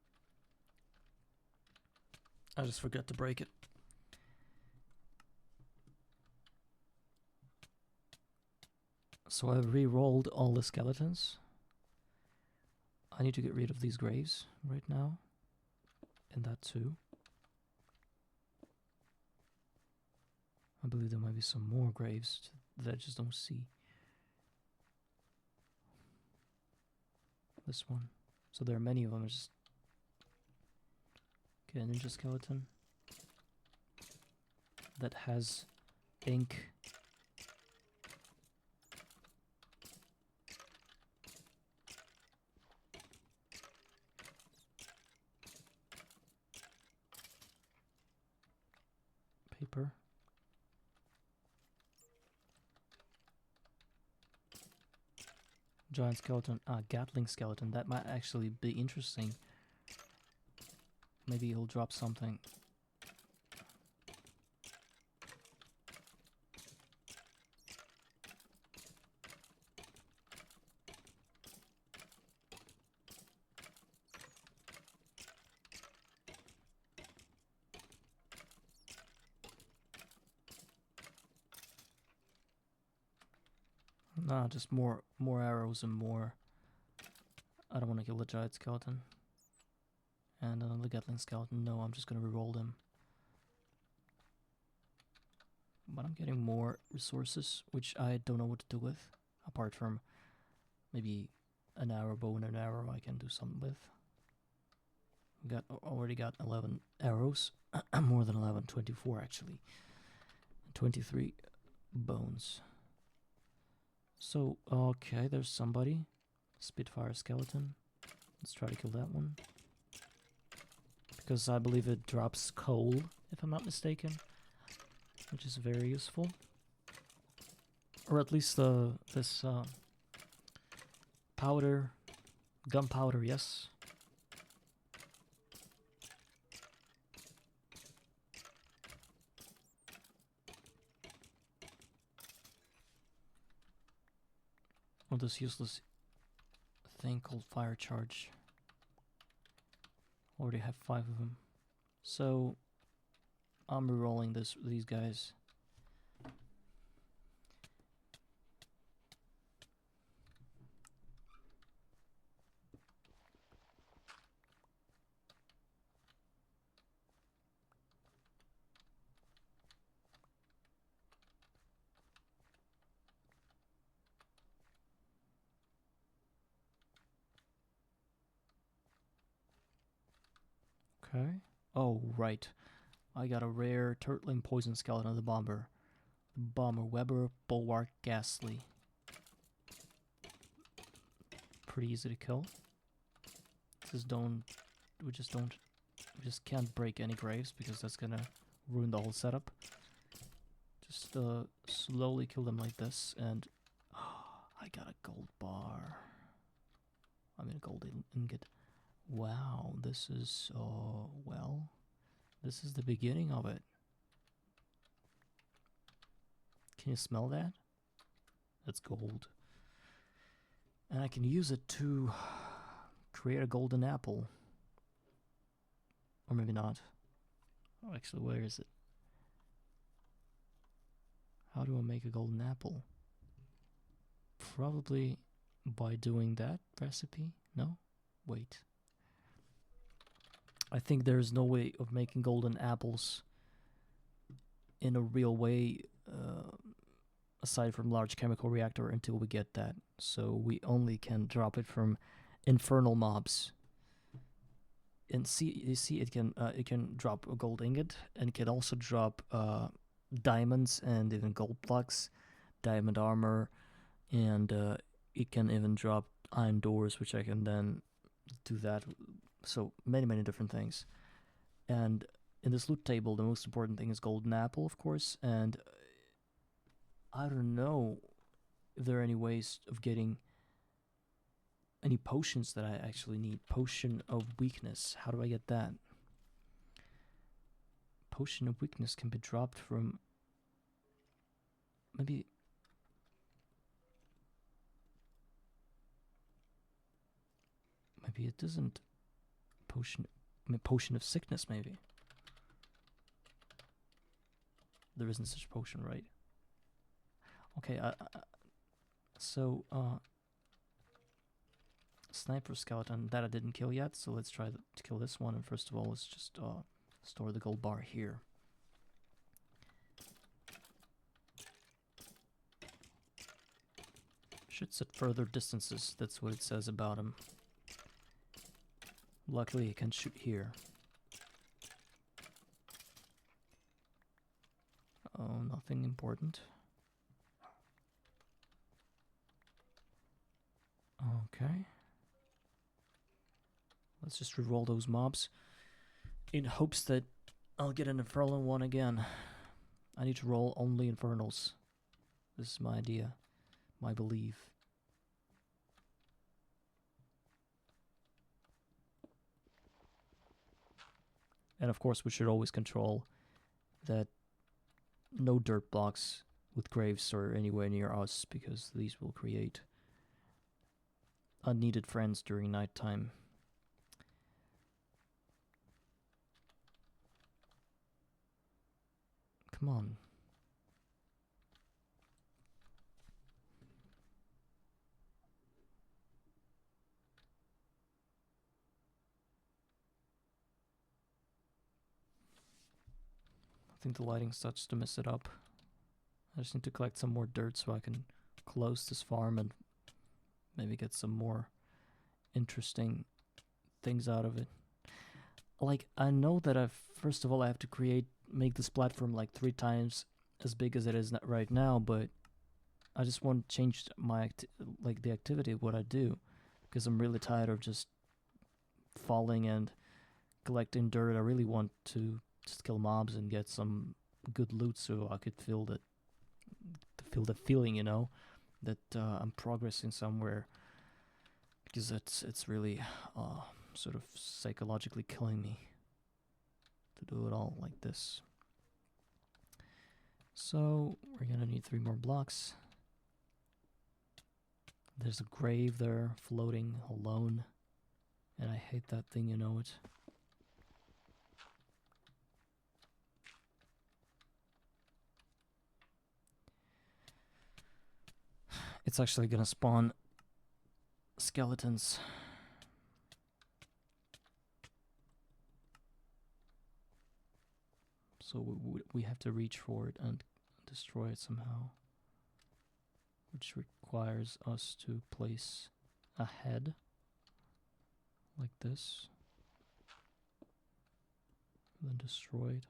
I just forgot to break it. So I've re-rolled all the skeletons. I need to get rid of these graves right now. And that too. I believe there might be some more graves that I just don't see. This one. So there are many of them. Just okay, a ninja skeleton that has ink. Paper. Giant skeleton. Gatling skeleton. That might actually be interesting. Maybe he'll drop something. Nah, just more arrows and more. I don't want to kill the giant skeleton. And another Gatling skeleton. No, I'm just gonna reroll them. But I'm getting more resources, which I don't know what to do with. Apart from maybe an arrow bow and an arrow I can do something with. Already got 11 arrows. More than 11, 24 actually. 23 bones. So, okay, there's somebody. Spitfire skeleton. Let's try to kill that one. Because I believe it drops coal, if I'm not mistaken. Which is very useful. Or at least this powder. Gunpowder, yes. Or this useless thing called fire charge. Already have 5 of them. So I'm rerolling these guys. Okay. Oh, right. I got a rare turtling poison skeleton of the bomber. The bomber Weber Bulwark Ghastly. Pretty easy to kill. We just can't break any graves because that's gonna ruin the whole setup. Just slowly kill them like this, and I got a gold bar. I mean a gold ingot. Wow, this is well, this is the beginning of it. Can you smell that? That's gold. And I can use it to create a golden apple. Or maybe not. Oh, actually, where is it? How do I make a golden apple? Probably by doing that recipe? No? Wait. I think there's no way of making golden apples in a real way aside from large chemical reactor until we get that. So we only can drop it from infernal mobs. And you see it can drop a gold ingot, and it can also drop diamonds and even gold blocks, diamond armor, and it can even drop iron doors, which I can then do that. So many different things. And in this loot table, the most important thing is golden apple, of course, and I don't know if there are any ways of getting any potions that I actually need. Potion of weakness. How do I get that? Potion of weakness can be dropped from maybe it doesn't. Potion of sickness, maybe. There isn't such potion, right? Okay, so sniper skeleton that I didn't kill yet, so let's try to kill this one. And first of all, let's just store the gold bar here. Should set further distances, that's what it says about him. Luckily, I can shoot here. Oh, nothing important. Okay. Let's just reroll those mobs in hopes that I'll get an infernal one again. I need to roll only infernals. This is my idea, my belief. And of course we should always control that no dirt blocks with graves are anywhere near us, because these will create unneeded friends during nighttime. Come on. I think the lighting starts to mess it up. I just need to collect some more dirt so I can close this farm and maybe get some more interesting things out of it. Like, I know that first of all I have to make this platform like 3 times as big as it is right now, but I just want to change my the activity of what I do, because I'm really tired of just falling and collecting dirt. I really want to just kill mobs and get some good loot so I could feel the feeling, you know, that I'm progressing somewhere, because it's really sort of psychologically killing me to do it all like this. So we're gonna need 3 more blocks. There's a grave there floating alone, and I hate that thing, you know it. It's actually gonna spawn skeletons. So we have to reach for it and destroy it somehow, which requires us to place a head like this, then destroy it.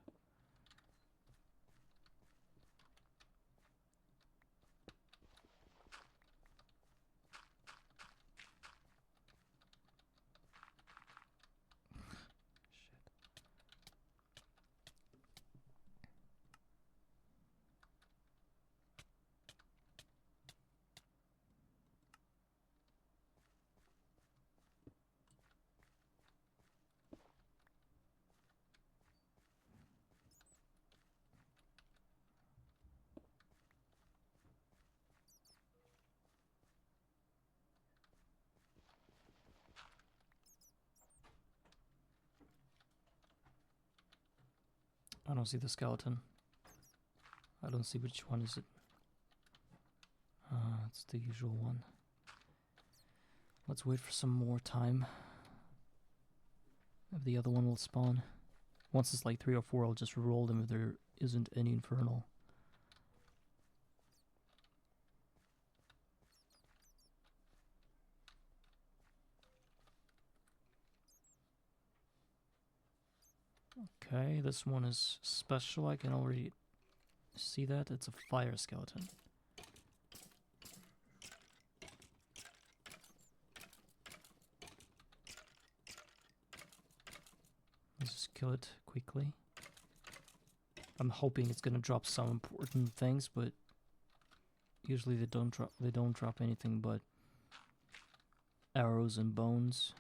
I don't see the skeleton. I don't see which one is it. It's the usual one. Let's wait for some more time. If the other one will spawn. Once it's like 3 or 4, I'll just roll them if there isn't any infernal. Okay, this one is special. I can already see that. It's a fire skeleton. Let's just kill it quickly. I'm hoping it's gonna drop some important things, but usually they don't drop anything but arrows and bones.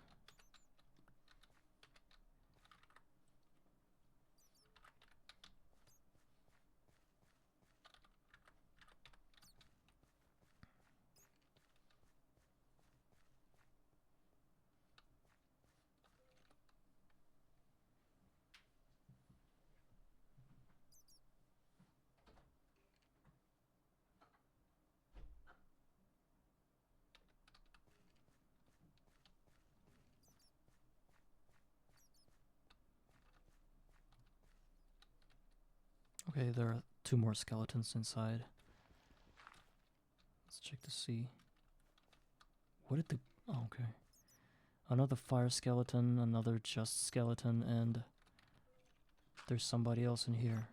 Okay, there are 2 more skeletons inside. Let's check to see. What did the... Oh, okay. Another fire skeleton, another just skeleton, and there's somebody else in here.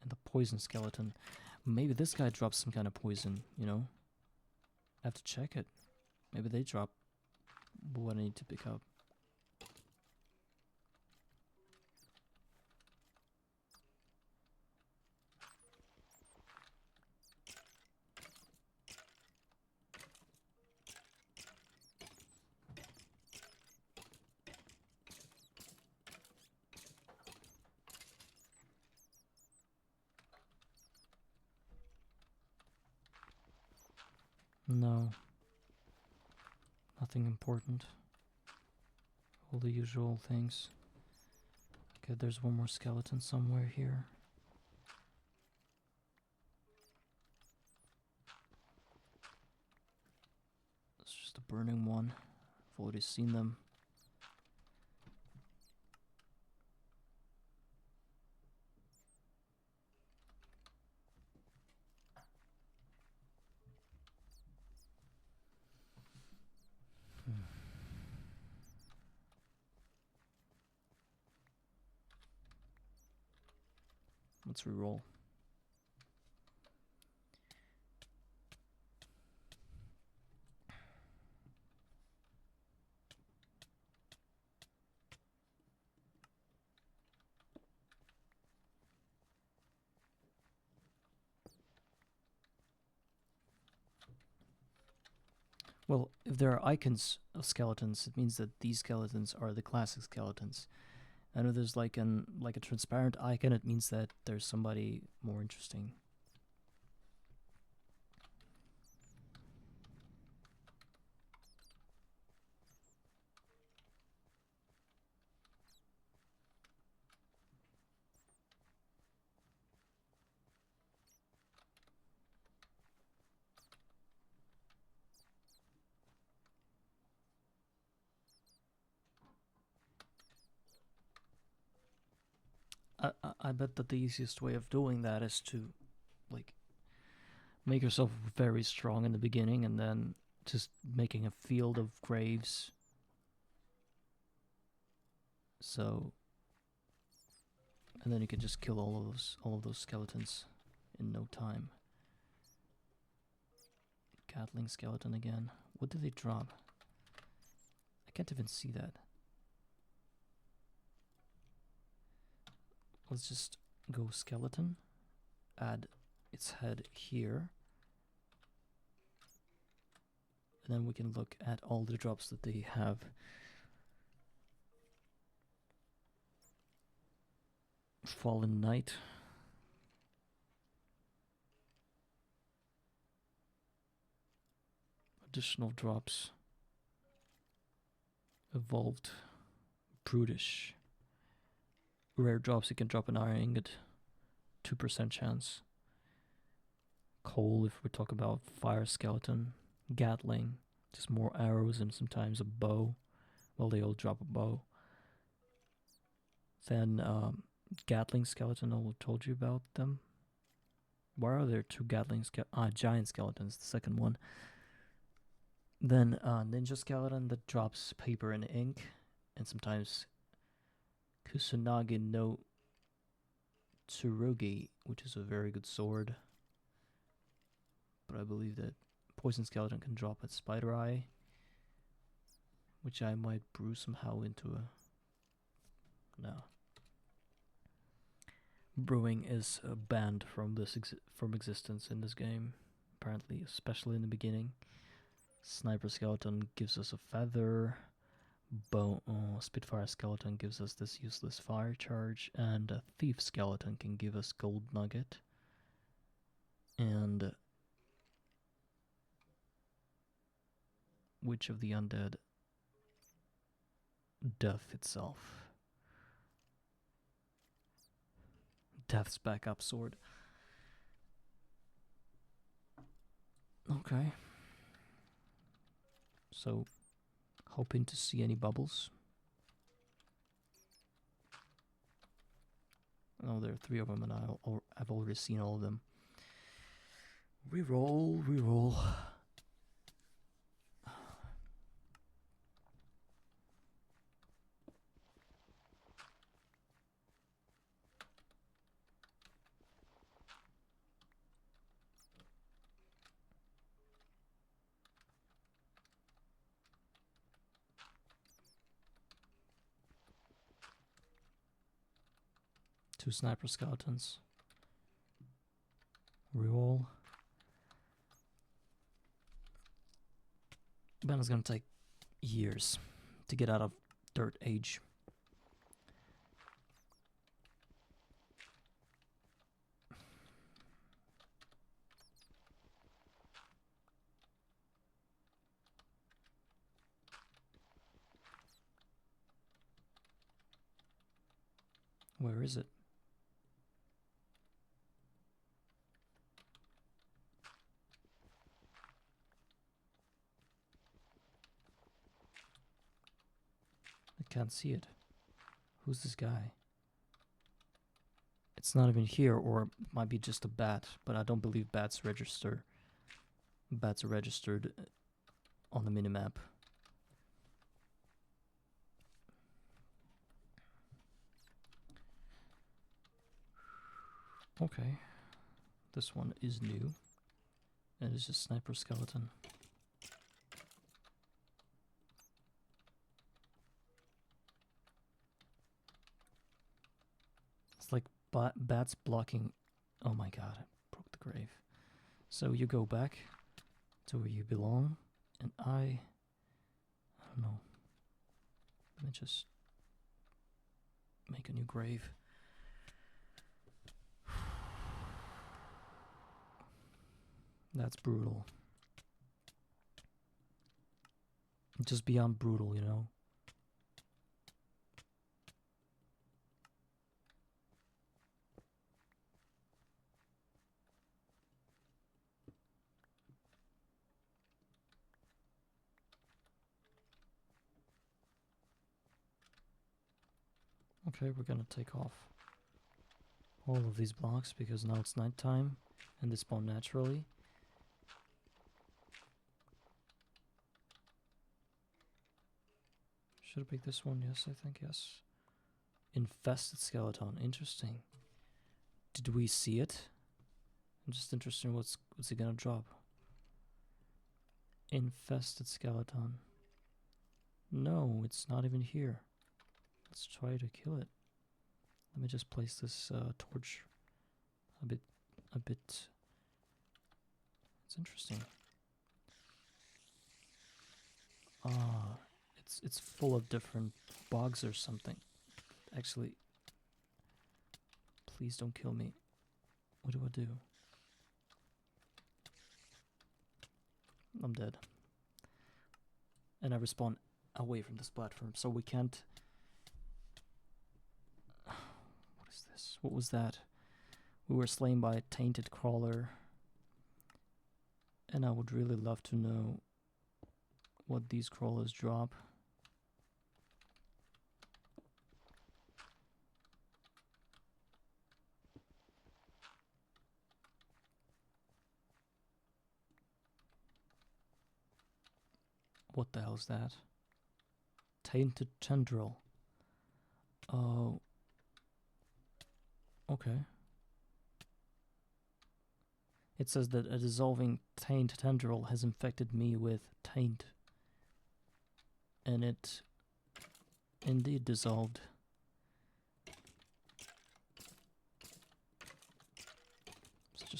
And the poison skeleton. Maybe this guy drops some kind of poison, you know? I have to check it. Maybe they drop what I need to pick up. No. Nothing important. All the usual things. Okay, there's one more skeleton somewhere here. It's just a burning one. I've already seen them. Let's reroll. Well, if there are icons of skeletons, it means that these skeletons are the classic skeletons. And if there's like a transparent icon, it means that there's somebody more interesting. I bet that the easiest way of doing that is to, like, make yourself very strong in the beginning and then just making a field of graves. So, and then you can just kill all of those skeletons in no time. Gatling skeleton again. What did they drop? I can't even see that. Let's just go skeleton, add its head here, and then we can look at all the drops that they have. Fallen Knight. Additional drops. Evolved. Brutish. Rare drops, you can drop an iron ingot. 2% chance. Coal, if we talk about fire skeleton. Gatling, just more arrows and sometimes a bow. Well, they all drop a bow. Then Gatling skeleton, I told you about them. Why are there two Gatling giant skeletons, the second one. Then ninja skeleton that drops paper and ink, and sometimes Kusanagi no Tsurugi, which is a very good sword. But I believe that poison skeleton can drop a spider eye, which I might brew somehow into a... No. Brewing is banned from from existence in this game, apparently, especially in the beginning. Sniper skeleton gives us a feather. Spitfire skeleton gives us this useless fire charge, and a thief skeleton can give us gold nugget. And which of the undead? Death itself. Death's backup sword. Okay. So, hoping to see any bubbles. Oh, there are 3 of them, and I've already seen all of them. Reroll, reroll. 2 sniper skeletons. Reroll. But it's gonna take years to get out of Dirt Age. Where is it? I can't see it. Who's this guy? It's not even here, or it might be just a bat, but I don't believe bats register. Bats are registered on the minimap. Okay, this one is new, and it's just sniper skeleton. It's like bats blocking. Oh my god, I broke the grave. So you go back to where you belong, and I don't know. Let me just make a new grave. That's brutal. Just beyond brutal, you know? Okay, we're gonna take off all of these blocks because now it's nighttime and they spawn naturally. Should I pick this one? Yes, I think yes. Infested skeleton. Interesting. Did we see it? I'm just interested in what's it gonna drop. Infested skeleton. No, it's not even here. Let's try to kill it. Let me just place this torch a bit. It's interesting. Ah, it's full of different bugs or something. Actually, please don't kill me. What do I do? I'm dead. And I respawn away from this platform, so we can't... What is this? What was that? We were slain by a tainted crawler. And I would really love to know what these crawlers drop. What the hell is that? Tainted tendril. Oh. Okay. It says that a dissolving taint tendril has infected me with taint. And it indeed dissolved. Such a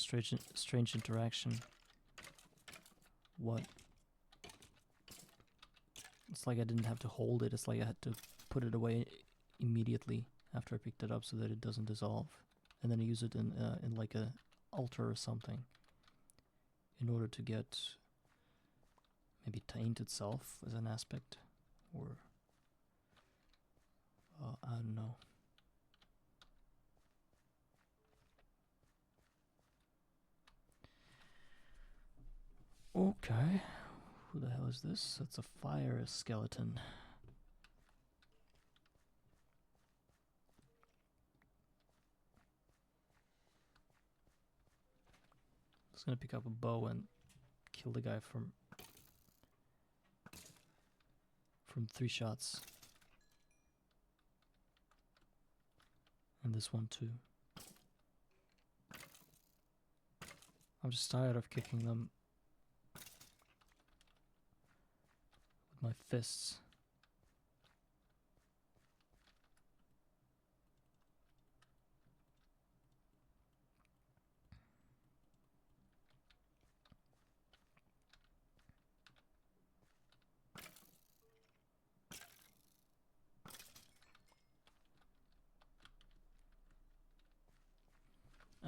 strange interaction. What? It's like I didn't have to hold it, it's like I had to put it away immediately after I picked it up so that it doesn't dissolve. And then I use it in like a altar or something in order to get maybe taint itself as an aspect, or I don't know. Okay, who the hell is this? That's a fire skeleton. Just gonna pick up a bow and kill the guy from 3 shots. And this one too. I'm just tired of kicking them with my fists.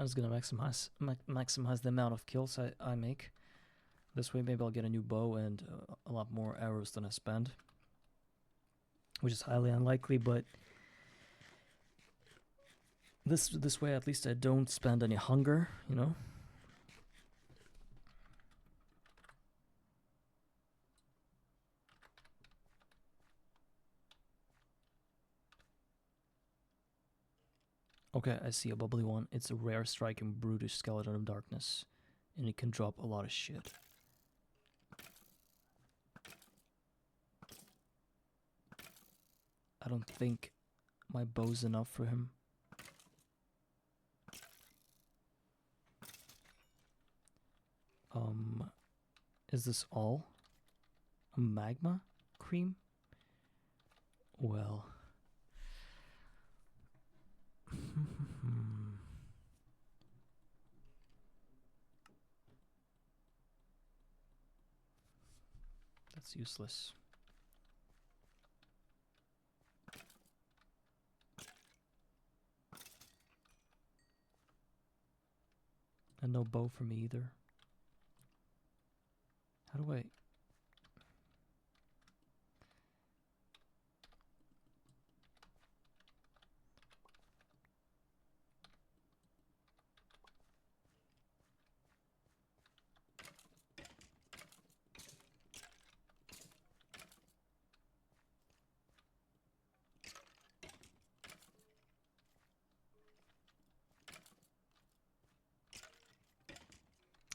I'm just gonna maximize the amount of kills I make. This way, maybe I'll get a new bow and a lot more arrows than I spend, which is highly unlikely. But this way, at least I don't spend any hunger, you know. Okay, I see a bubbly one. It's a rare striking brutish skeleton of darkness, and it can drop a lot of shit. I don't think my bow's enough for him. Is this all? A magma cream? Well. That's useless. And no bow for me either. How do I...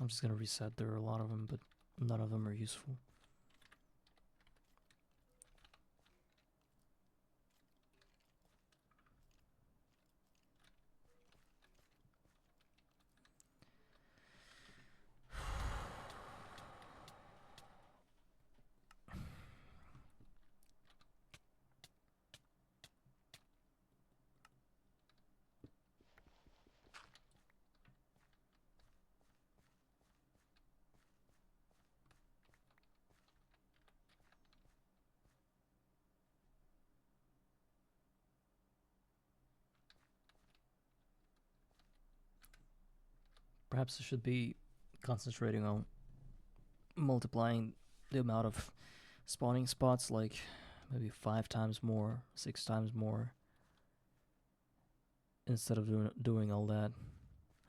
I'm just gonna reset. There are a lot of them, but none of them are useful. Perhaps I should be concentrating on multiplying the amount of spawning spots, like maybe 5 times more, 6 times more, instead of doing all that.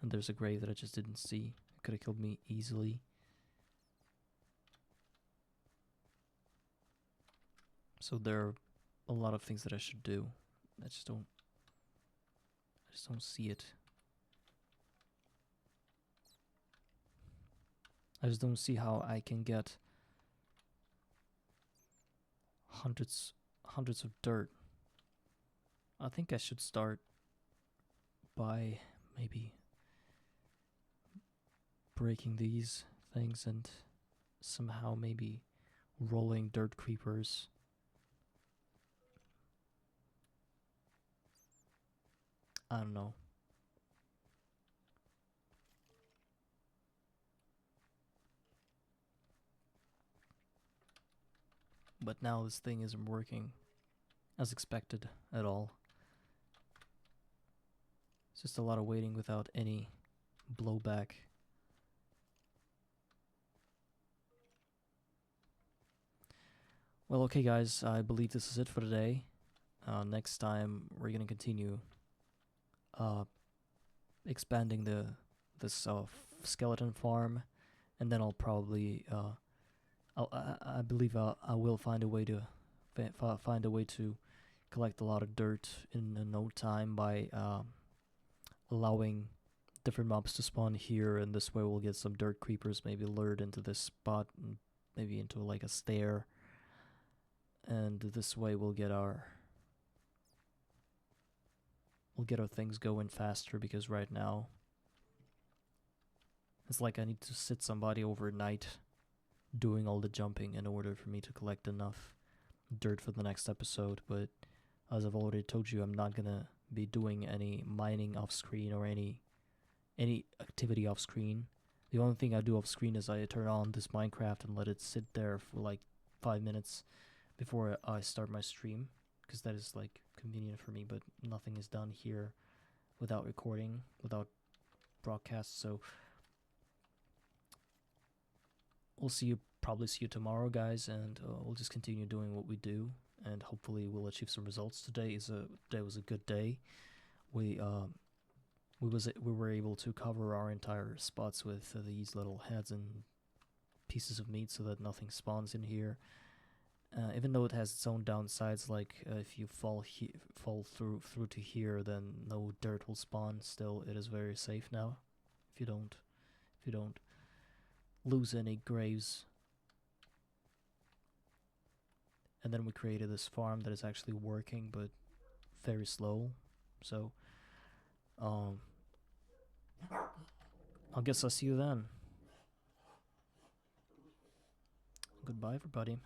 And there's a grave that I just didn't see. It could have killed me easily. So there are a lot of things that I should do. I just don't see it. I just don't see how I can get hundreds of dirt. I think I should start by maybe breaking these things and somehow maybe rolling dirt creepers. I don't know. But now this thing isn't working as expected at all. It's just a lot of waiting without any blowback. Well, okay guys, I believe this is it for today. Next time we're gonna continue expanding this skeleton farm, and then I'll probably I believe I will find a way to collect a lot of dirt in no time by allowing different mobs to spawn here, and this way we'll get some dirt creepers maybe lured into this spot and maybe into like a stair, and this way we'll get our things going faster, because right now it's like I need to sit somebody overnight doing all the jumping in order for me to collect enough dirt for the next episode. But as I've already told you, I'm not gonna be doing any mining off screen or any activity off screen. The only thing I do off screen is I turn on this Minecraft and let it sit there for like 5 minutes before I start my stream, because that is like convenient for me. But nothing is done here without recording, without broadcast. So we'll probably see you tomorrow, guys, and we'll just continue doing what we do, and hopefully we'll achieve some results. Today was a good day. We were able to cover our entire spots with these little heads and pieces of meat so that nothing spawns in here. Even though it has its own downsides, like if you fall through to here, then no dirt will spawn. Still, it is very safe now. If you don't lose any graves. And then we created this farm that is actually working, but very slow. So, I guess I'll see you then. Goodbye, everybody.